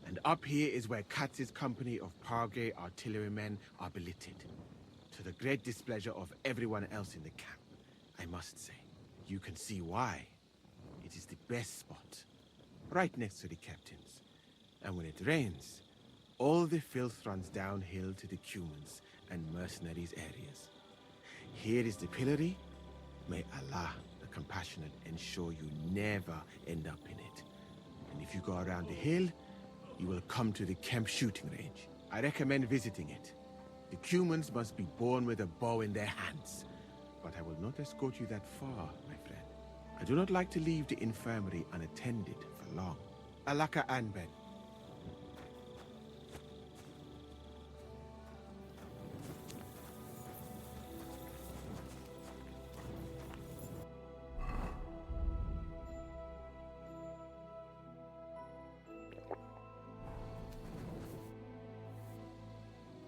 And up here is where Katz's company of Parge artillerymen are billeted. to the great displeasure of everyone else in the camp, I must say. You can see why. It is the best spot, right next to the captains. And when it rains, all the filth runs downhill to the Cumans and mercenaries areas. Here is the pillory. May Allah, the compassionate, ensure you never end up in it. And if you go around the hill, you will come to the camp shooting range. I recommend visiting it. The Cumans must be born with a bow in their hands. But I will not escort you that far, my friend. I do not like to leave the infirmary unattended for long. Alaka Anben.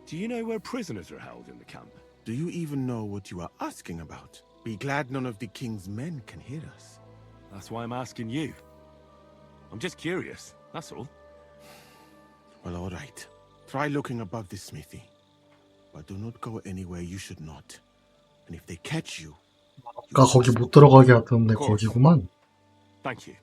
Do you know where prisoners are held in the camp? Do you even know what you are asking about? Be glad none of the king's men can hear us. That's why I'm asking you. I'm just curious, that's all. Well, all right. Try looking above the smithy. But do not go anywhere you should not. And if they catch you... 아까 거기 못 들어가게 하던데 거기구만. Thank you.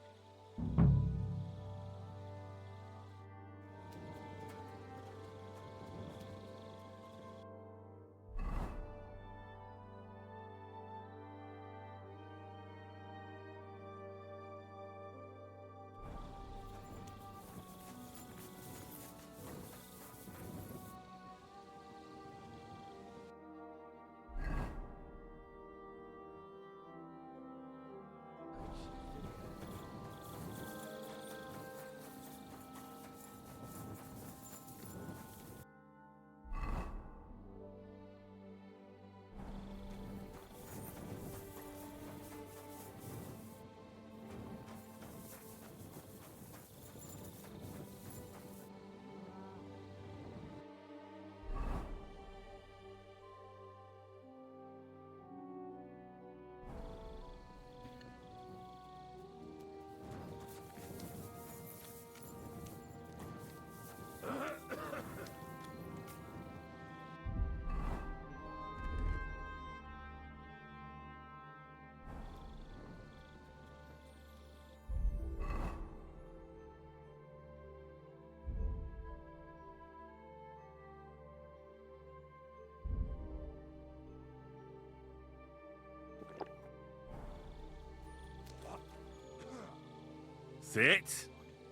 Sit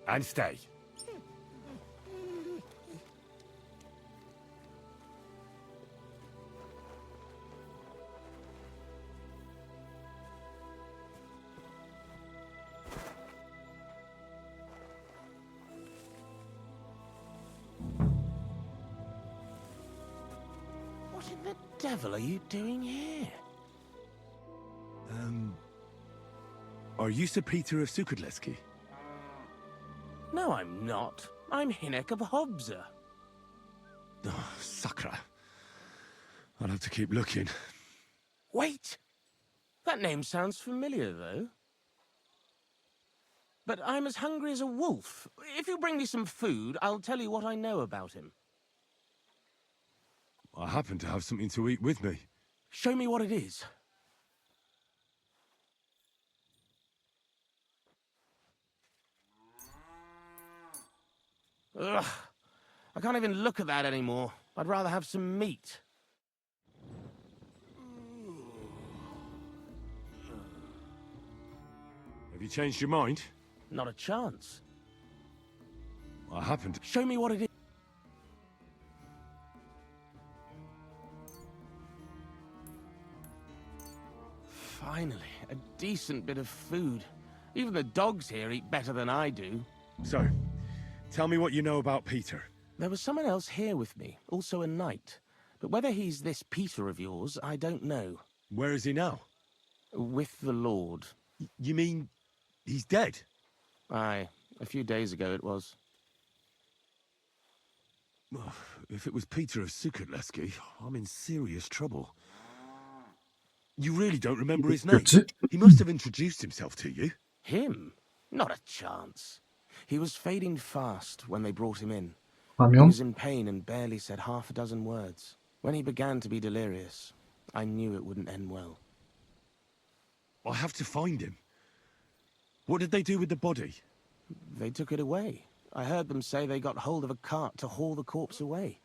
and stay. What in the devil are you doing here? Are you Sir Peter of Sukadleski? No, I'm not. I'm Hinek of Hobza. Oh, Sakra. I'll have to keep looking. Wait! That name sounds familiar, though. But I'm as hungry as a wolf. If you bring me some food, I'll tell you what I know about him. I happen to have something to eat with me. Show me what it is. Ugh. I can't even look at that anymore. I'd rather have some meat. Have you changed your mind? Not a chance. I happen to... Show me what it is. Finally, a decent bit of food. Even the dogs here eat better than I do. So, tell me what you know about Peter. There was someone else here with me, also a knight. But whether he's this Peter of yours, I don't know. Where is he now? With the Lord. You mean he's dead? Aye, a few days ago it was. If it was Peter of Sukadleski, I'm in serious trouble. You really don't remember his name? He must have introduced himself to you. Him? Not a chance. He was fading fast when they brought him in. 아명? He was in pain and barely said half a dozen words. When he began to be delirious, I knew it wouldn't end well. I have to find him. What did they do with the body? They took it away. I heard them say they got hold of a cart to haul the corpse away.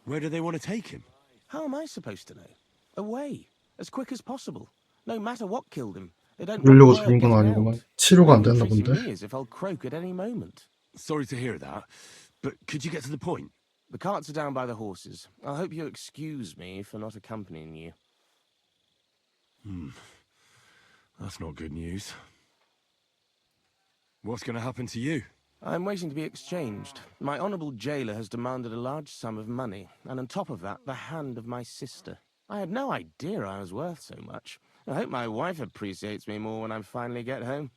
Where do they want to take him? How am I supposed to know? Away. As quick as possible. No matter what killed him. They don't want 그러려고 word 죽인 건 getting 아니구만. out. 치료가 안 They're 됐나 treating 본데. me as if I'll croak at any moment. Sorry to hear that, but could you get to the point? The carts are down by the horses. I hope you'll excuse me for not accompanying you. That's not good news. What's going to happen to you? I'm waiting to be exchanged. My honourable jailer has demanded a large sum of money, and on top of that, the hand of my sister. I had no idea I was worth so much. I hope my wife appreciates me more when I finally get home.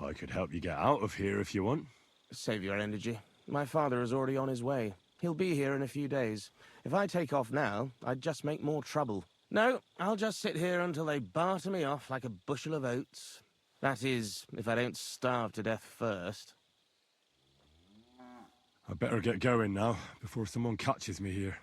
I could help you get out of here if you want. Save your energy. My father is already on his way. He'll be here in a few days. If I take off now, I'd just make more trouble. No, I'll just sit here until they barter me off like a bushel of oats. That is, if I don't starve to death first. I better get going now, before someone catches me here.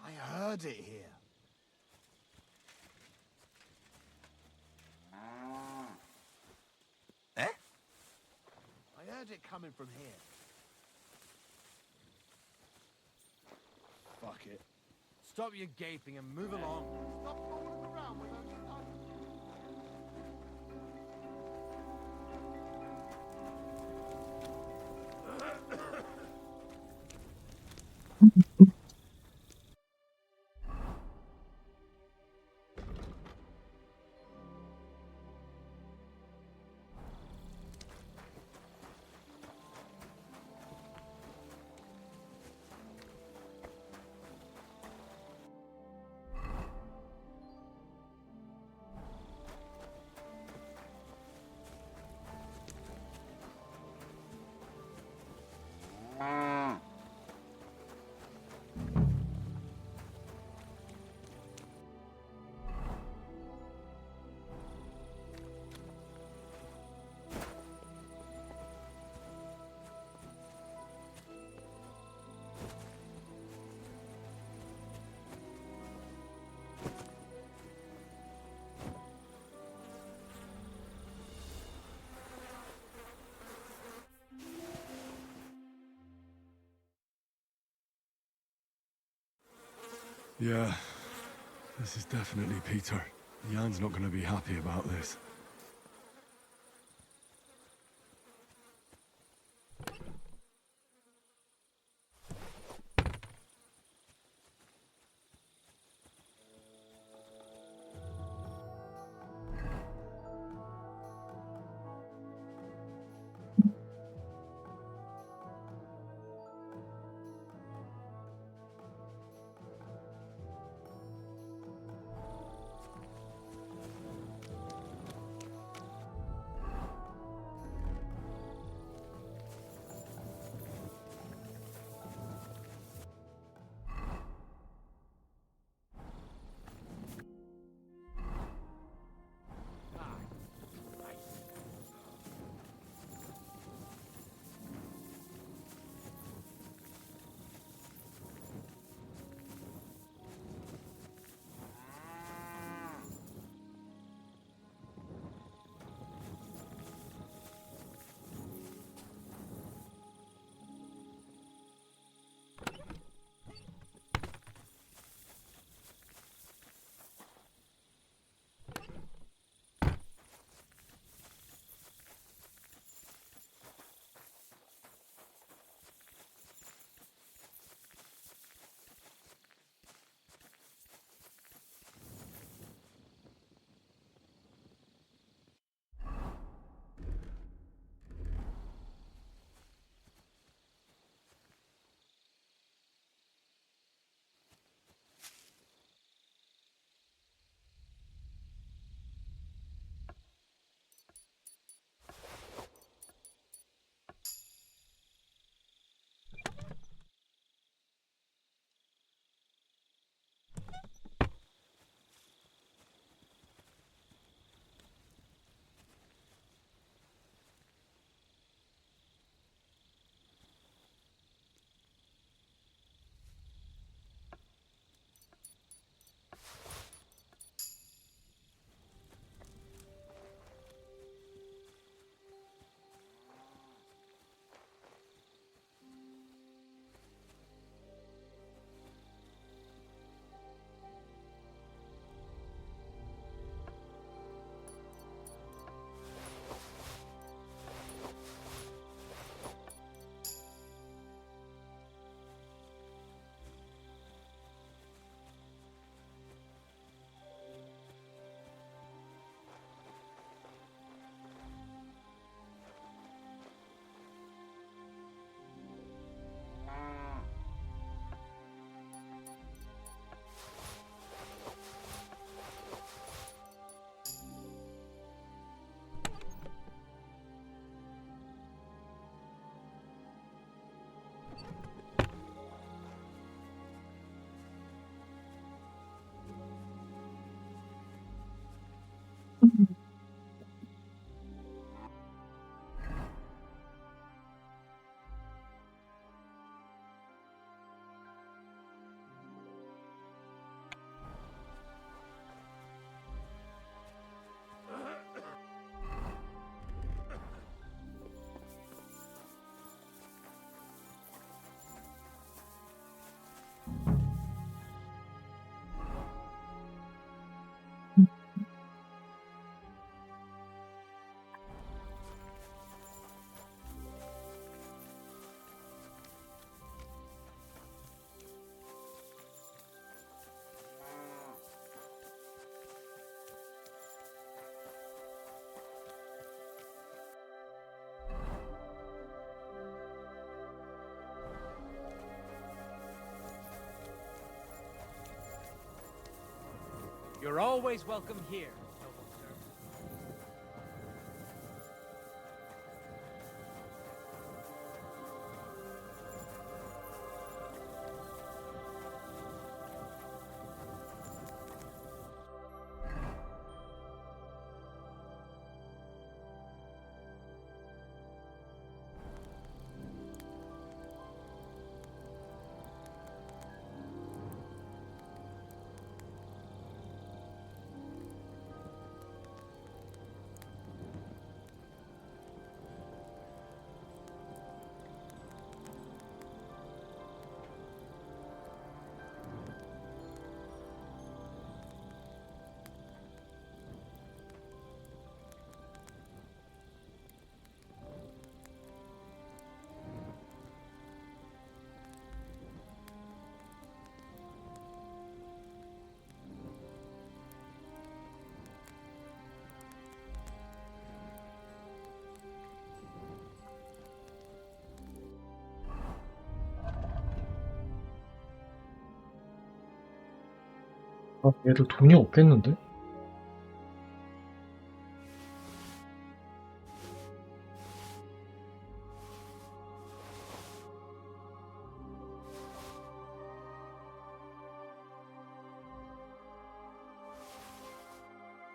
I heard it here. Eh? I heard it coming from here. Fuck it. Stop your gaping and move along. Stop rolling around without your time. Yeah, this is definitely Peter. Jan's not going to be happy about this. You're always welcome here, noble sir. 아, 얘들 돈이 없겠는데?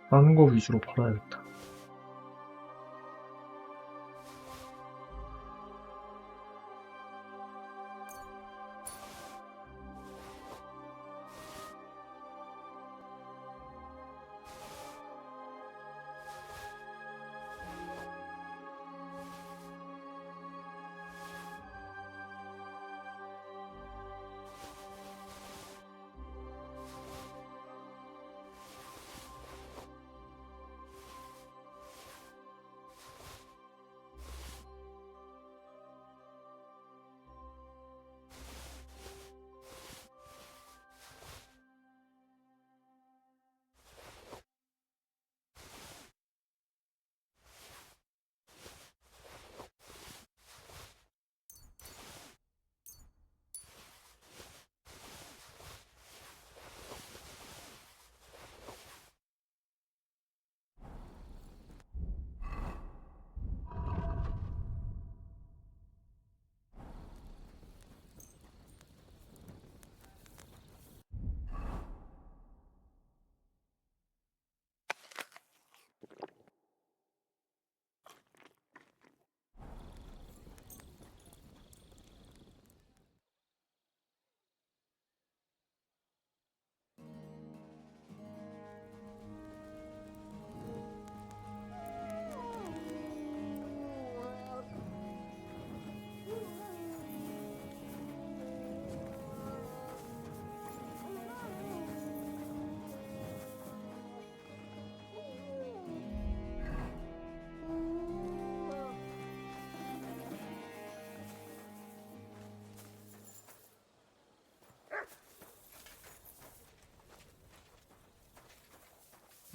다른 거 위주로 팔아야겠다.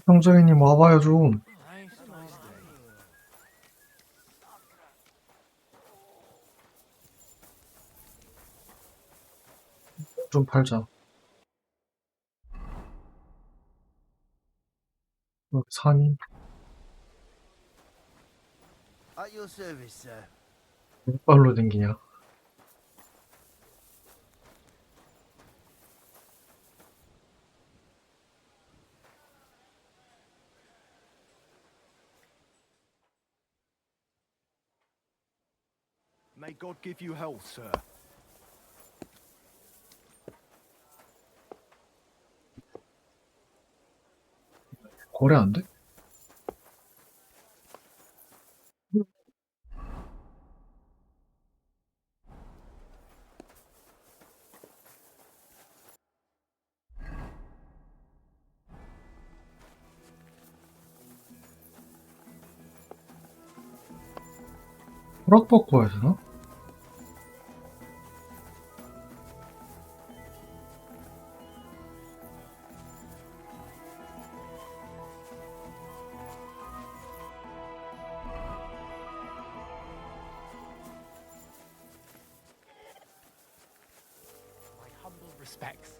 형제님 와봐요 좀. 좀 팔자. 여기 산이 At your service, sir. 몇 발로 댕기냐? May God give you health, sir. 거래 안 돼? 허락받고 해야 되나? My humble respects.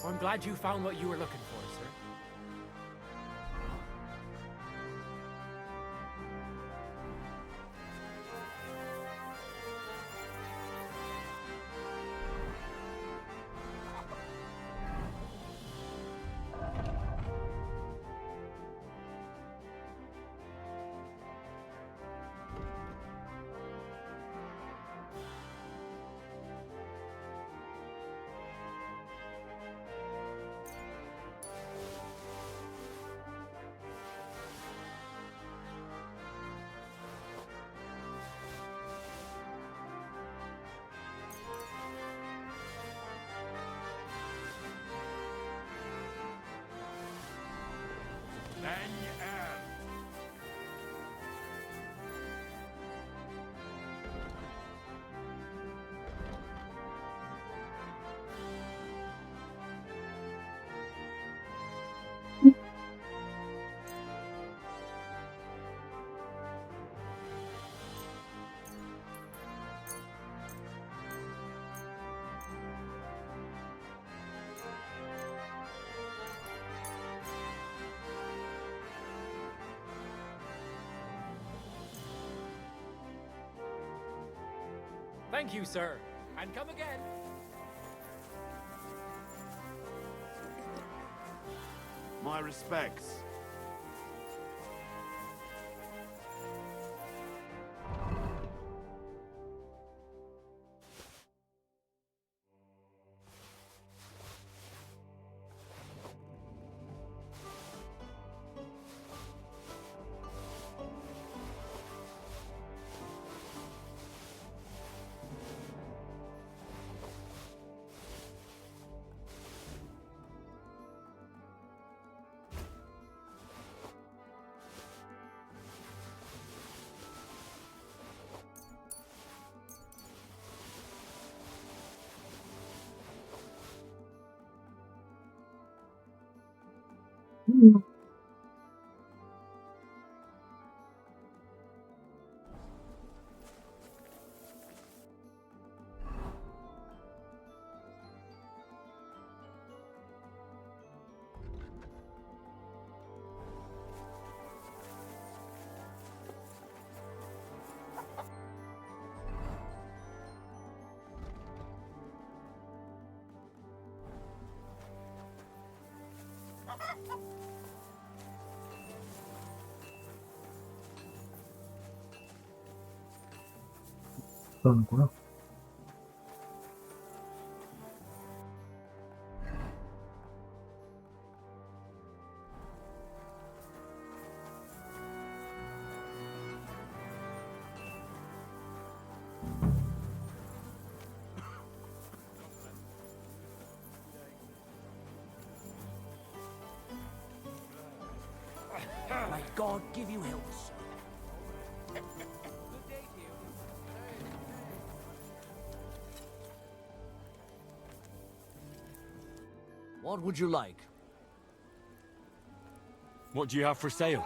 I'm glad you found what you were looking for, sir. Thank you, sir. And come again. My respects. 그러는구나. May God give you health, sir. What would you like? What do you have for sale?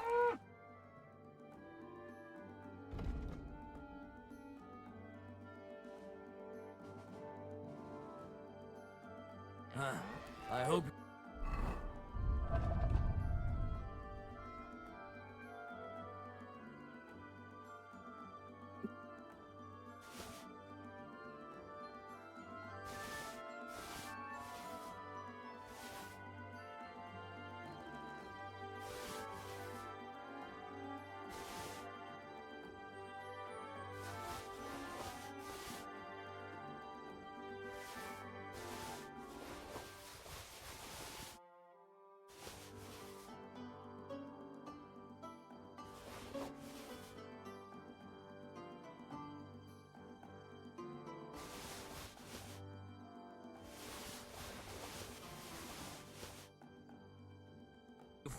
I hope...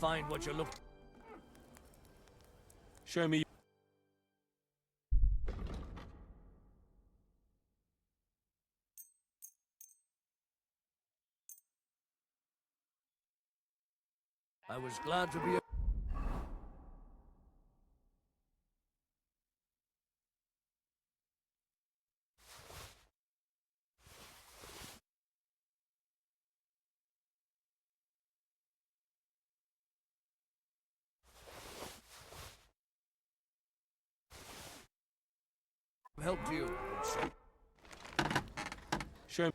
Find what you look. Show me. I was glad to be. Helped you. Show me.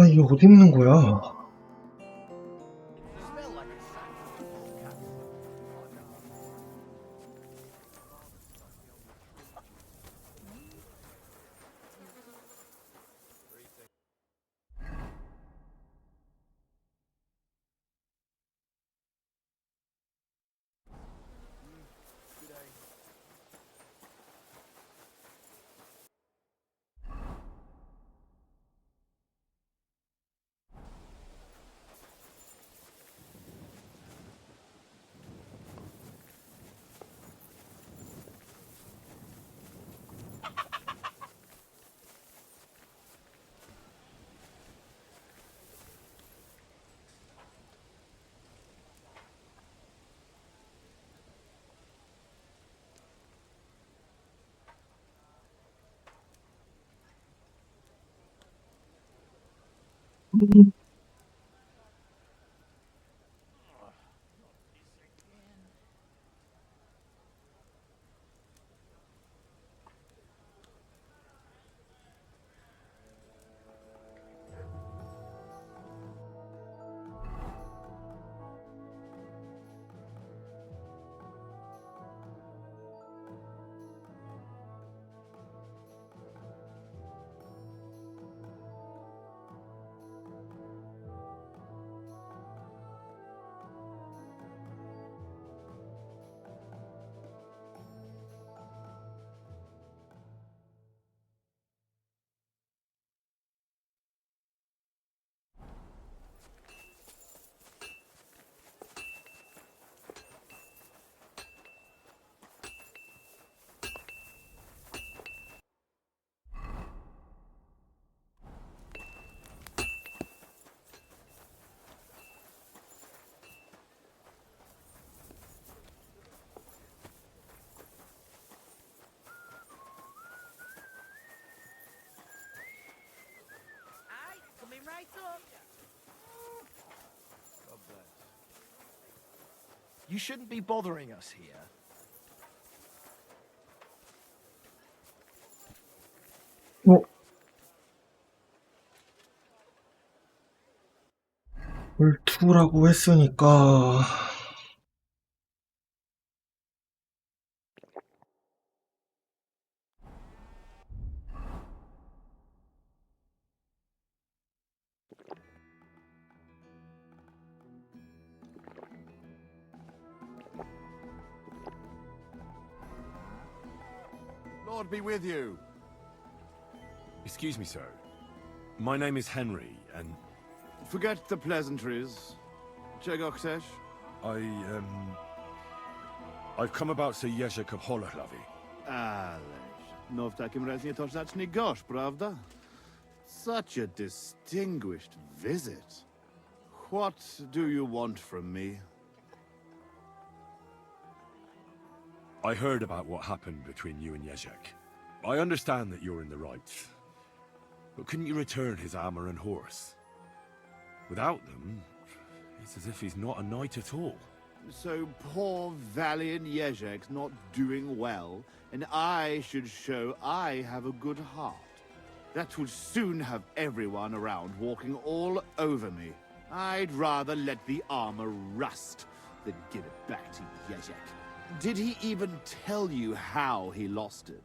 이게 어디 있는 거야? You shouldn't be bothering us here. 물투라고 했으니까 Lord be with you. Excuse me, sir. My name is Henry, and... Forget the pleasantries. Czego chcesz? I've come about Sir Jerzek of Holoclawy. Ależ, no w takim razie to zacznij gorzь, prawda? Such a distinguished visit. What do you want from me? I heard about what happened between you and Jerzek. I understand that you're in the right. But couldn't you return his armor and horse? Without them, it's as if he's not a knight at all. So poor valiant Jerzek's not doing well, and I should show I have a good heart. That would soon have everyone around walking all over me. I'd rather let the armor rust than give it back to Jerzek. Did he even tell you how he lost it?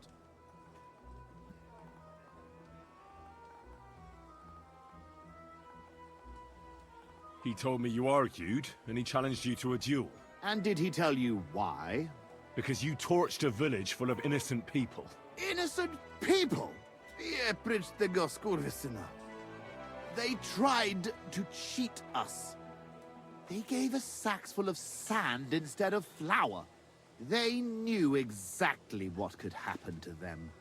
He told me you argued, and he challenged you to a duel. And did he tell you why? Because you torched a village full of innocent people. Innocent people? Yeah, precz tego skurwysyna. They tried to cheat us. They gave us sacks full of sand instead of flour. They knew exactly what could happen to them.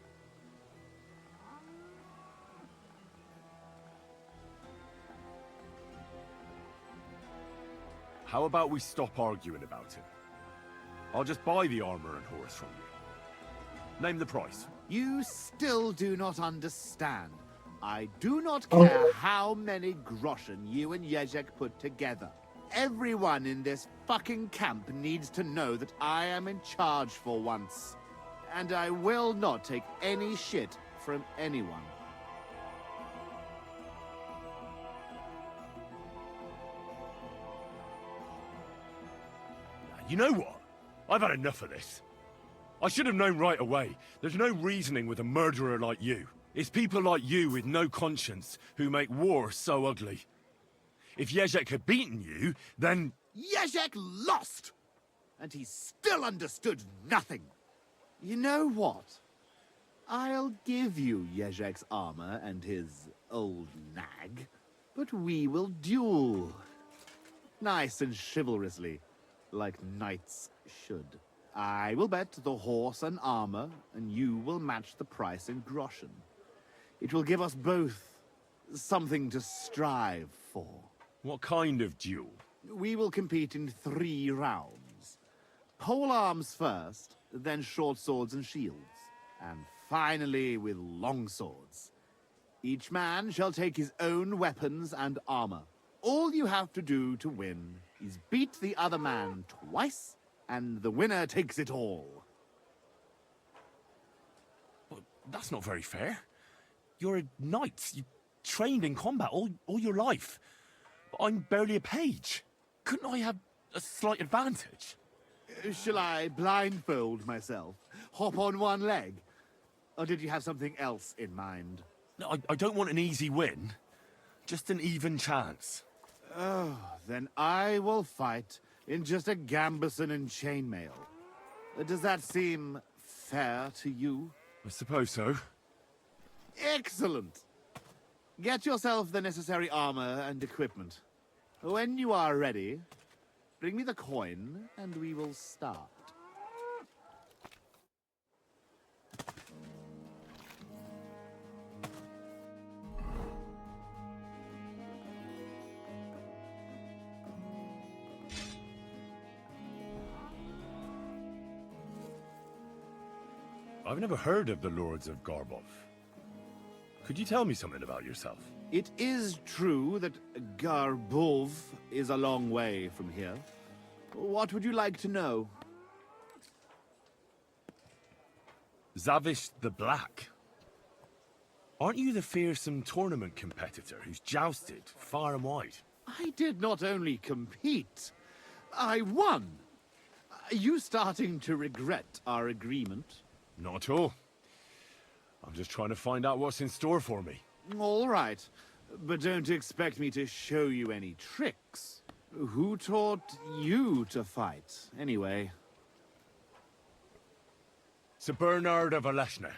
How about we stop arguing about it? I'll just buy the armor and horse from you. Name the price. You still do not understand. I do not care how many groschen you and Jerzek put together. Everyone in this fucking camp needs to know that I am in charge for once. And I will not take any shit from anyone. You know what? I've had enough of this. I should have known right away. There's no reasoning with a murderer like you. It's people like you with no conscience who make war so ugly. If Jerzek had beaten you, then... Jerzek lost! And he still understood nothing. You know what? I'll give you Jerzek's armor and his old nag, but we will duel. Nice and chivalrously, like knights should. I will bet the horse and armor, and you will match the price in groschen. It will give us both something to strive for. What kind of duel? We will compete in 3 rounds. Pole arms first, then short swords and shields, and finally with long swords. Each man shall take his own weapons and armor. All you have to do to win is beat the other man twice, and the winner takes it all. But that's not very fair. You're a knight. You trained in combat all your life. But I'm barely a page. Couldn't I have a slight advantage? Shall I blindfold myself? Hop on one leg? Or did you have something else in mind? No, I don't want an easy win. Just an even chance. Oh, then I will fight in just a gambeson and chainmail. Does that seem fair to you? I suppose so. Excellent! Get yourself the necessary armor and equipment. When you are ready, bring me the coin, and we will start. I've never heard of the Lords of Garbov. Could you tell me something about yourself? It is true that Garbov is a long way from here. What would you like to know? Zavish the Black. Aren't you the fearsome tournament competitor who's jousted far and wide? I did not only compete, I won. Are you starting to regret our agreement? Not at all. I'm just trying to find out what's in store for me. All right, but don't expect me to show you any tricks. Who taught you to fight, anyway? Sir Bernard of Aleshna,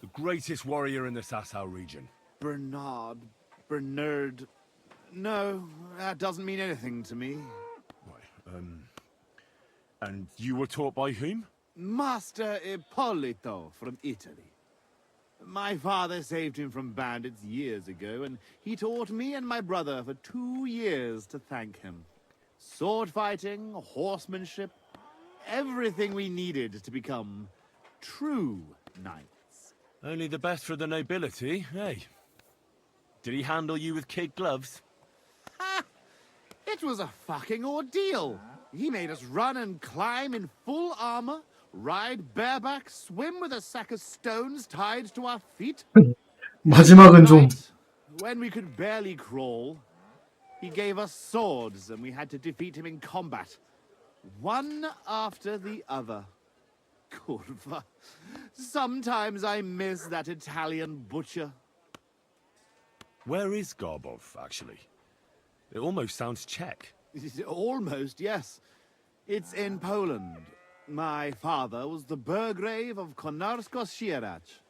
the greatest warrior in the Sasau region. Bernard. No, that doesn't mean anything to me. And you were taught by whom? Master Ippolito from Italy. My father saved him from bandits years ago, and he taught me and my brother for 2 years to thank him. Sword fighting, horsemanship, everything we needed to become true knights. Only the best for the nobility, eh? Did he handle you with kid gloves? Ha! It was a fucking ordeal. He made us run and climb in full armor, ride bareback, swim with a sack of stones tied to our feet. 마지막은 좀 When we could barely crawl, he gave us swords and we had to defeat him in combat. One after the other. Curva. Sometimes I miss that Italian butcher. Where is Garbov, actually? It almost sounds Czech. Almost, yes. It's in Poland. My father was the Burgrave of Konarsko-Sierać.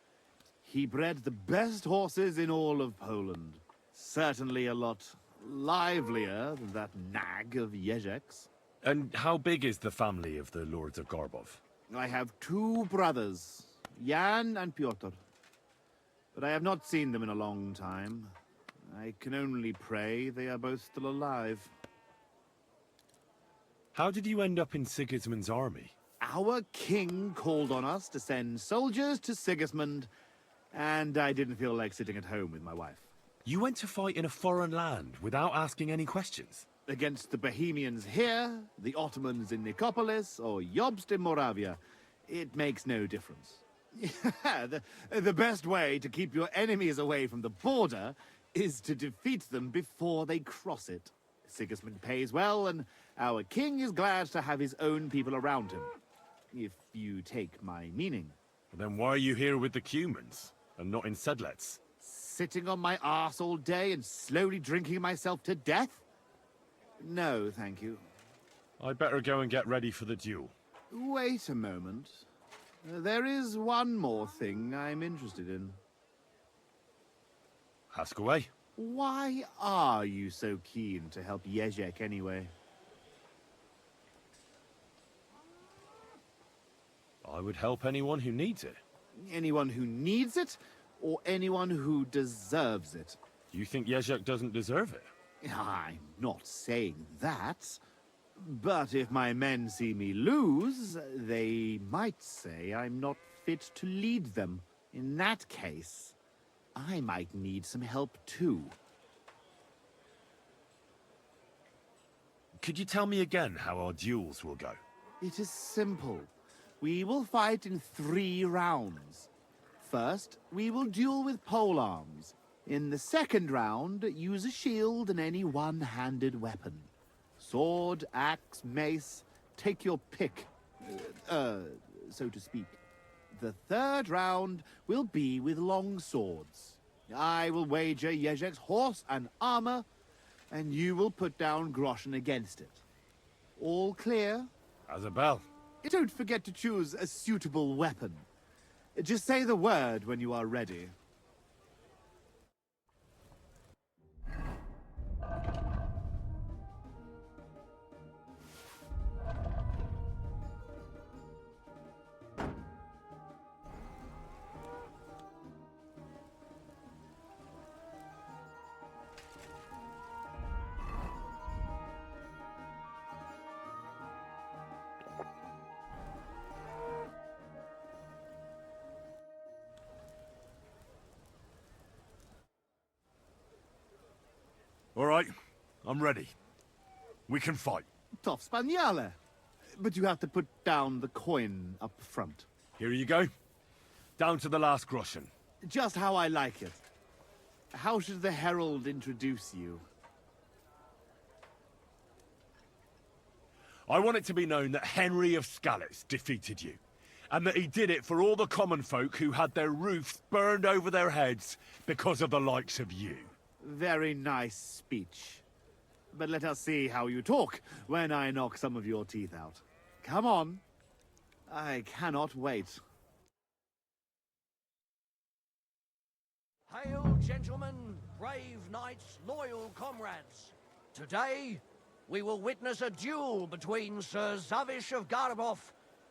He bred the best horses in all of Poland. Certainly a lot livelier than that nag of Jezek's. And how big is the family of the Lords of Garbov? I have 2 brothers, Jan and Pyotr. But I have not seen them in a long time. I can only pray they are both still alive. How did you end up in Sigismund's army? Our king called on us to send soldiers to Sigismund, and I didn't feel like sitting at home with my wife. You went to fight in a foreign land without asking any questions? Against the Bohemians here, the Ottomans in Nicopolis, or Jobst in Moravia, it makes no difference. the best way to keep your enemies away from the border is to defeat them before they cross it. Sigismund pays well, and our king is glad to have his own people around him. If you take my meaning. Then why are you here with the Cumans, and not in Sedlets? Sitting on my arse all day and slowly drinking myself to death? No, thank you. I'd better go and get ready for the duel. Wait a moment. There is one more thing I'm interested in. Ask away. Why are you so keen to help Jezek anyway? I would help anyone who needs it. Anyone who needs it, or anyone who deserves it? You think Jezek doesn't deserve it? I'm not saying that. But if my men see me lose, they might say I'm not fit to lead them. In that case, I might need some help too. Could you tell me again how our duels will go? It is simple. We will fight in 3 rounds. First, we will duel with polearms. In the second round, use a shield and any one-handed weapon. Sword, axe, mace, take your pick, so to speak. The third round will be with long swords. I will wager Jezek's horse and armor, and you will put down groschen against it. All clear? As a bell. Don't forget to choose a suitable weapon. Just say the word when you are ready. All right, I'm ready. We can fight. Tough Spaniale. But you have to put down the coin up front. Here you go. Down to the last groschen. Just how I like it. How should the herald introduce you? I want it to be known that Henry of Skalitz defeated you, and that he did it for all the common folk who had their roofs burned over their heads because of the likes of you. Very nice speech. But let us see how you talk when I knock some of your teeth out. Come on. I cannot wait. Hail, gentlemen, brave knights, loyal comrades. Today, we will witness a duel between Sir Zavish of Garabov,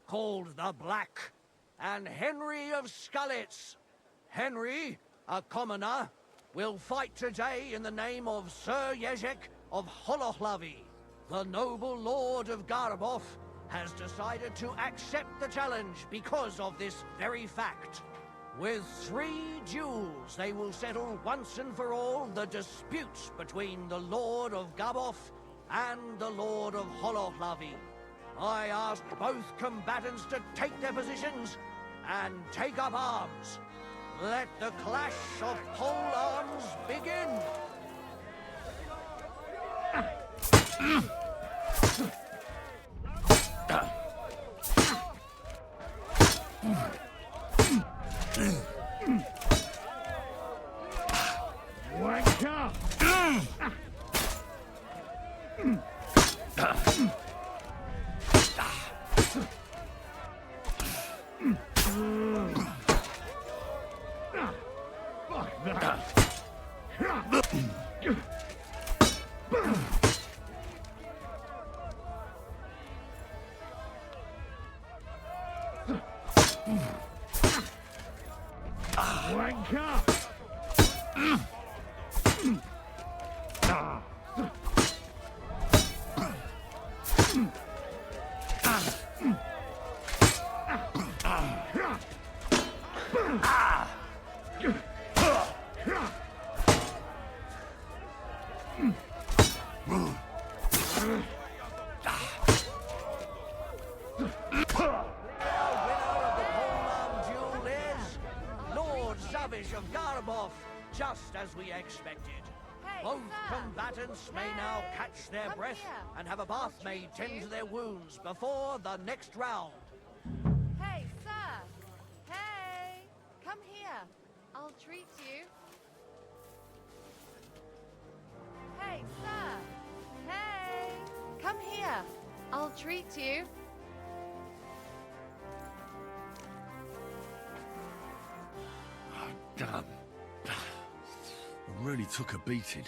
called the Black, and Henry of Skalitz. Henry, a commoner, will fight today in the name of Sir Jezek of Holohlavi. The noble lord of Garabov has decided to accept the challenge because of this very fact. With 3 duels, they will settle once and for all the dispute between the Lord of Gabov and the Lord of Holohlavi. I ask both combatants to take their positions and take up arms. Let the clash of pole arms begin! Wanker! Of Garabov, just as we expected. Both combatants may now catch their breath and have a bath made tend to their wounds before the next round. Hey, sir! Hey! Come here. I'll treat you. Hey, sir! Hey! Come here. I'll treat you. Damn. I really took a beating.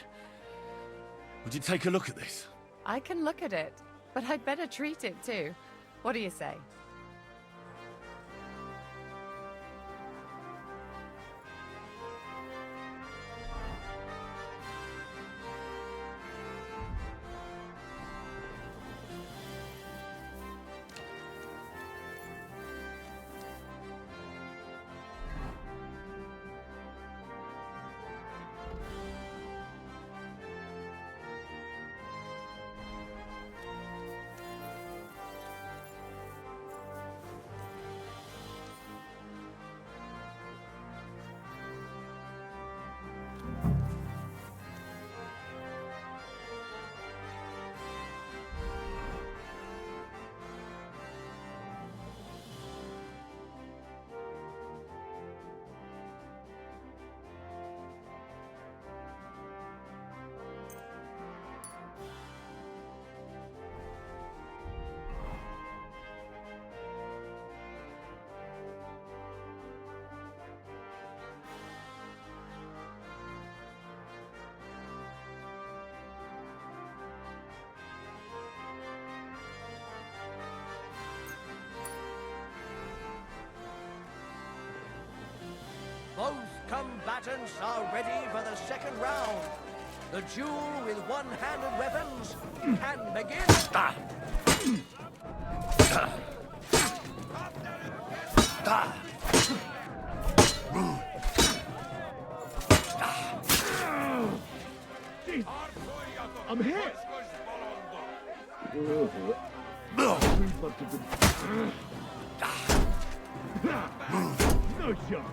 Would you take a look at this? I can look at it, but I'd better treat it too. What do you say? Both combatants are ready for the second round. The duel with one-handed weapons can begin. I'm here! No shot.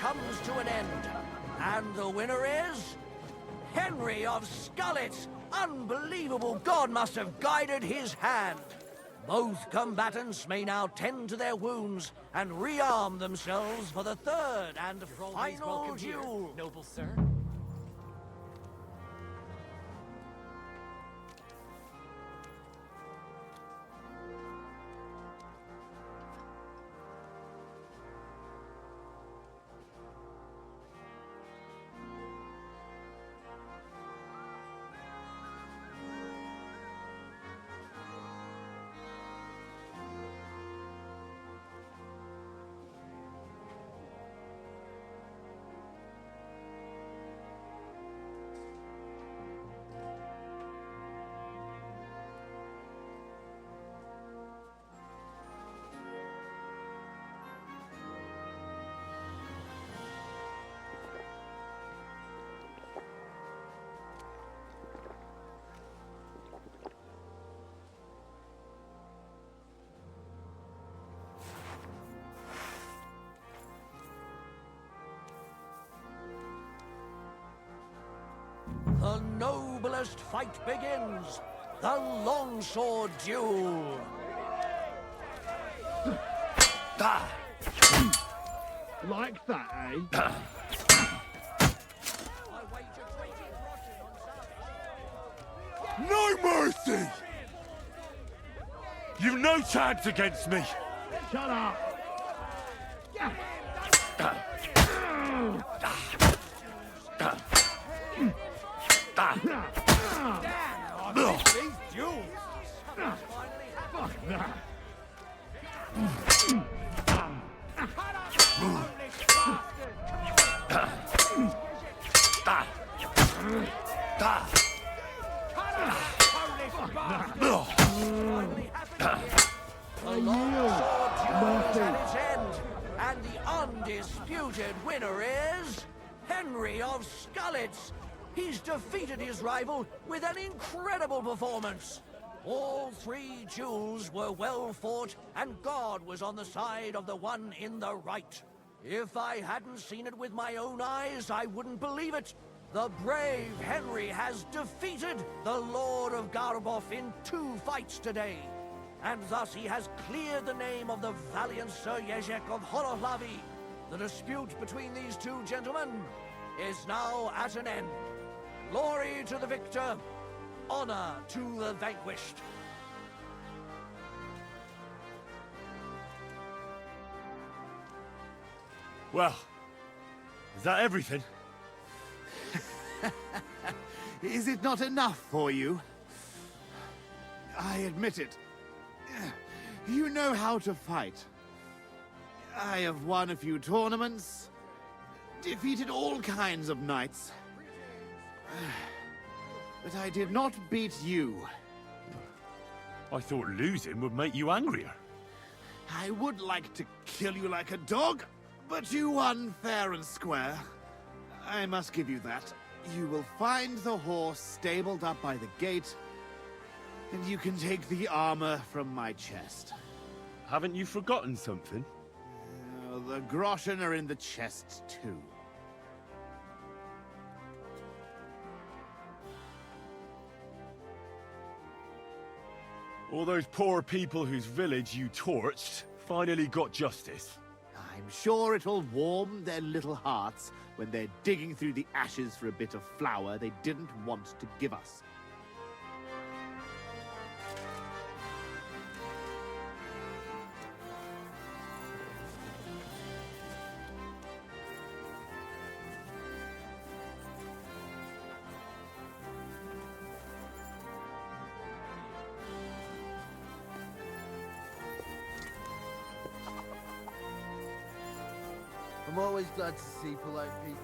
Comes to an end. And the winner is... Henry of Scarlet! Unbelievable, God must have guided his hand. Both combatants may now tend to their wounds and rearm themselves for the third and final duel. Noble sir. The noblest fight begins. The longsword duel. Like that, eh? No mercy! You've no chance against me! Shut up! Fuck that! The longsword duel is at its end, and the undisputed winner is Henry of Scarlet. He's defeated his rival with an incredible performance. All three duels were well fought, and God was on the side of the one in the right. If I hadn't seen it with my own eyes, I wouldn't believe it. The brave Henry has defeated the Lord of Garboff in 2 fights today. And thus he has cleared the name of the valiant Sir Jezek of Horohlavi. The dispute between these two gentlemen is now at an end. Glory to the victor, honor to the vanquished. Well, is that everything? Is it not enough for you? I admit it. You know how to fight. I have won a few tournaments, defeated all kinds of knights. But I did not beat you. I thought losing would make you angrier. I would like to kill you like a dog, but you won fair and square. I must give you that. You will find the horse stabled up by the gate, and you can take the armor from my chest. Haven't you forgotten something? The groschen are in the chest, too. All those poor people whose village you torched finally got justice. I'm sure it'll warm their little hearts when they're digging through the ashes for a bit of flour they didn't want to give us. I'm always glad to see polite people.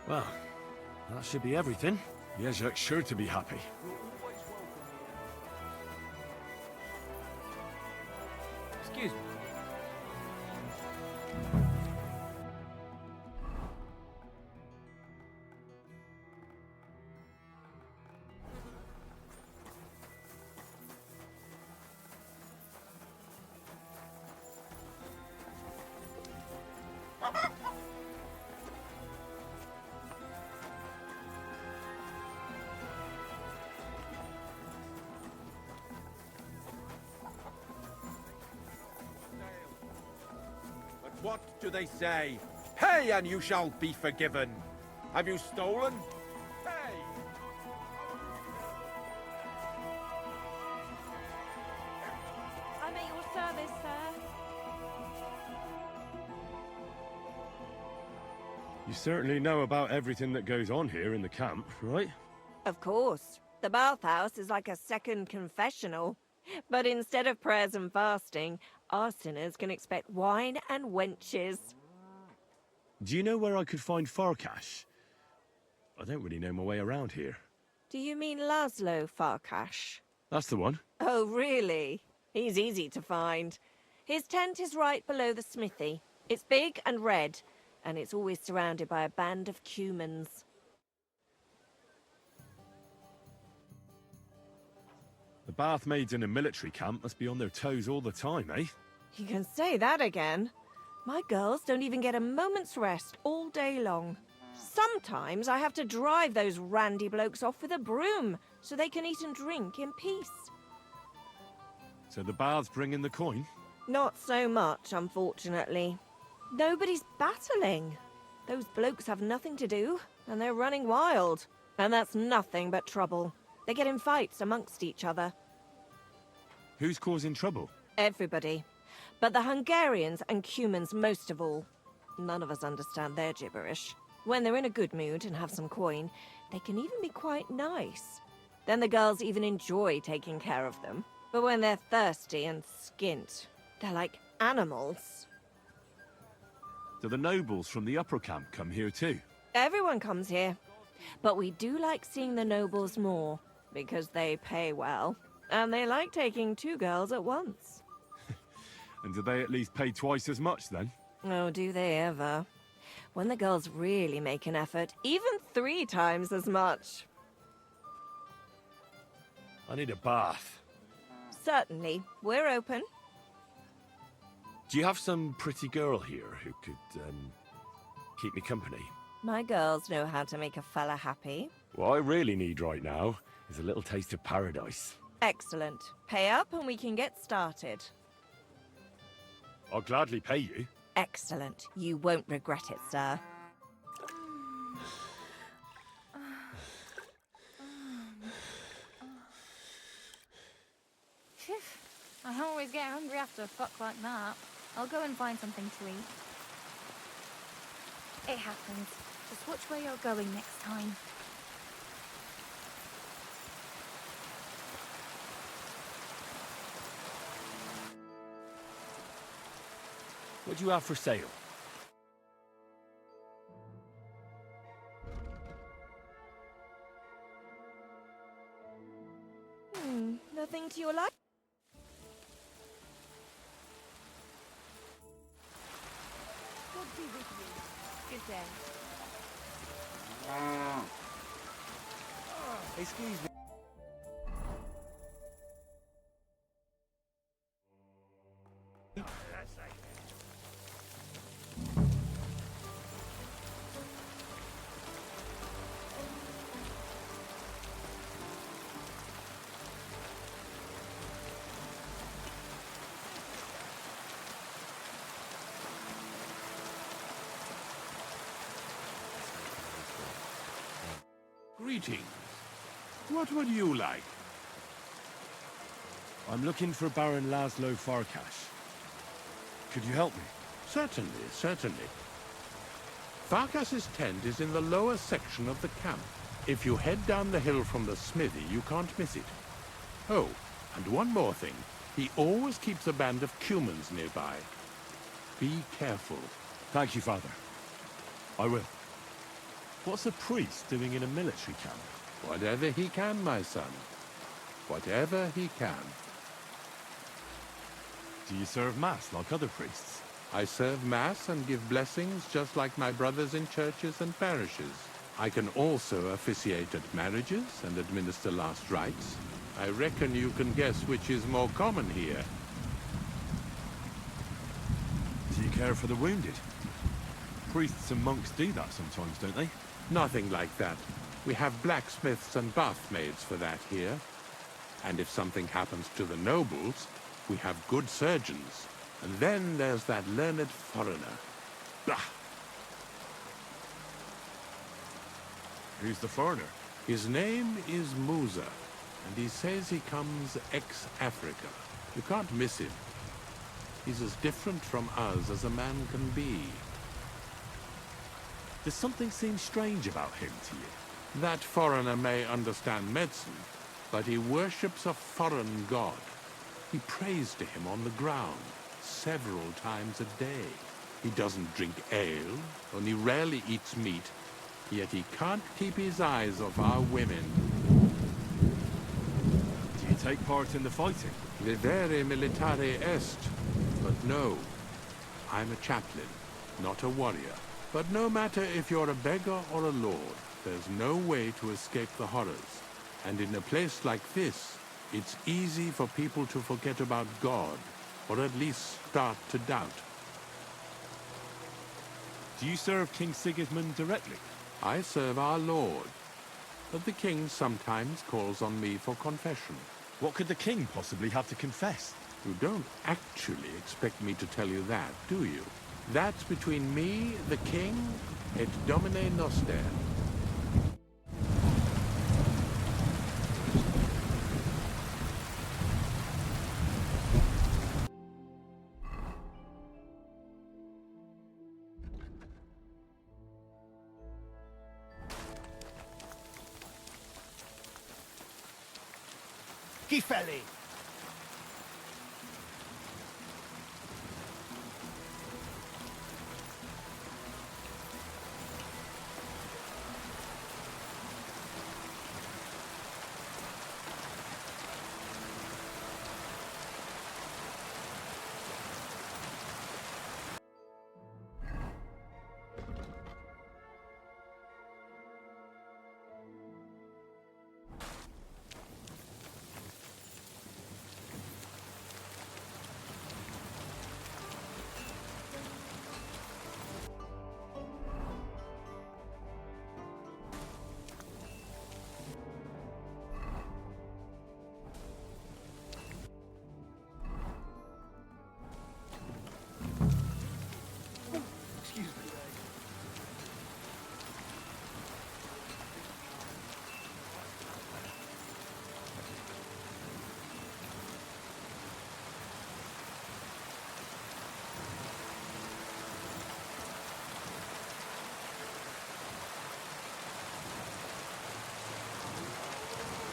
Well, that should be everything. Yezhek's sure to be happy. Excuse me. What do they say? Pay and you shall be forgiven. Have you stolen? Pay! I'm at your service, sir. You certainly know about everything that goes on here in the camp, right? Of course. The bathhouse is like a second confessional. But instead of prayers and fasting, our sinners can expect wine and wenches. Do you know where I could find Farkash? I don't really know my way around here. Do you mean Laszlo Farkash? That's the one. Oh, really? He's easy to find. His tent is right below the smithy. It's big and red, and it's always surrounded by a band of cumans. The bath maids in a military camp must be on their toes all the time, eh? You can say that again. My girls don't even get a moment's rest all day long. Sometimes I have to drive those randy blokes off with a broom so they can eat and drink in peace. So the baths bring in the coin? Not so much, unfortunately. Nobody's battling. Those blokes have nothing to do, and they're running wild. And that's nothing but trouble. They get in fights amongst each other. Who's causing trouble? Everybody. But the Hungarians and Cumans most of all. None of us understand their gibberish. When they're in a good mood and have some coin, they can even be quite nice. Then the girls even enjoy taking care of them. But when they're thirsty and skint, they're like animals. Do the nobles from the upper camp come here too? Everyone comes here. But we do like seeing the nobles more, because they pay well. And they like taking 2 girls at once. And do they at least pay twice as much then? Oh, do they ever? When the girls really make an effort, even 3 times as much. I need a bath. Certainly. We're open. Do you have some pretty girl here who could, keep me company? My girls know how to make a fella happy. What I really need right now is a little taste of paradise. Excellent. Pay up and we can get started. I'll gladly pay you. Excellent. You won't regret it, sir. Phew. I always get hungry after a fuck like that. I'll go and find something to eat. It happens. Just watch where you're going next time. What do you have for sale? Nothing to your liking? God be with you. Good day. Excuse me. Greetings. What would you like? I'm looking for Baron Laszlo Farkas. Could you help me? Certainly, certainly. Farkas's tent is in the lower section of the camp. If you head down the hill from the smithy, you can't miss it. Oh, and one more thing. He always keeps a band of Cumans nearby. Be careful. Thank you, Father. I will. What's a priest doing in a military camp? Whatever he can, my son. Whatever he can. Do you serve Mass like other priests? I serve Mass and give blessings just like my brothers in churches and parishes. I can also officiate at marriages and administer last rites. I reckon you can guess which is more common here. Do you care for the wounded? Priests and monks do that sometimes, don't they? Nothing like that. We have blacksmiths and bathmaids for that here. And if something happens to the nobles, we have good surgeons. And then there's that learned foreigner. Bah! Who's the foreigner? His name is Musa, and he says he comes ex-Africa. You can't miss him. He's as different from us as a man can be. Does something seem strange about him to you? That foreigner may understand medicine, but he worships a foreign god. He prays to him on the ground several times a day. He doesn't drink ale, only rarely eats meat, yet he can't keep his eyes off our women. Do you take part in the fighting? Vivere militare est. But no, I'm a chaplain, not a warrior. But no matter if you're a beggar or a lord, there's no way to escape the horrors. And in a place like this, it's easy for people to forget about God, or at least start to doubt. Do you serve King Sigismund directly? I serve our Lord, but the king sometimes calls on me for confession. What could the king possibly have to confess? You don't actually expect me to tell you that, do you? That's between me, the king, et Domine Noster. Gifelli!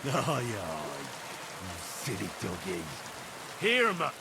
Aye, aye, you silly doggies. Here, Mutt!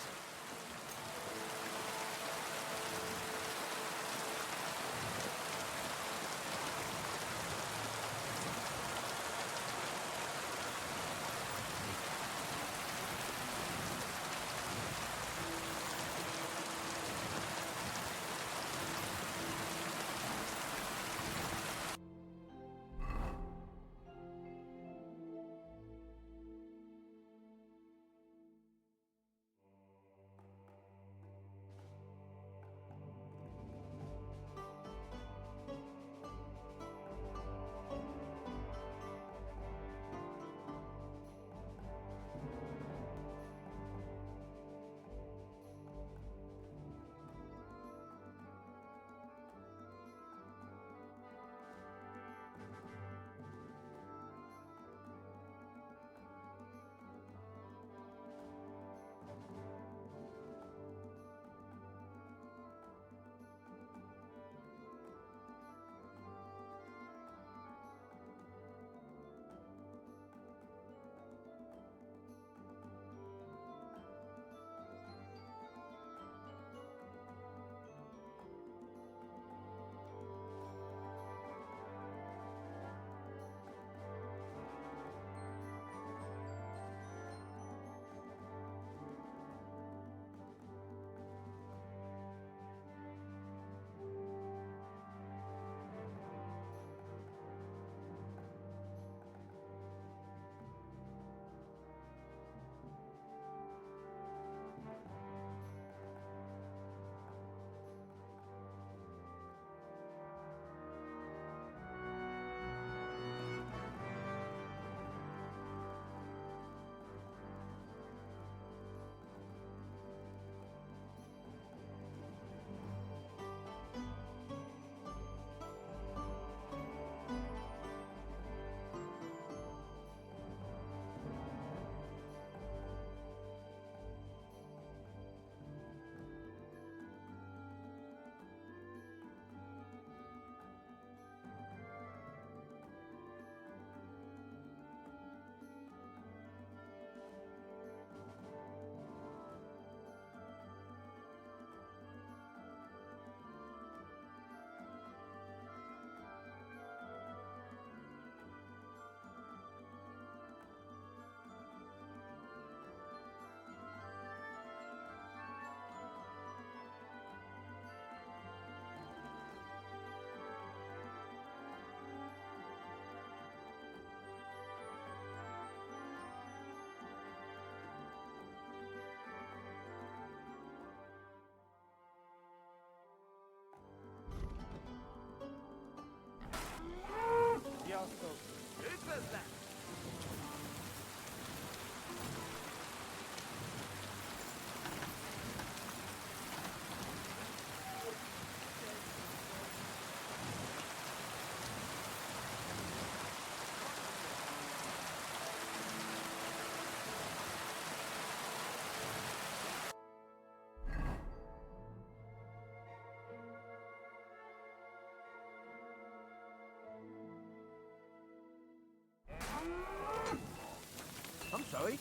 I'm sorry.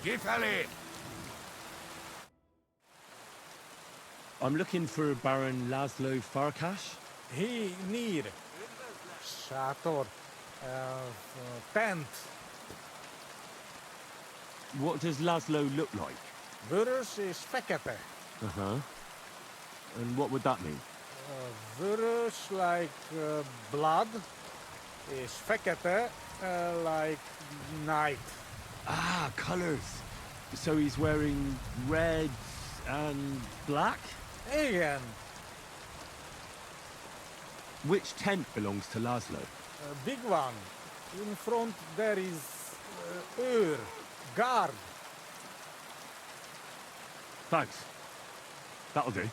Gifali! I'm looking for Baron Laszlo Farkas. He near. Sator. Tent. What does Laszlo look like? Vurus is fekete. Uh-huh. And what would that mean? Vurus like blood. Is fekete like night. Ah, colours. So he's wearing red and black? Again. Which tent belongs to Laszlo? Big one. In front there is guard. Thanks. That'll do.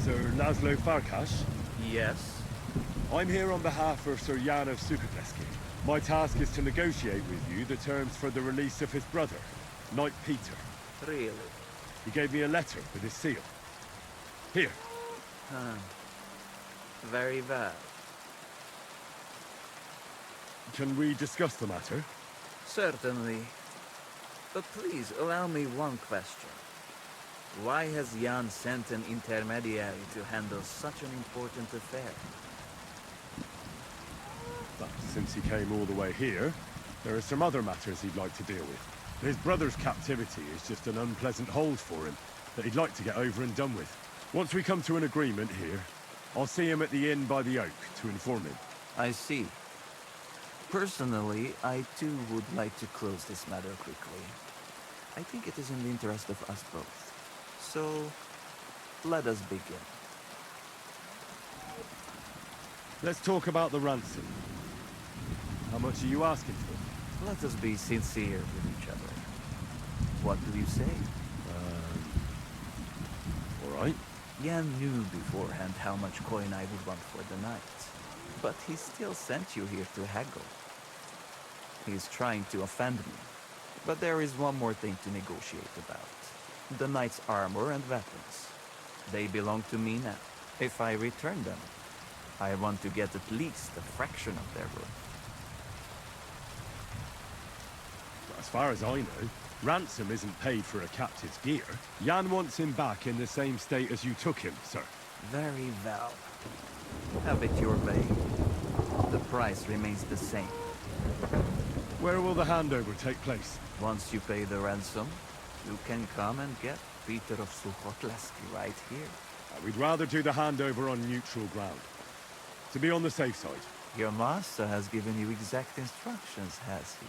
Sir Laszlo Farkas? Yes? I'm here on behalf of Sir Jan of Sukableski. My task is to negotiate with you the terms for the release of his brother, Knight Peter. Really? He gave me a letter with his seal. Here. Very well. Can we discuss the matter? Certainly. But please, allow me one question. Why has Jan sent an intermediary to handle such an important affair? But since he came all the way here, there are some other matters he'd like to deal with. His brother's captivity is just an unpleasant hold for him that he'd like to get over and done with. Once we come to an agreement here, I'll see him at the inn by the oak to inform him. I see. Personally, I too would like to close this matter quickly. I think it is in the interest of us both. So, let us begin. Let's talk about the ransom. How much are you asking for? Let us be sincere with each other. What do you say? All right. Jan knew beforehand how much coin I would want for the night. But he still sent you here to haggle. He's trying to offend me. But there is one more thing to negotiate about. The knight's armor and weapons. They belong to me now. If I return them, I want to get at least a fraction of their worth. As far as I know, ransom isn't paid for a captive's gear. Jan wants him back in the same state as you took him, sir. Very well. Have it your way. The price remains the same. Where will the handover take place? Once you pay the ransom, you can come and get Peter of Suchotleski right here. We'd rather do the handover on neutral ground. To be on the safe side. Your master has given you exact instructions, has he?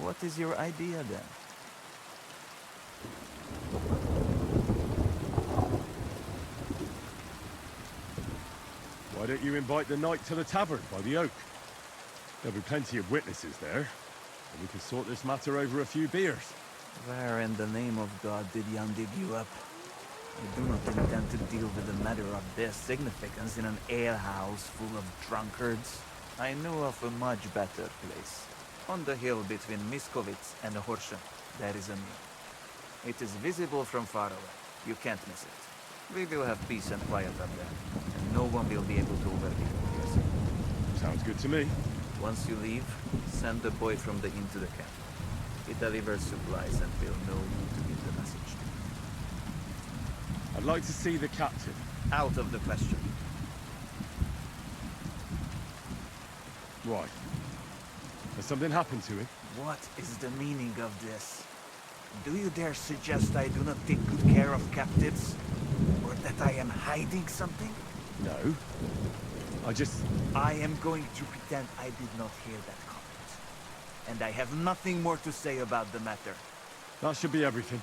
What is your idea then? Why don't you invite the knight to the tavern by the oak? There'll be plenty of witnesses there, and we can sort this matter over a few beers. Where in the name of God did Jan dig you up? I do not intend to deal with a matter of this significance in an alehouse full of drunkards. I know of a much better place. On the hill between Miskovitz and Horsham, there is a mill. It is visible from far away. You can't miss it. We will have peace and quiet up there, and no one will be able to overhear us. Sounds good to me. Once you leave, send the boy from the inn to the camp. He delivers supplies and will know who to give the message to. I'd like to see the captain. Out of the question. Why? Has something happened to him? What is the meaning of this? Do you dare suggest I do not take good care of captives? Or that I am hiding something? No. I am going to pretend I did not hear that comment. And I have nothing more to say about the matter. That should be everything.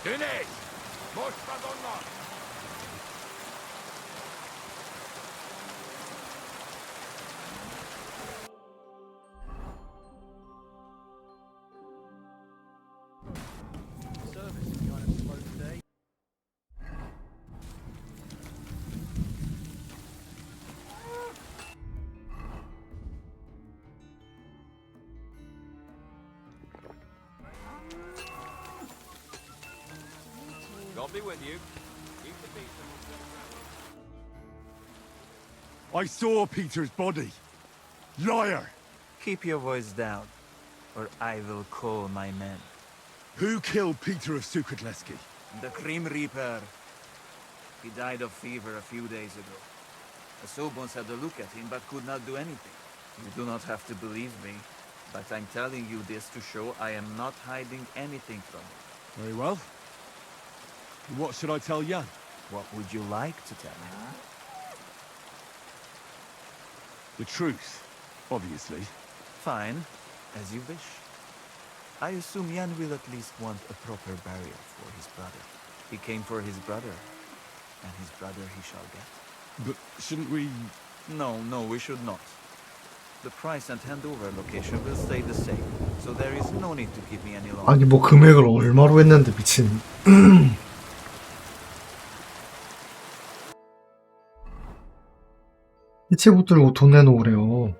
Finish! Mostradono! Service is kind of slow today. God be with you. Keep the peace. I saw Peter's body. Liar! Keep your voice down, or I will call my men. Who killed Peter of Sukotleski? The Grim Reaper. He died of fever a few days ago. The Sobons had a look at him, but could not do anything. You do not have to believe me, but I'm telling you this to show I am not hiding anything from you. Very well. What should I tell Jan? What would you like to tell me? The truth, obviously. Fine, as you wish. I assume Jan will at least want a proper burial for his brother. He came for his brother, and his brother he shall get. But shouldn't we... No, we should not. The price and handover location will stay the same, so there is no need to give me any longer. 아니 뭐 금액을 얼마로 했는데 미친. 시체 붙들고 돈 내놓으래요.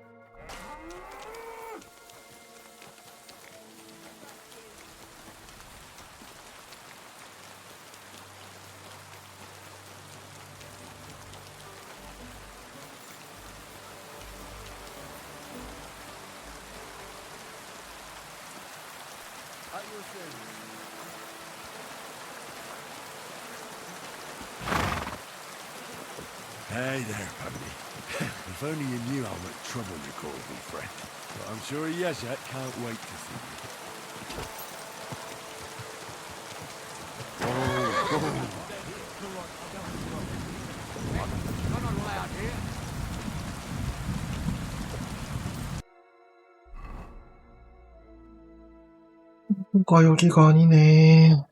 Hey there, Pony. If only you knew how much trouble you caused me, friend. But I'm sure Yezhet can't wait to see you. 뭔가 여기가 아니네.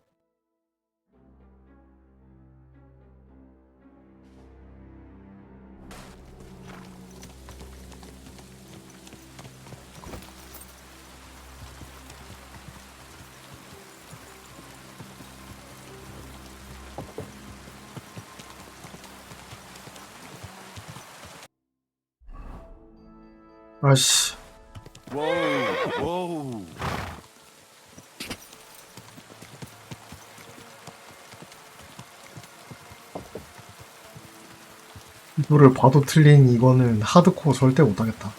아씨. Whoa. 이거를 봐도 틀린 이거는 하드코어 절대 못하겠다.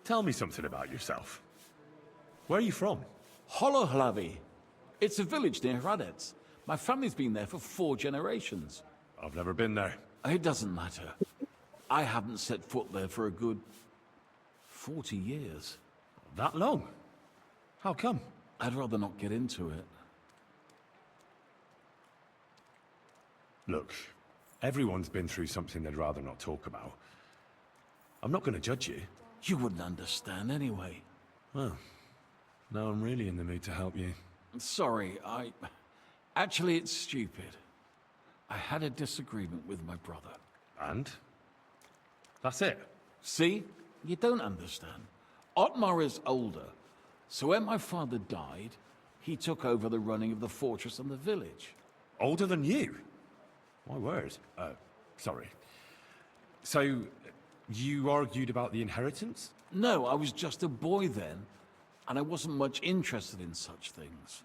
Tell me something about yourself. Where are you from? Holohlavi. It's a village near Hradec. My family's been there for 4 generations. I've never been there. It doesn't matter. I haven't set foot there for a good 40 years. That long? How come? I'd rather not get into it. Look, everyone's been through something they'd rather not talk about. I'm not going to judge you. You wouldn't understand anyway. Well, now I'm really in the mood to help you. Sorry, Actually, it's stupid. I had a disagreement with my brother. And? That's it? See? You don't understand. Otmar is older, so when my father died, he took over the running of the fortress and the village. Older than you? My word. Sorry. So, you argued about the inheritance? No, I was just a boy then, and I wasn't much interested in such things.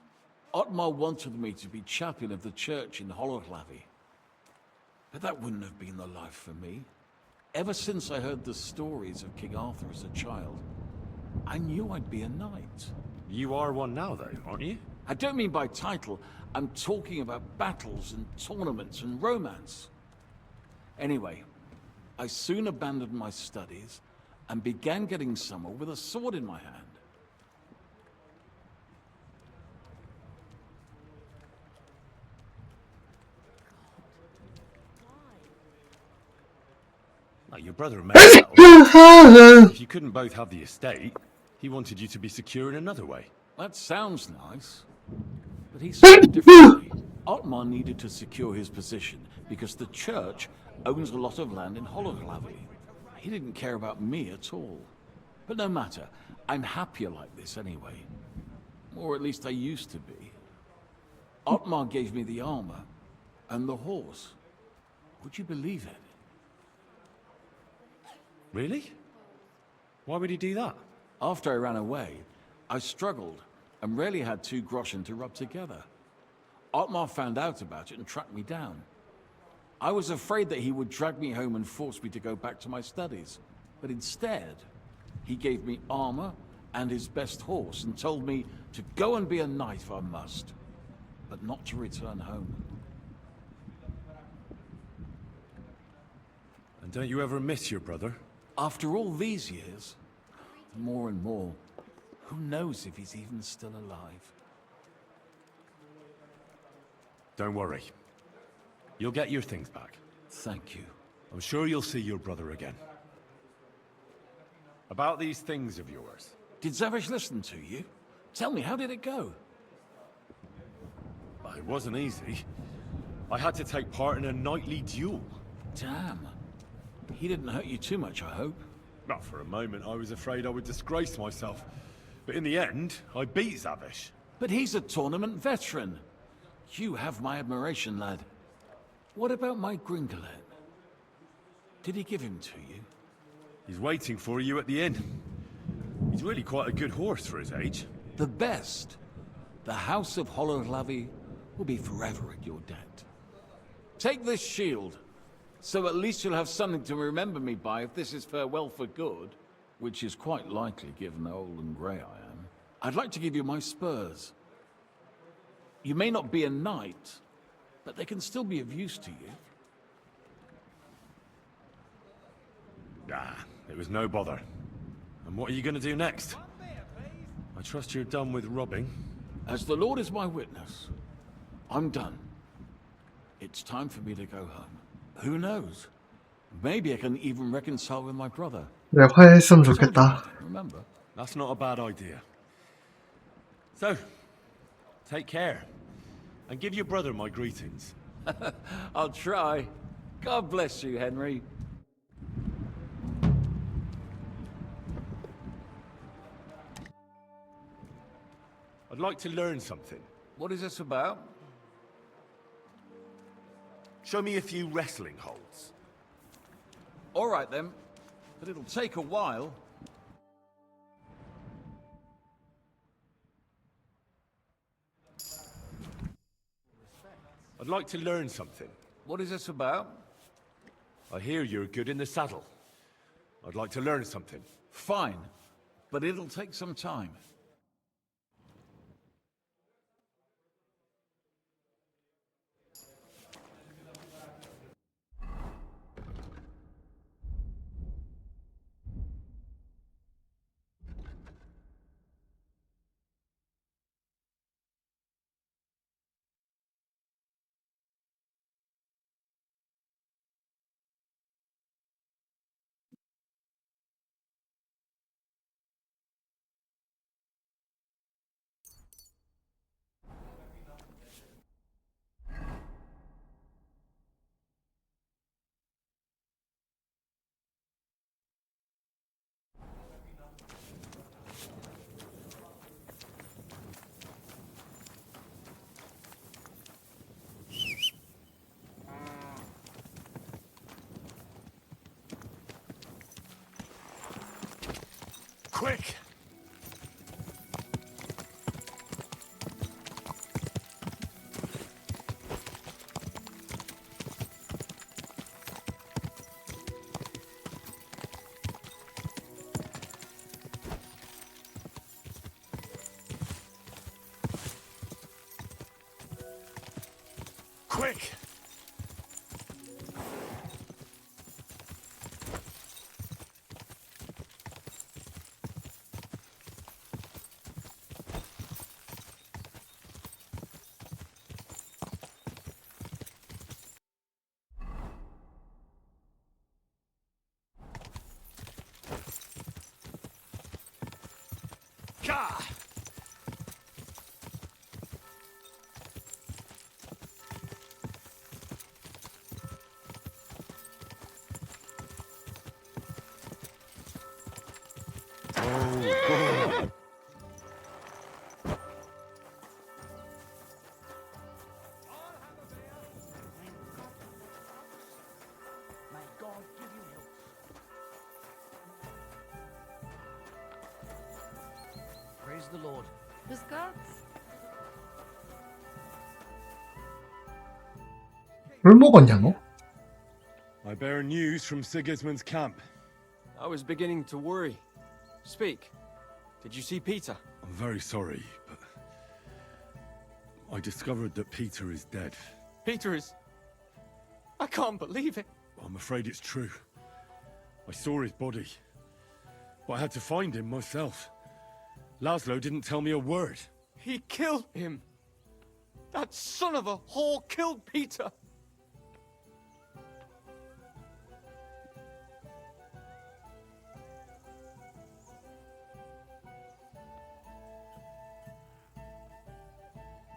Otmar wanted me to be chaplain of the church in Holohlavi. But that wouldn't have been the life for me. Ever since I heard the stories of King Arthur as a child, I knew I'd be a knight. You are one now, though, aren't you? I don't mean by title. I'm talking about battles and tournaments and romance. Anyway, I soon abandoned my studies and began getting somewhere with a sword in my hand. Like your brother may well. If you couldn't both have the estate, he wanted you to be secure in another way. That sounds nice, but he saw it differently. Otmar needed to secure his position because the church owns a lot of land in Holohlavi. He didn't care about me at all. But no matter, I'm happier like this anyway. Or at least I used to be. Otmar gave me the armor and the horse. Would you believe it? Really? Why would he do that? After I ran away, I struggled and rarely had 2 groschen to rub together. Otmar found out about it and tracked me down. I was afraid that he would drag me home and force me to go back to my studies. But instead, he gave me armor and his best horse and told me to go and be a knight if I must, but not to return home. And don't you ever miss your brother? After all these years, more and more, who knows if he's even still alive? Don't worry. You'll get your things back. Thank you. I'm sure you'll see your brother again. About these things of yours. Did Zavish listen to you? Tell me, how did it go? Well, it wasn't easy. I had to take part in a knightly duel. Damn. He didn't hurt you too much, I hope. Not for a moment. I was afraid I would disgrace myself. But in the end, I beat Zavish. But he's a tournament veteran. You have my admiration, lad. What about my Gringolet? Did he give him to you? He's waiting for you at the inn. He's really quite a good horse for his age. The best. The House of Holohlavi will be forever at your debt. Take this shield, so at least you'll have something to remember me by if this is farewell for good, which is quite likely given how old and grey I am. I'd like to give you my spurs. You may not be a knight, but they can still be of use to you. Ah, it was no bother. And what are you going to do next? I trust you're done with robbing. As the Lord is my witness, I'm done. It's time for me to go home. Who knows? Maybe I can even reconcile with my brother. 내가 화해했으면 좋겠다. Remember? That's not a bad idea. So, take care. And give your brother my greetings. I'll try. God bless you, Henry. I'd like to learn something. What is this about? Show me a few wrestling holds. All right then, but it'll take a while. I'd like to learn something. What is this about? I hear you're good in the saddle. I'd like to learn something. Fine, but it'll take some time. Quick! Quick! Gah! Praise the Lord. The Scots? 뭘 먹었냐 너? I bear news from Sigismund's camp. I was beginning to worry. Speak. Did you see Peter? I'm very sorry, but I discovered that Peter is dead. Peter is... I can't believe it. I'm afraid it's true. I saw his body, but I had to find him myself. Laszlo didn't tell me a word. He killed him. That son of a whore killed Peter.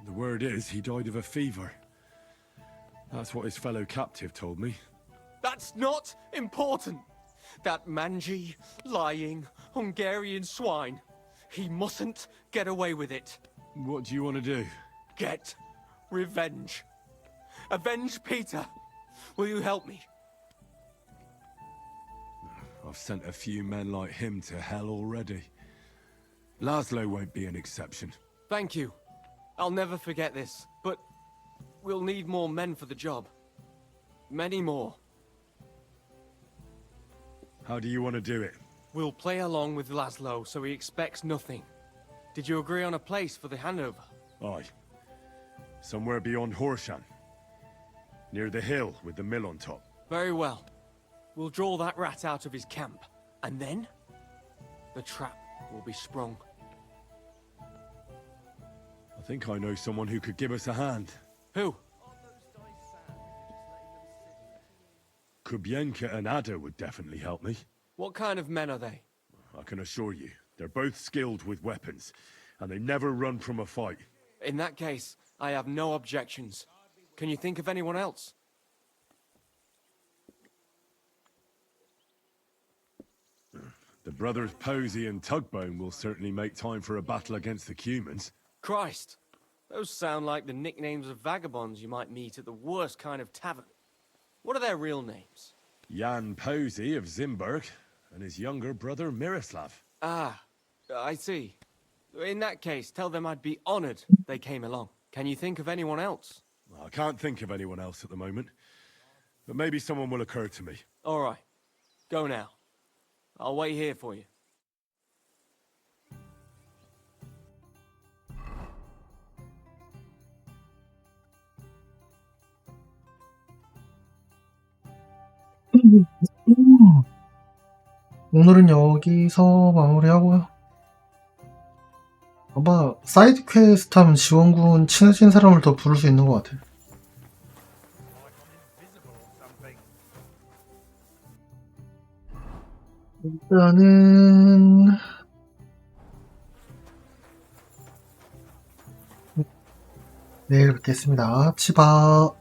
The word is he died of a fever. That's what his fellow captive told me. That's not important. That mangy, lying, Hungarian swine. He mustn't get away with it. What do you want to do? Get revenge. Avenge Peter. Will you help me? I've sent a few men like him to hell already. Laszlo won't be an exception. Thank you. I'll never forget this, but we'll need more men for the job. Many more. How do you want to do it? We'll play along with Laszlo so he expects nothing. Did you agree on a place for the handover? Aye. Somewhere beyond Horshan. Near the hill with the mill on top. Very well. We'll draw that rat out of his camp. And then, the trap will be sprung. I think I know someone who could give us a hand. Who? Kubienka and Ada would definitely help me. What kind of men are they? I can assure you, they're both skilled with weapons, and they never run from a fight. In that case, I have no objections. Can you think of anyone else? The brothers Posey and Tugbone will certainly make time for a battle against the Cumans. Christ, those sound like the nicknames of vagabonds you might meet at the worst kind of tavern. What are their real names? Jan Posey of Zimberg, and his younger brother Miroslav. Ah, I see. In that case, tell them I'd be honored they came along. Can you think of anyone else? I can't think of anyone else at the moment, but maybe someone will occur to me. All right, go now. I'll wait here for you. 오늘은 여기서 마무리하고요. 아마 사이드 퀘스트 하면 지원군 친해진 사람을 더 부를 수 있는 것 같아요. 일단은 내일 뵙겠습니다. 치바.